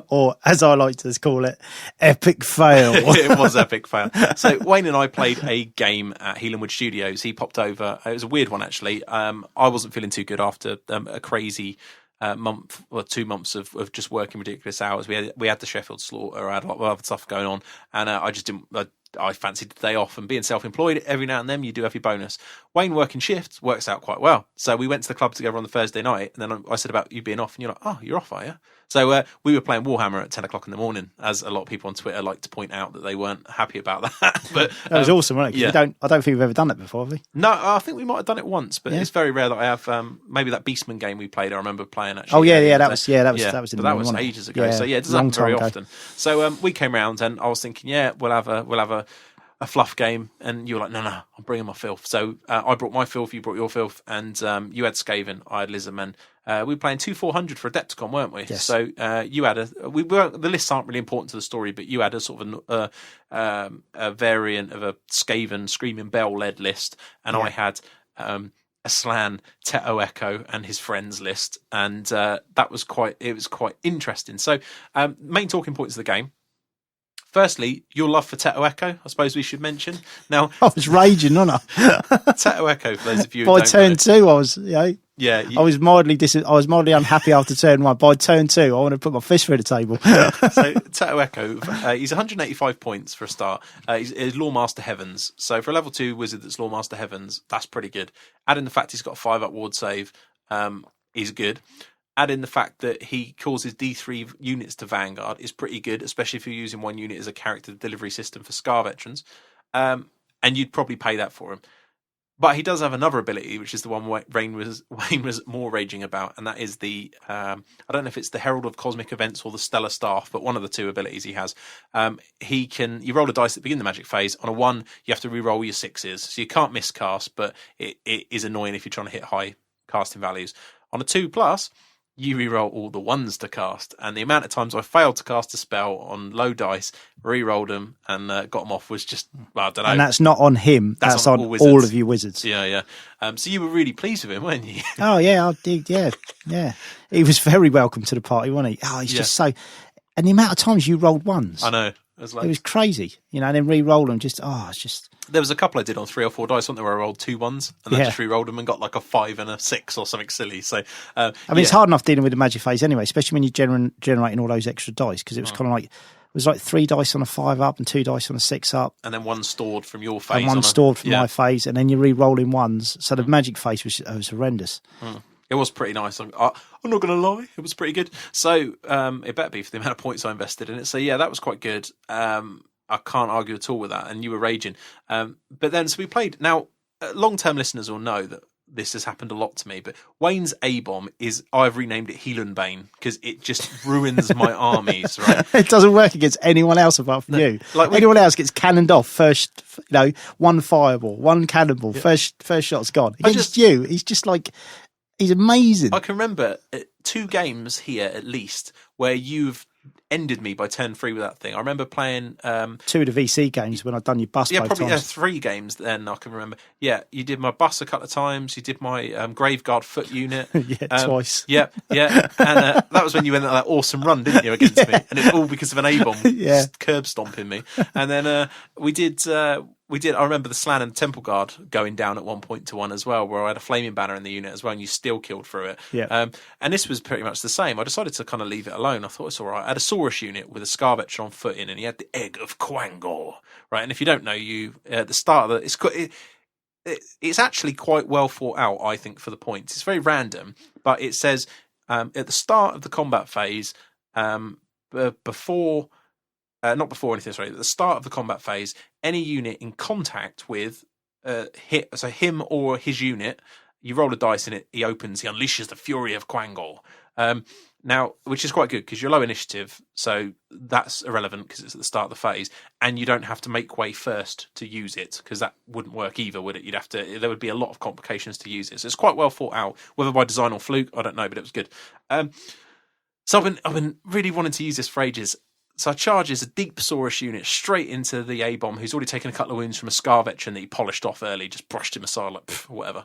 or as I like to call it, epic fail. It was epic fail. So Wayne and I played a game at Heelanwood Studios. He popped over. It was a weird one, actually. I wasn't feeling too good after a crazy month or 2 months of just working ridiculous hours. We had the Sheffield Slaughter. I had a lot of other stuff going on, and I just didn't. I fancied the day off, and being self-employed, every now and then you do have your bonus. Wayne working shifts works out quite well. So we went to the club together on the Thursday night, and then I said about you being off, and you're like, oh, you're off, are you? So we were playing Warhammer at 10 o'clock in the morning, as a lot of people on Twitter like to point out that they weren't happy about that. But that was awesome, wasn't it? Yeah. I don't think we've ever done that before, have we? No, I think we might have done it once, but it's very rare that I have. Maybe that Beastman game we played, I remember playing actually. Oh yeah, that was in but that was ages ago. So yeah, it doesn't happen very often. So we came round, and I was thinking, we'll have a fluff game, and you were like, no, I'm bringing my filth. So I brought my filth, you brought your filth, and you had Skaven, I had Lism, and we were playing 2-400 for Adepticon, weren't we? Yes. So you had the lists aren't really important to the story, but you had a sort of a variant of a Skaven Screaming Bell led list, and I had a Slan Teto Echo and his friends list, and it was quite interesting. So main talking points of the game. Firstly, your love for Teto Echo, I suppose we should mention. Now, I was raging, wasn't I? Teto Echo, for those of you who by don't turn know. 2, I was, I was mildly unhappy after turn 1. By turn 2, I want to put my fist through the table. So Teto Echo, he's 185 points for a start. He's Lawmaster Heavens. So for a level 2 wizard that's Lawmaster Heavens, that's pretty good. Add in the fact he's got a 5-up ward save, is good. Add in the fact that he causes D3 units to Vanguard is pretty good, especially if you're using one unit as a character delivery system for Scar veterans. And you'd probably pay that for him. But he does have another ability, which is the one Wayne was more raging about, and that is the, I don't know if it's the Herald of Cosmic Events or the Stellar Staff, but one of the two abilities he has. You roll a dice at the beginning of the magic phase. On a 1, you have to re-roll your 6s. So you can't miscast, but it is annoying if you're trying to hit high casting values. On a 2+, you re-roll all the ones to cast, and the amount of times I failed to cast a spell on low dice, re-rolled them, and got them off was just, well, I don't know. And that's not on him. That's on all of you wizards. Yeah. So you were really pleased with him, weren't you? Oh, yeah, I did. Yeah. He was very welcome to the party, wasn't he? Oh, he's just so... And the amount of times you rolled ones. I know. It was crazy, and then re-roll them. It's just. There was a couple I did on 3 or 4 dice, wasn't there, where I rolled 2 ones and then just re-rolled them and got like a 5 and a 6 or something silly. So, I mean, it's hard enough dealing with the magic phase anyway, especially when you're generating all those extra dice, because it was kind of like, it was like 3 dice on a 5 up and 2 dice on a 6 up. And then 1 stored from your phase. And 1 stored from my phase, and then you're re-rolling ones. So the magic phase was horrendous. It was pretty nice. I'm not going to lie. It was pretty good. So it better be for the amount of points I invested in it. So yeah, that was quite good. I can't argue at all with that. And you were raging. But then, so we played. Now, long-term listeners will know that this has happened a lot to me. But Wayne's A-bomb I've renamed it Heelan Bane because it just ruins my armies, right? It doesn't work against anyone else apart from you. Like anyone else gets cannoned off first, 1 fireball, 1 cannonball, first shot's gone. Against you, he's just like... He's amazing. I can remember 2 games here at least where you've ended me by turn 3 with that thing. I remember playing 2 of the VC games when I'd done your bus. Yeah, probably 3 games then I can remember. Yeah, you did my bus a couple of times. You did my Graveguard foot unit. Twice. Yeah. And that was when you went on that awesome run, didn't you, against me? And it's all because of an A-bomb curb stomping me. And then we did. I remember the Slan and Temple Guard going down at 1 point to 1 as well, where I had a flaming banner in the unit as well, and you still killed through it. Yeah. And this was pretty much the same. I decided to kind of leave it alone. I thought it's all right. I had a Saurus unit with a Scarvetcher on foot in, and he had the Egg of QuangooOO, right? And if you don't know, at the start of it's actually quite well thought out, I think, for the points. It's very random, but it says at the start of the combat phase, before... not before anything, sorry. At the start of the combat phase, any unit in contact with him or his unit, you roll a dice in it, he unleashes the fury of QuangooOO. Now, which is quite good because you're low initiative, so that's irrelevant because it's at the start of the phase, and you don't have to make way first to use it because that wouldn't work either, would it? There would be a lot of complications to use it. So it's quite well thought out, whether by design or fluke, I don't know, but it was good. So I've been really wanting to use this for ages. So I charges a deep Saurus unit straight into the A-bomb, who's already taken a couple of wounds from a Scar veteran that he polished off early, just brushed him aside like, whatever.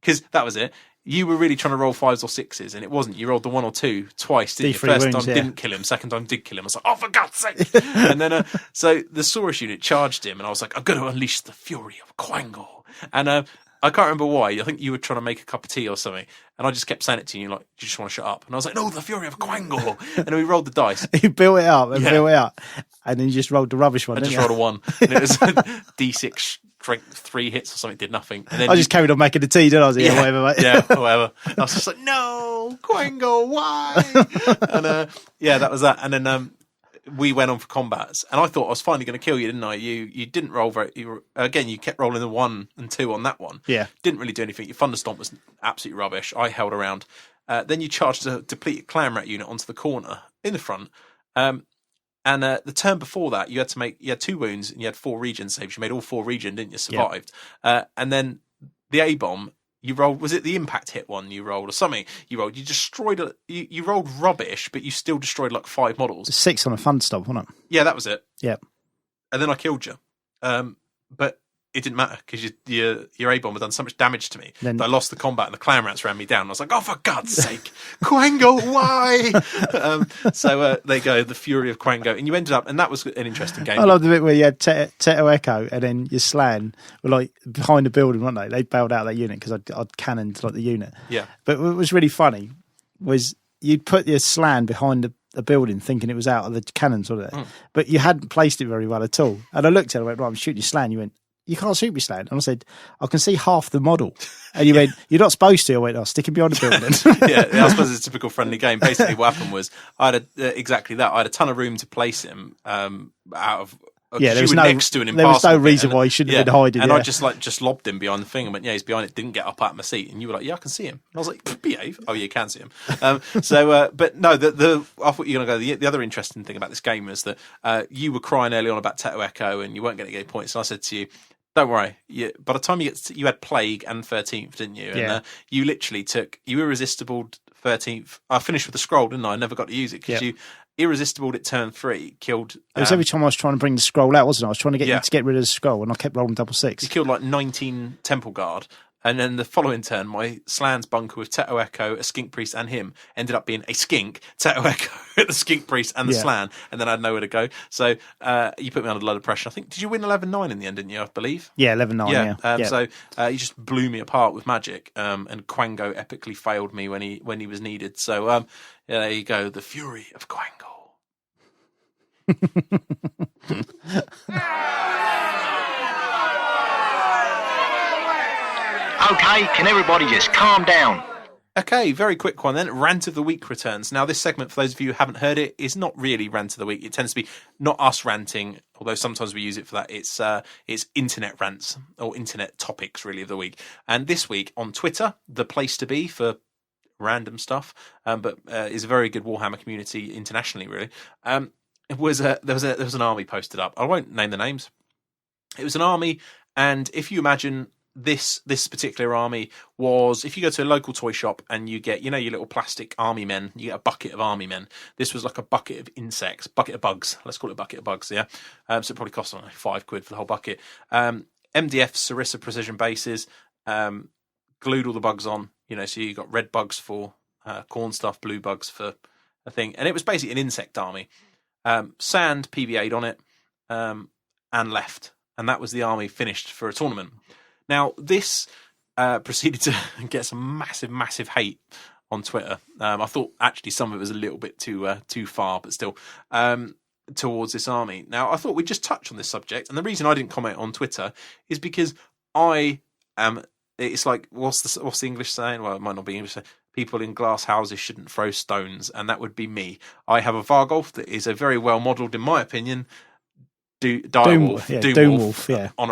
Because that was it. You were really trying to roll 5s or 6s, and it wasn't. You rolled the 1 or 2 twice, didn't you? First time didn't kill him, second time did kill him. I was like, oh, for God's sake! And then, so the Saurus unit charged him, and I was like, I'm going to unleash the fury of QuangooOO. And I can't remember why. I think you were trying to make a cup of tea or something. And I just kept saying it to you, like, do you just want to shut up? And I was like, no, the fury of QuangooOO. And then we rolled the dice. You built it up and built it up. And then you just rolled the rubbish one, I just rolled a 1. And it was D6, strength 3 hits or something, did nothing. And then I just carried on making the tea, didn't I? Was whatever, mate. Yeah, whatever. I was just like, no, QuangooOO, why? And that was that. And then we went on for combats, and I thought I was finally going to kill you, didn't I? You didn't roll very... You kept rolling the 1 and 2 on that one. Yeah. Didn't really do anything. Your Thunderstomp was absolutely rubbish. I held around. Then you charged a depleted Clan Rat unit onto the corner in the front. And the turn before that, you had 2 wounds and you had 4 regen saves. You made all 4 regen, didn't you? Survived. Yeah. And then the A-bomb, you rolled, was it the impact hit one you rolled or something? You destroyed you rolled rubbish, but you still destroyed like 5 models. 6 on a Thunderstomp, wasn't it? Yeah, that was it. Yeah. And then I killed you. But it didn't matter because your A-bomb had done so much damage to me that I lost the combat and the Clan Rats ran me down. I was like, oh, for God's sake, QuangooOO, why? So there you go, the fury of QuangooOO. And you ended up, and that was an interesting game. I love the bit where you had Teto Echo and then your Slan were like behind the building, weren't they? They bailed out that unit because I'd cannoned like the unit. Yeah. But what was really funny was you'd put your Slan behind the building thinking it was out of the cannons, wasn't it? But you hadn't placed it very well at all. And I looked at it and went, right, I'm shooting your Slan. You went, you can't shoot me, Slan. And I said, I can see half the model. And you went, you're not supposed to. I went, I'll stick him behind the building. Yeah, I suppose it's a typical friendly game. Basically, what happened was I had exactly that. I had a ton of room to place him out of. There was next to an there was no reason bit, why he shouldn't have been hiding. And I just lobbed him behind the thing and went, yeah, he's behind it. Didn't get up out of my seat. And you were like, yeah, I can see him. And I was like, behave. Oh, yeah, you can see him. But no, I thought you were going to go. The other interesting thing about this game is that you were crying early on about Teto Echo and you weren't going to get points. And I said to you, don't worry. By the time you had Plague and 13th, didn't you? And you literally took, you irresistible 13th. I finished with the scroll, didn't I? I never got to use it because Yeah. you Irresistible at turn 3 killed. It was every time I was trying to bring the scroll out, wasn't I? I was trying to get Yeah. you to get rid of the scroll, and I kept rolling double He 6. killed like 19 Temple Guard. And then the following turn, my Slan's bunker with Teto Echo, a Skink Priest, and him ended up being a Skink, Teto Echo, the Skink Priest, and the Yeah. Slan. And then I had nowhere to go. So you put me under a lot of pressure. I think, did you win 11-9 in the end, didn't you, I believe? Yeah, 11-9, yeah. So he just blew me apart with magic. And QuangooOO epically failed me when he was needed. So there you go, the fury of QuangooOO. Okay, can everybody just calm down? Okay, very quick one then. Rant of the Week returns. Now, this segment, for those of you who haven't heard it, is not really Rant of the Week. It tends to be not us ranting, although sometimes we use it for that. It's internet rants or internet topics, really, of the week. And this week on Twitter, the place to be for random stuff, but is a very good Warhammer community internationally, really. There was an army posted up. I won't name the names. It was an army, and if you imagine this particular army was, if you go to a local toy shop and you get, your little plastic army men, you get a bucket of army men. This was like a bucket of insects, bucket of bugs. Let's call it a bucket of bugs, yeah. So it probably cost £5 for the whole bucket. MDF Sarissa precision bases, glued all the bugs on. So you got red bugs for corn stuff, blue bugs for a thing, and it was basically an insect army. Sand PVA'd on it, and left, and that was the army finished for a tournament. Now, this proceeded to get some massive hate on Twitter. I thought actually some of it was a little bit too far, but still, towards this army. Now, I thought we'd just touch on this subject, and the reason I didn't comment on Twitter is because I am. It's like, what's the English saying? Well, it might not be English. People in glass houses shouldn't throw stones, and that would be me. I have a Vargolf that is a very well modelled, in my opinion, Doomwolf, yeah. On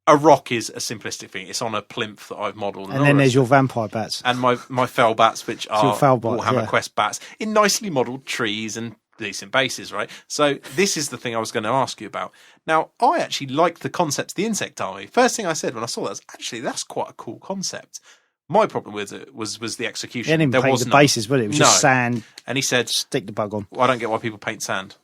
a rock is a simplistic thing. It's on a plinth that I've modelled. And then there's your vampire bats. And my fell bats, which are Warhammer yeah. Quest bats, in nicely modelled trees and decent bases, right? So this is the thing I was going to ask you about. Now, I actually like the concept of the insect army. First thing I said when I saw that was, actually, that's quite a cool concept. My problem with it was the execution. He didn't there paint was the bases, was it? It was just sand. And he said, stick the bug on. well, I don't get why people paint sand.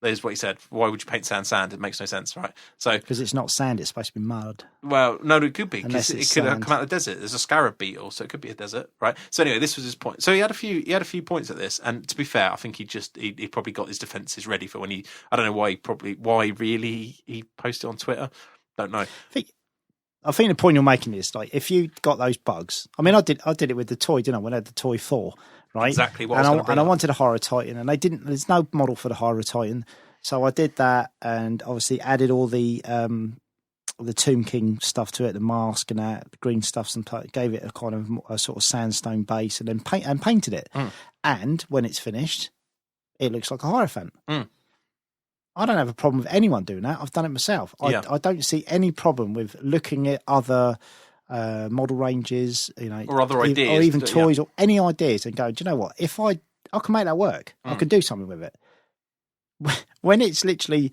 There's what he said. Why would you paint sand? It makes no sense, right? So because it's not sand, it's supposed to be mud. Well, no, it could be, because it could have sand. come out of the desert. There's a scarab beetle, so it could be a desert, right? So anyway, this was his point. So he had a few points at this, and to be fair, I think he probably got his defences ready for when he. I don't know why he posted on Twitter. Don't know. I think the point you're making is, like, if you got those bugs. I mean, I did it with the toy, didn't I? When I had the toy 4, right? Exactly what I wanted a Horror Titan, and they didn't. There's no model for the Horror Titan, so I did that, and obviously added all the Tomb King stuff to it, the mask and that, the green stuff. Gave it a kind of a sort of sandstone base, and then painted it. And when it's finished, it looks like a Hierophant. I don't have a problem with anyone doing that. I've done it myself. I don't see any problem with looking at other model ranges, or other ideas, or even toys, or any ideas, and go, do you know what? If I can make that work, I could do something with it. When it's literally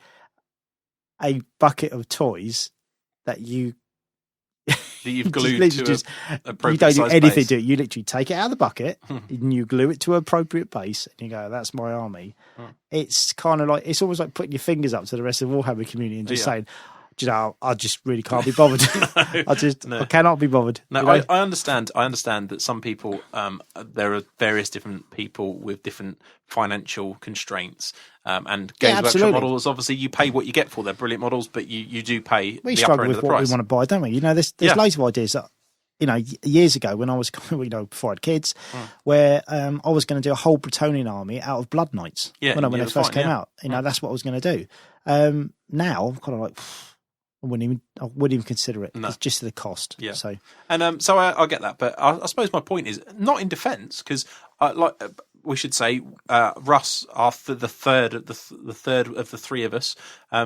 a bucket of toys that you've glued to appropriate you don't do size anything base. to it. You literally take it out of the bucket and you glue it to an appropriate base, and you go, "That's my army." It's kind of like, it's almost like putting your fingers up to the rest of the Warhammer community and just saying, "Do you know, I just really can't be bothered. I cannot be bothered." No, I understand. I understand that some people, there are various different people with different financial constraints, and Games Workshop models. Obviously, you pay what you get for. They're brilliant models, but you do pay we the upper struggle end with of the what price. we want to buy, don't we? There's loads of ideas that, years ago when I was, before I had kids, where I was going to do a whole Bretonian army out of Blood Knights when it first came out. That's what I was going to do. Now I'm kind of like, I wouldn't even consider it. No. It's just the cost. Yeah. So I get that, but I suppose my point is not in defence, because we should say Russ, after the third of the three of us,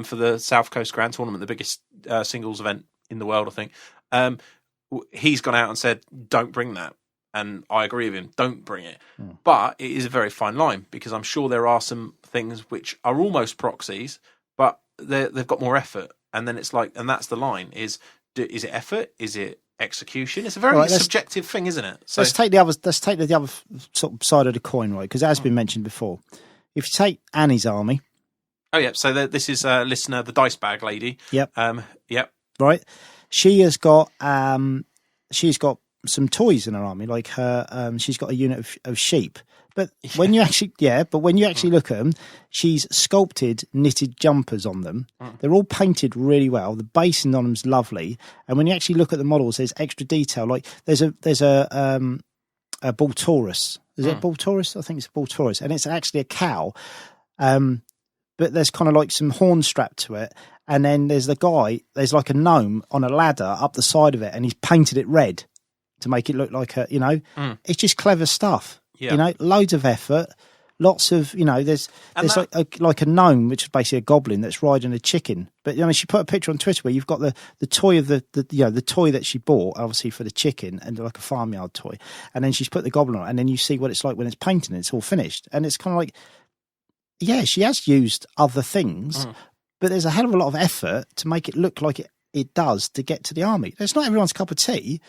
for the South Coast Grand Tournament, the biggest singles event in the world, I think. He's gone out and said, "Don't bring that," and I agree with him. Don't bring it. But it is a very fine line, because I'm sure there are some things which are almost proxies, but they've got more effort. And then it's like, and that's the line: is it effort? Is it execution. It's a very subjective thing, isn't it? So let's take the other sort of side of the coin, right? Because it has been mentioned before. If you take Annie's army. Oh yeah, so this is listener, the dice bag lady. Yep. Yep. Right. She's got some toys in her army, like her. She's got a unit of sheep. But when you actually, look at them, she's sculpted knitted jumpers on them. They're all painted really well. The basing on them's lovely. And when you actually look at the models, there's extra detail. Like there's a bull taurus. Is it a bull taurus? I think it's a bull taurus, and it's actually a cow. But there's kind of like some horn strapped to it. And then there's there's like a gnome on a ladder up the side of it, and he's painted it red to make it look like it's just clever stuff. Yeah. Loads of effort, lots of, there's like a gnome, which is basically a goblin that's riding a chicken. But she put a picture on Twitter where you've got the toy of the toy that she bought, obviously for the chicken, and like a farmyard toy. And then she's put the goblin on it, and then you see what it's like when it's painted and it's all finished. And it's kind of like, yeah, she has used other things, but there's a hell of a lot of effort to make it look like it does to get to the army. It's not everyone's cup of tea,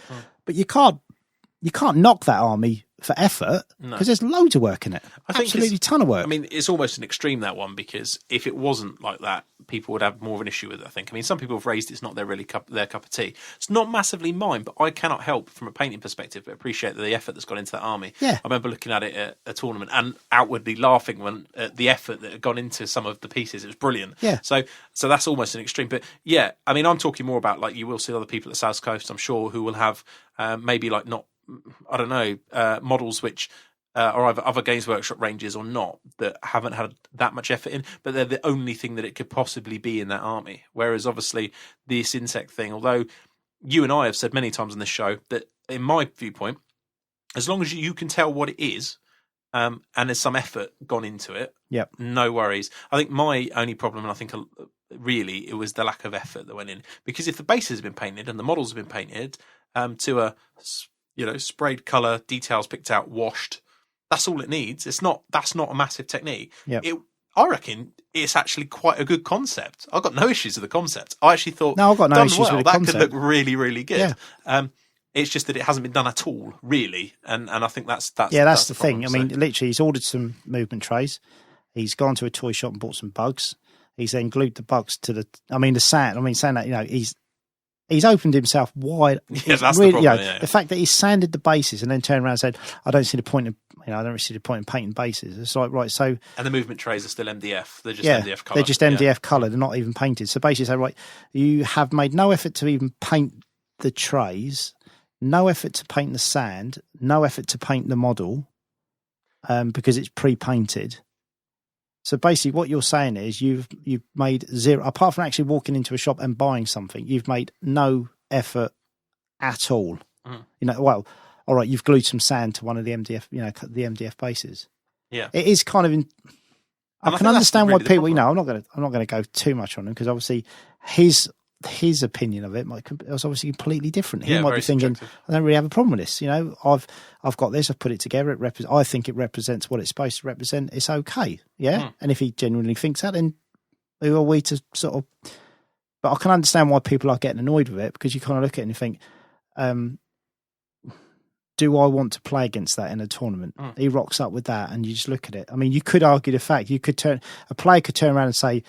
but you can't knock that army for effort because there's loads of work in it. I think absolutely ton of work. I mean, it's almost an extreme, that one, because if it wasn't like that, people would have more of an issue with it, I think. I mean, some people have raised it's not their cup of tea. It's not massively mine, but I cannot help from a painting perspective but appreciate the effort that's gone into that army. Yeah. I remember looking at it at a tournament and outwardly laughing at the effort that had gone into some of the pieces. It was brilliant. Yeah. So that's almost an extreme. But yeah, I mean, I'm talking more about, like, you will see other people at South Coast, I'm sure, who will have maybe like not, I don't know, models which are either other Games Workshop ranges or not, that haven't had that much effort in, but they're the only thing that it could possibly be in that army. Whereas obviously this insect thing, although you and I have said many times on this show that in my viewpoint, as long as you can tell what it is, and there's some effort gone into it, no worries. I think my only problem, and I think really it was the lack of effort that went in, because if the bases have been painted and the models have been painted to a sprayed colour, details picked out, washed, that's all it needs. That's not a massive technique. I reckon it's actually quite a good concept. I've got no issues with the concept. I actually thought, I've got no issues with the that concept. could look really, really good. Yeah. It's just that it hasn't been done at all, really, and I think that's the thing. problem. I mean, literally, he's ordered some movement trays. He's gone to a toy shop and bought some bugs. He's then glued the bugs to the sand. I mean, saying that, he's opened himself wide. Yeah, that's really, the problem. The fact that he sanded the bases and then turned around and said, "I don't see the point in painting bases." It's like, right, so and the movement trays are still MDF. They're just MDF colour. They're just MDF colour. They're not even painted. So basically, say, right, you have made no effort to even paint the trays, no effort to paint the sand, no effort to paint the model, because it's pre-painted. So basically what you're saying is you've made zero, apart from actually walking into a shop and buying something, you've made no effort at all. Well, all right, you've glued some sand to one of the MDF, the MDF bases. Yeah. It is kind of I can understand why people, I'm not going to go too much on him, because obviously his opinion of it was obviously completely different. He might be thinking, I don't really have a problem with this. I've got this, I've put it together. I think it represents what it's supposed to represent. It's okay. Yeah. And if he genuinely thinks that, then who are we to sort of, but I can understand why people are getting annoyed with it, because you kind of look at it and you think, do I want to play against that in a tournament? He rocks up with that and you just look at it. I mean, you could argue the fact, a player could turn around and say,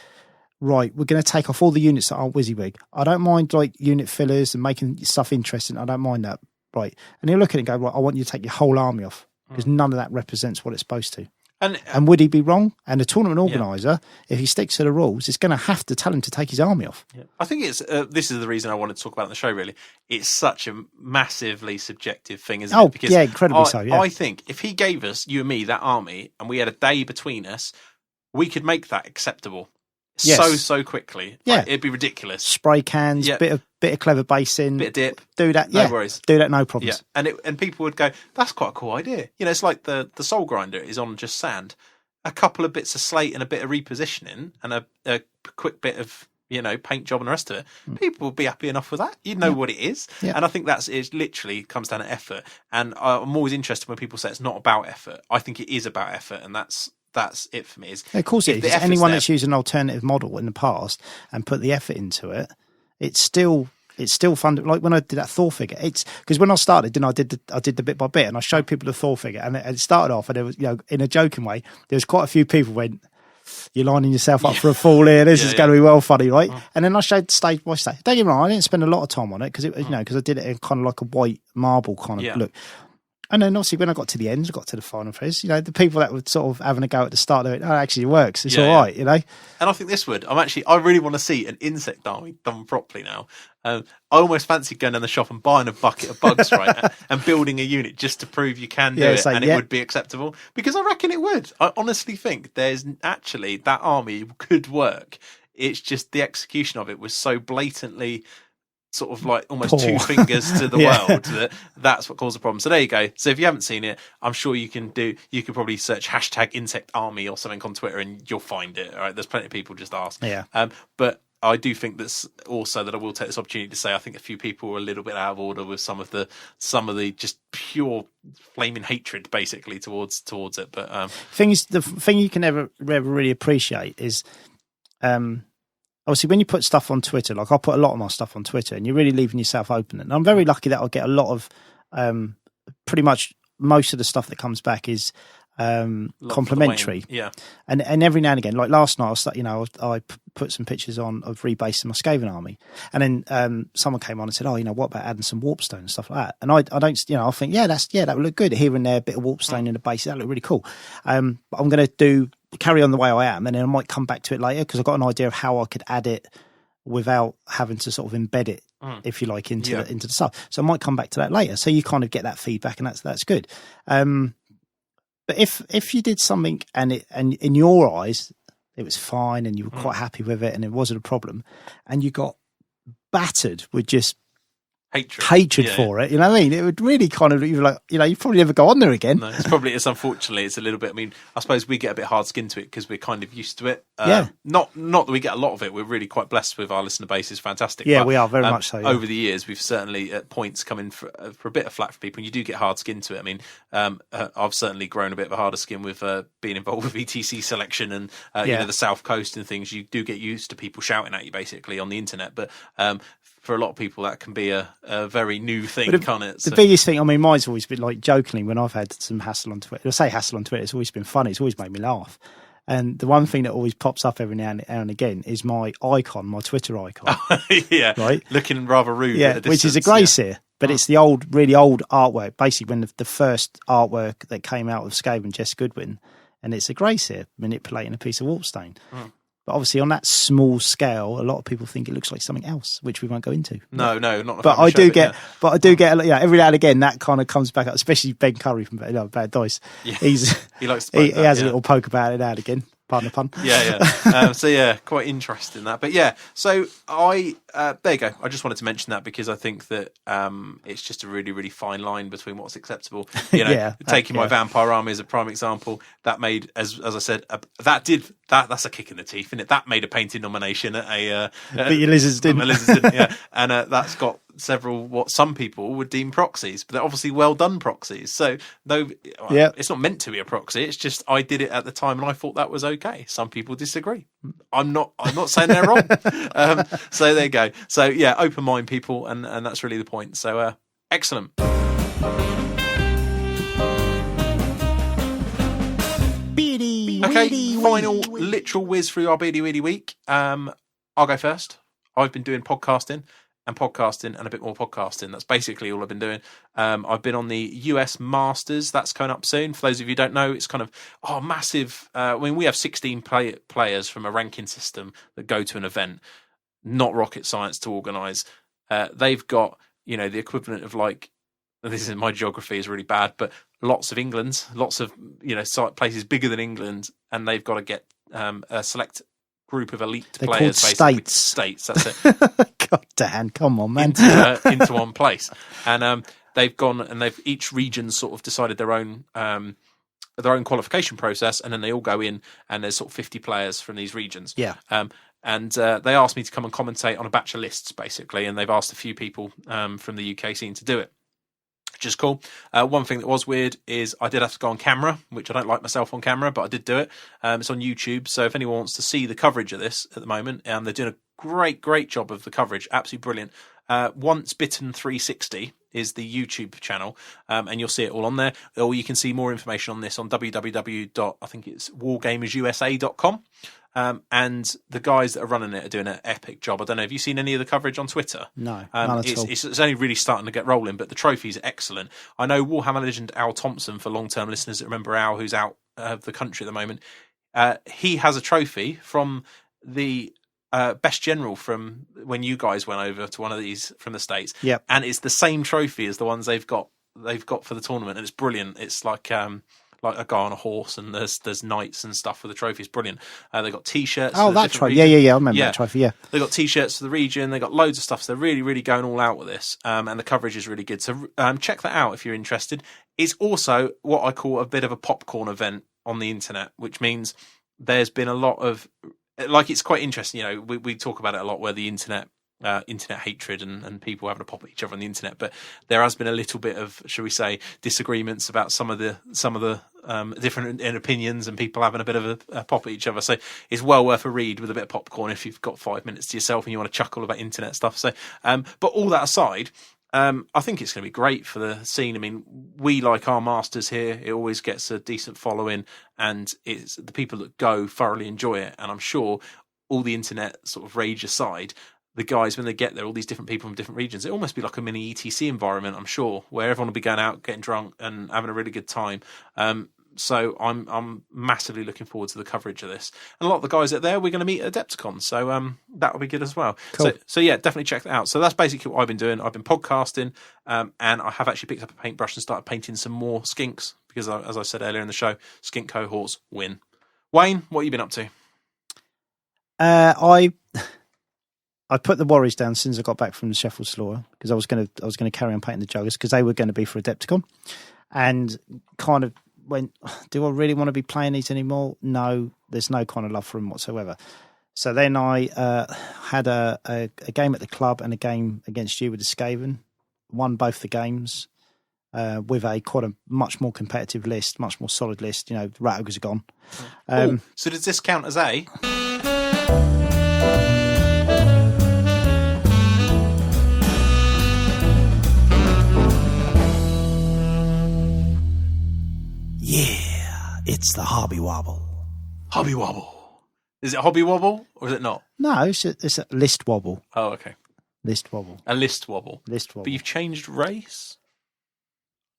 right, we're going to take off all the units that aren't WYSIWYG. I don't mind like unit fillers and making stuff interesting. I don't mind that. Right. And he'll look at it and go, right, I want you to take your whole army off, because none of that represents what it's supposed to. And would he be wrong? And the tournament organiser, if he sticks to the rules, is going to have to tell him to take his army off. Yeah. I think it's this is the reason I wanted to talk about it on the show, really. It's such a massively subjective thing, isn't it? Because incredibly so, yeah. I think if he gave us, you and me, that army, and we had a day between us, we could make that acceptable. Yes. So quickly. Yeah. Like, it'd be ridiculous. Spray cans, bit of clever basing. Bit of dip. Do that, no worries. Do that, no problems. Yeah. And people would go, that's quite a cool idea. It's like the Soul Grinder is on just sand. A couple of bits of slate and a bit of repositioning and a quick bit of, paint job and the rest of it. People will be happy enough with that. You know what it is. Yeah. And I think it literally comes down to effort. And I'm always interested when people say it's not about effort. I think it is about effort, and that's it for me. Of course it is. Anyone that's used an alternative model in the past and put the effort into it, it's still it's still fun. Like when I did that Thor figure, it's because when I started, I did the bit by bit, and I showed people the Thor figure, and it started off, and it was, in a joking way, there was quite a few people went, "You're lining yourself up for a fall here. This is going to be well funny, right?" And then I showed stage by stage. Don't get me wrong, I didn't spend a lot of time on it because because I did it in kind of like a white marble kind of look. And then obviously when I got to the end, I got to the final phase, the people that were sort of having a go at the start of it, actually it works. It's all right, And I think this would. I really want to see an insect army done properly now. I almost fancy going down the shop and buying a bucket of bugs, right, and building a unit just to prove you can do it, and it would be acceptable. Because I reckon it would. I honestly think there's actually that army could work. It's just the execution of it was so blatantly sort of like almost two fingers to the world that's what caused the problem. So there you go. So if you haven't seen it, I'm sure you could probably search hashtag insect army or something on Twitter and you'll find it. All right, there's plenty of people just ask. But I do think that's also that I will take this opportunity to say I think a few people were a little bit out of order with some of the just pure flaming hatred basically towards it. But the thing you can never really appreciate is obviously, when you put stuff on Twitter, like I put a lot of my stuff on Twitter, and you're really leaving yourself open. And I'm very lucky that I get a lot of, pretty much most of the stuff that comes back is complimentary. And every now and again, like last night, I put some pictures on of rebasing my Skaven army, and then someone came on and said, what about adding some warpstone and stuff like that? And I don't, I think that would look good here and there, a bit of warpstone in the base, that look really cool. But I'm going to carry on the way I am, and then I might come back to it later because I've got an idea of how I could add it without having to sort of embed it, if you like, into the stuff. So I might come back to that later. So you kind of get that feedback, and that's good. But if you did something and in your eyes it was fine and you were quite happy with it and it wasn't a problem, and you got battered with just hatred for it, you know what I mean? It would really kind of, you're like, you probably never go on there again. No, unfortunately, it's a little bit, I mean, I suppose we get a bit hard skinned to it because we're kind of used to it. Not that we get a lot of it. We're really quite blessed with our listener base. It's fantastic. Yeah, but, we are very much so. Yeah. Over the years, we've certainly at points come in for a bit of flack for people, and you do get hard skinned to it. I mean, I've certainly grown a bit of a harder skin with being involved with ETC selection and the South Coast and things. You do get used to people shouting at you basically on the internet, but for a lot of people, that can be a very new thing, can't it? The biggest thing, I mean, mine's always been like jokingly when I've had some hassle on Twitter. I say hassle on Twitter, it's always been funny. It's always made me laugh. And the one thing that always pops up every now and again is my icon, my Twitter icon. Right? Looking rather rude. Yeah, which is a grey seer. But it's the really old artwork, basically when the first artwork that came out of Skaven, Jess Goodwin, and it's a grey seer manipulating a piece of warpstone. But obviously, on that small scale, a lot of people think it looks like something else, which we won't go into. No, not. But I do get every now and again that kind of comes back up, especially Ben Curry from Bad Dice. Yeah. He likes to he has a little poke about it now and again. Pardon the pun. So quite interesting that. But yeah, so there you go. I just wanted to mention that because I think that it's just a really, really fine line between what's acceptable. Taking my vampire army as a prime example, that made, as I said, that's a kick in the teeth, isn't it? That made a painting nomination at a. But your lizards didn't. My lizards didn't. Yeah, and that's got several what some people would deem proxies, but they're obviously well done proxies. So it's not meant to be a proxy. It's just I did it at the time and I thought that was okay. Some people disagree. I'm not saying they're wrong. So there you go. So yeah, open mind, people, and that's really the point. So excellent. Okay, final literal whiz through our Beady Weedy week. I'll go first. I've been doing podcasting and a bit more podcasting. That's basically all I've been doing. I've been on the US Masters. That's coming up soon. For those of you who don't know, it's kind of massive. I mean, we have 16 players from a ranking system that go to an event. Not rocket science to organise. They've got the equivalent of like. This is my geography is really bad, but lots of England, lots of places bigger than England, and they've got to get a select group of elite They're players, called states. That's it. God damn, come on, man. into one place, and they've gone and they've each region sort of decided their own qualification process, and then they all go in, and there's sort of 50 players from these regions. Yeah. And they asked me to come and commentate on a batch of lists, basically, and they've asked a few people from the UK scene to do it. which is cool. One thing that was weird is I did have to go on camera, which I don't like myself on camera, but I did do it. It's on YouTube, so if anyone wants to see the coverage of this at the moment, they're doing a great job of the coverage, absolutely brilliant. Once Bitten 360 is the YouTube channel, and you'll see it all on there. Or you can see more information on this on www.wargamersusa.com. And the guys that are running it are doing an epic job. I don't know, have you seen any of the coverage on Twitter? No, none at all. It's only really starting to get rolling, but the trophies are excellent. I know Warhammer legend Al Thompson, for long-term listeners that remember Al, who's out of the country at the moment, he has a trophy from the best general from when you guys went over to one of these from the States. Yep. And it's the same trophy as the ones they've got for the tournament, and it's brilliant. It's like a guy on a horse, and there's knights and stuff for the trophy. It's brilliant. They got t-shirts. Oh, that trophy. Yeah. I remember that trophy. Yeah. They got t-shirts for the region. They got loads of stuff. So they're really going all out with this. And the coverage is really good. So check that out if you're interested. It's also what I call a bit of a popcorn event on the internet, which means there's been a lot of, it's quite interesting. You know, we talk about it a lot, where the internet hatred and people having a pop at each other on the internet, but there has been a little bit of, shall we say, disagreements about some of the different opinions, and people having a bit of a pop at each other. So it's well worth a read with a bit of popcorn if you've got 5 minutes to yourself and you want to chuckle about internet stuff. So, but all that aside, I think it's going to be great for the scene. I mean, we like our Masters here. It always gets a decent following, and it's the people that go thoroughly enjoy it. And I'm sure, all the internet sort of rage aside, the guys, when they get there, all these different people from different regions, it almost be like a mini ETC environment, I'm sure, where everyone will be going out, getting drunk and having a really good time. So I'm massively looking forward to the coverage of this. And a lot of the guys out there, we're going to meet at Adepticon, so that'll be good as well. Cool. So yeah, definitely check that out. So that's basically what I've been doing. I've been podcasting, and I have actually picked up a paintbrush and started painting some more skinks, because as I said earlier in the show, skink cohorts win. Wayne, what have you been up to? I put the worries down since I got back from the Sheffield Slaughter, because I was going to carry on painting the juggers, because they were going to be for Adepticon, and kind of went, do I really want to be playing these anymore? No, there's no kind of love for them whatsoever. So then I had a game at the club and a game against you with the Skaven. Won both the games with quite a much more competitive list, much more solid list. You know, the Rat Ogres are gone. So does this count as A? Yeah, it's the Hobby Wobble. Hobby Wobble. Is it Hobby Wobble or is it not? No, it's a list wobble. Oh, okay. List wobble. A list wobble. List wobble. But you've changed race?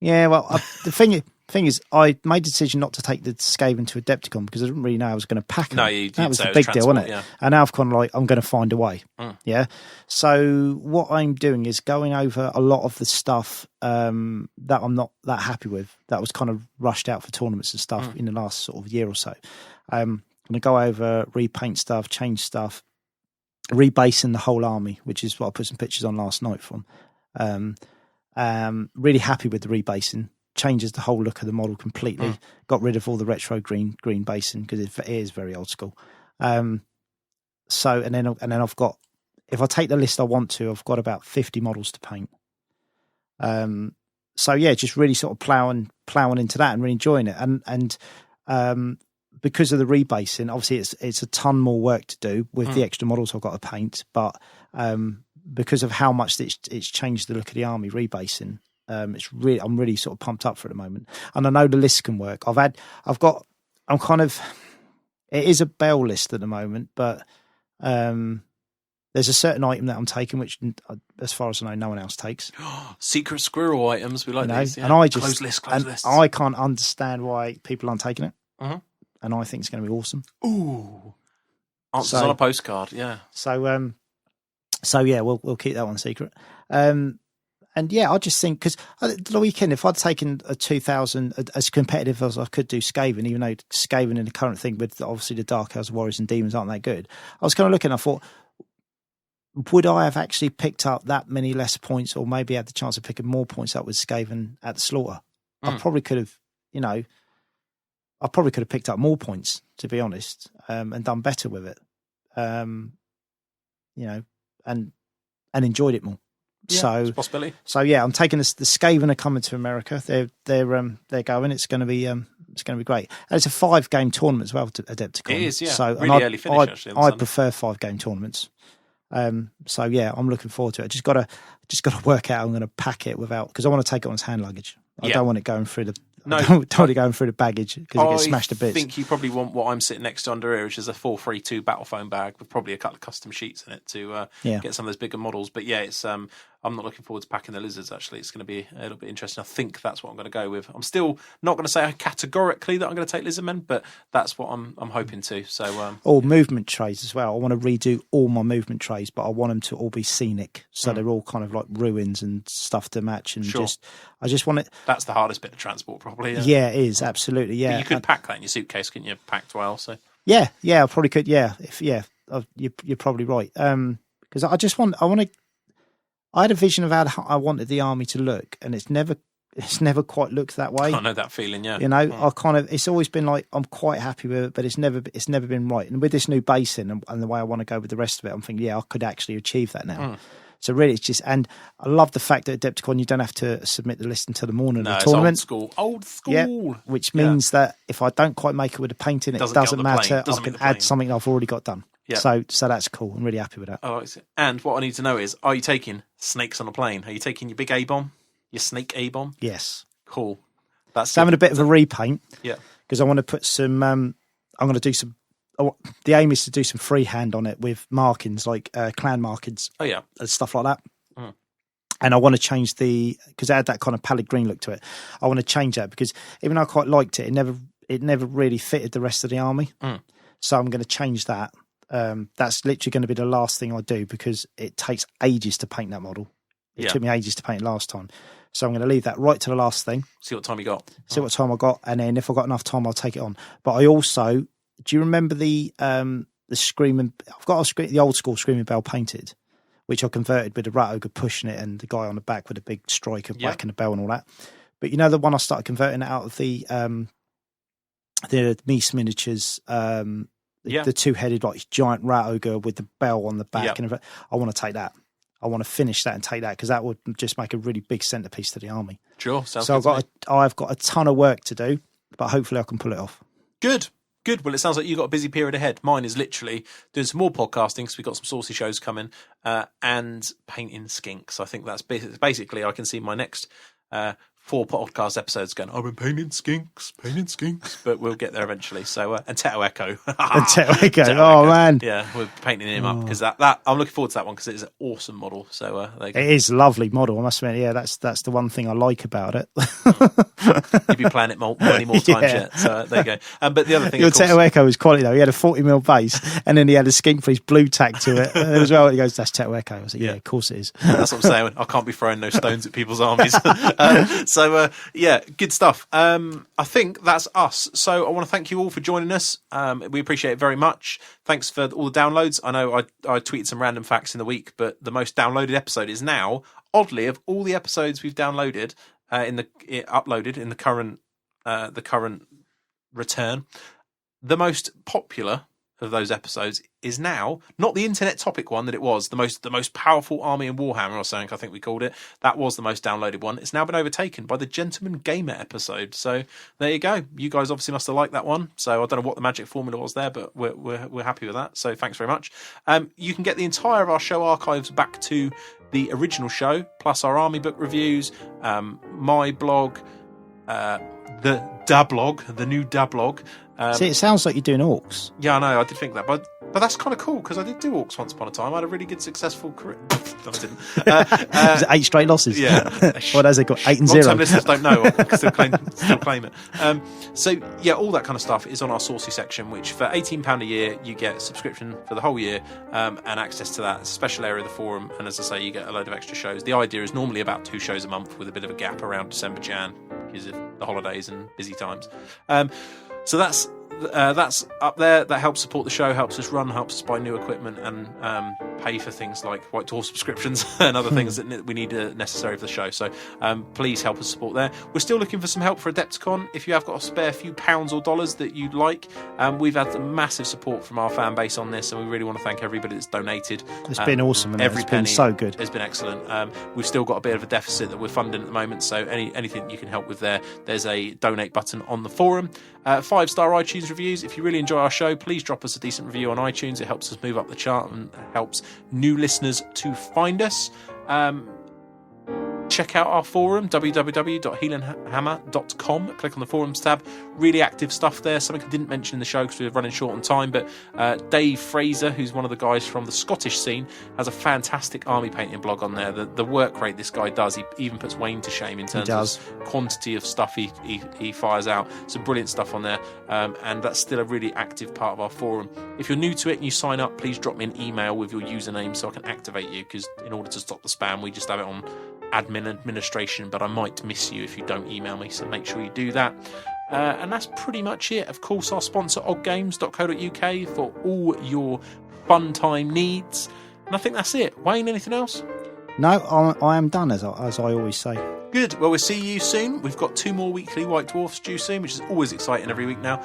Yeah, well, the thing is, I made the decision not to take the Skaven to Adepticon because I didn't really know I was going to pack them. No, you did. That was say the big deal, wasn't it? Yeah. And now I've kind of like, I'm going to find a way. Yeah. So what I'm doing is going over a lot of the stuff that I'm not that happy with, that was kind of rushed out for tournaments and stuff in the last sort of year or so. I'm going to go over, repaint stuff, change stuff, rebasing the whole army, which is what I put some pictures on last night from. Really happy with the rebasing. Changes the whole look of the model completely. Got rid of all the retro green basing because it is very old school. So and then I've got, if I take the list I want to, I've got about 50 models to paint. So yeah, just really sort of ploughing into that and really enjoying it. And because of the rebasing, obviously it's a ton more work to do with the extra models I've got to paint, but because of how much it's changed the look of the army rebasing. I'm really sort of pumped up for it at the moment, and I know the list can work. It is a bell list at the moment, but there's a certain item that I'm taking, which, as far as I know, no one else takes. Secret squirrel items, we like these. Yeah. And I just close lists. I can't understand why people aren't taking it, and I think it's going to be awesome. Ooh, answers on a postcard, yeah. So yeah, we'll keep that one secret. And yeah, I just think, because the weekend, if I'd taken a 2000 as competitive as I could do Skaven, even though Skaven in the current thing with obviously the Dark Elves, Warriors and Demons aren't that good, I was kind of looking, I thought, would I have actually picked up that many less points, or maybe had the chance of picking more points up with Skaven at the Slaughter? I probably could have, picked up more points, to be honest, and done better with it, and enjoyed it more. Yeah, it's a possibility. So yeah, I'm taking this. The Skaven are coming to America. They're going. It's going to be great. And it's a 5-game tournament as well to Adepticon. It is, yeah. So Really early finish, actually, on I Sunday. prefer 5-game tournaments. So yeah, I'm looking forward to it. I just got to work out how I'm going to pack it without, because I want to take it on as hand luggage. I don't want it going through the. No. I don't want it going through the baggage because it gets smashed to bits. I think you probably want what I'm sitting next to under here, which is a 432 battle foam bag with probably a couple of custom sheets in it to get some of those bigger models. But yeah, it's I'm not looking forward to packing the lizards. Actually, it's going to be a little bit interesting. I think that's what I'm going to go with. I'm still not going to say categorically that I'm going to take lizardmen, but that's what I'm hoping to. So movement trays as well. I want to redo all my movement trays, but I want them to all be scenic, so they're all kind of like ruins and stuff to match. And I just want it. That's the hardest bit of transport, probably. Yeah, it is absolutely. Yeah, but you could pack that in your suitcase, couldn't you? Packed well, so yeah, I probably could. Yeah, you're probably right. Because I had a vision of how I wanted the army to look, and it's never quite looked that way. I know that feeling. Yeah, you know, it's always been like I'm quite happy with it, but it's never been right. And with this new base in and the way I want to go with the rest of it, I'm thinking, I could actually achieve that now. So really, it's just, and I love the fact that at Adepticon you don't have to submit the list until the morning of the tournament. Old school. Yeah, which means that if I don't quite make it with the painting, it doesn't matter. I can add something I've already got done. Yeah. So that's cool. I'm really happy with that. Oh, and what I need to know is, are you taking snakes on a plane? Are you taking your big A-bomb? Your snake A-bomb? Yes. Cool. That's having a bit of a repaint. Yeah. Because I want to put some, I'm going to do some, the aim is to do some freehand on it with markings, like clan markings. Oh, yeah. And stuff like that. And I want to change because it had that kind of pallid green look to it. I want to change that because even though I quite liked it, it never really fitted the rest of the army. So I'm going to change that. That's literally going to be the last thing I do because it takes ages to paint that model. It took me ages to paint it last time. So I'm going to leave that right to the last thing. See what time you got. See what time I got. And then if I've got enough time, I'll take it on. But I also, do you remember the Screaming, I've got the old school Screaming Bell painted, which I converted with the Rat Ogre pushing it and the guy on the back with a big striker back and the bell and all that. But you know the one I started converting out of the Mies miniatures, the two-headed like giant Rat Ogre with the bell on the back, and I want to take that. I want to finish that and take that because that would just make a really big centerpiece to the army. Sure. So I've got a ton of work to do, but hopefully I can pull it off. Good. Well, it sounds like you've got a busy period ahead. Mine is literally doing some more podcasting because we've got some saucy shows coming and painting skinks. I think that's basically, I can see my next 4 podcast episodes going, I've been painting skinks, but we'll get there eventually. So, and Teto Echo. Oh, man. Yeah, we're painting him up because that I'm looking forward to that one because it is an awesome model. So, there you go. It is a lovely model, I must admit. Yeah, that's the one thing I like about it. You'll be playing it many more times yet. So, there you go. But the other thing, your Teto Echo was quality though. He had a 40mm base and then he had a skink for his blue tag to it as well. He goes, that's Teto Echo. I was like, yeah, of course it is. That's what I'm saying. I can't be throwing no stones at people's armies. So, good stuff. I think that's us. So I want to thank you all for joining us. We appreciate it very much. Thanks for all the downloads. I know I tweeted some random facts in the week, but the most downloaded episode is now, oddly, of all the episodes we've downloaded, uploaded in the current return, the most popular of those episodes is now not the internet topic one that it was, the most powerful army in Warhammer or something, I think we called it. That was the most downloaded one. It's now been overtaken by the Gentleman Gamer episode. So there you go. You guys obviously must have liked that one. So I don't know what the magic formula was there, but we're happy with that. So thanks very much. You can get the entire of our show archives back to the original show, plus our army book reviews, my blog, the Dablog, the new Dablog. See, it sounds like you're doing orcs. Yeah, I know. I did think that, but that's kind of cool because I did do orcs once upon a time. I had a really good, successful career. No, I didn't. Was it 8 straight losses? Yeah. What has it got? 8 and 0. Long-term listeners don't know. I can still claim it. So yeah, all that kind of stuff is on our saucy section, which for £18 a year you get a subscription for the whole year and access to that special area of the forum. And as I say, you get a load of extra shows. The idea is normally about 2 shows a month with a bit of a gap around December, Jan because of the holidays and busy times. So that's up there. That helps support the show, helps us run, helps us buy new equipment, and pay for things like White Dwarf subscriptions and other things that we need necessary for the show. So please help us support there. We're still looking for some help for Adepticon. If you have got a spare few pounds or dollars that you'd like, we've had massive support from our fan base on this, and we really want to thank everybody that's donated. It's been awesome, and every it's penny been so good. It's been excellent. We've still got a bit of a deficit that we're funding at the moment, so anything you can help with there's a donate button on the forum. 5-star iTunes reviews. If you really enjoy our show, please drop us a decent review on iTunes. It helps us move up the chart and helps new listeners to find us. Check out our forum, www.heelanhammer.com. Click on the forums tab. Really active stuff there. Something I didn't mention in the show because we were running short on time, but Dave Fraser, who's one of the guys from the Scottish scene, has a fantastic army painting blog on there. The work rate this guy does, he even puts Wayne to shame in terms of quantity of stuff he fires out. Some brilliant stuff on there, and that's still a really active part of our forum. If you're new to it and you sign up, please drop me an email with your username so I can activate you, because in order to stop the spam, we just have it on administration, but I might miss you if you don't email me, so make sure you do that. And that's pretty much it. Of course, our sponsor oddgames.co.uk for all your fun time needs, and I think that's it. Wayne, anything else? No, I am done, as I always say. Good. Well, we'll see you soon. We've got 2 more weekly White Dwarfs due soon, which is always exciting every week now.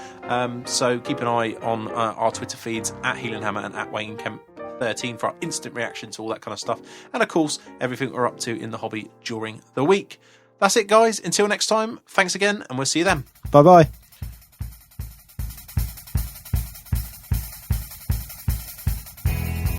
So keep an eye on our Twitter feeds at Heelanhammer and at Wayne Kemp 13 for our instant reaction to all that kind of stuff, and of course everything we're up to in the hobby during the week. That's it, guys. Until next time, thanks again, and we'll see you then. Bye bye.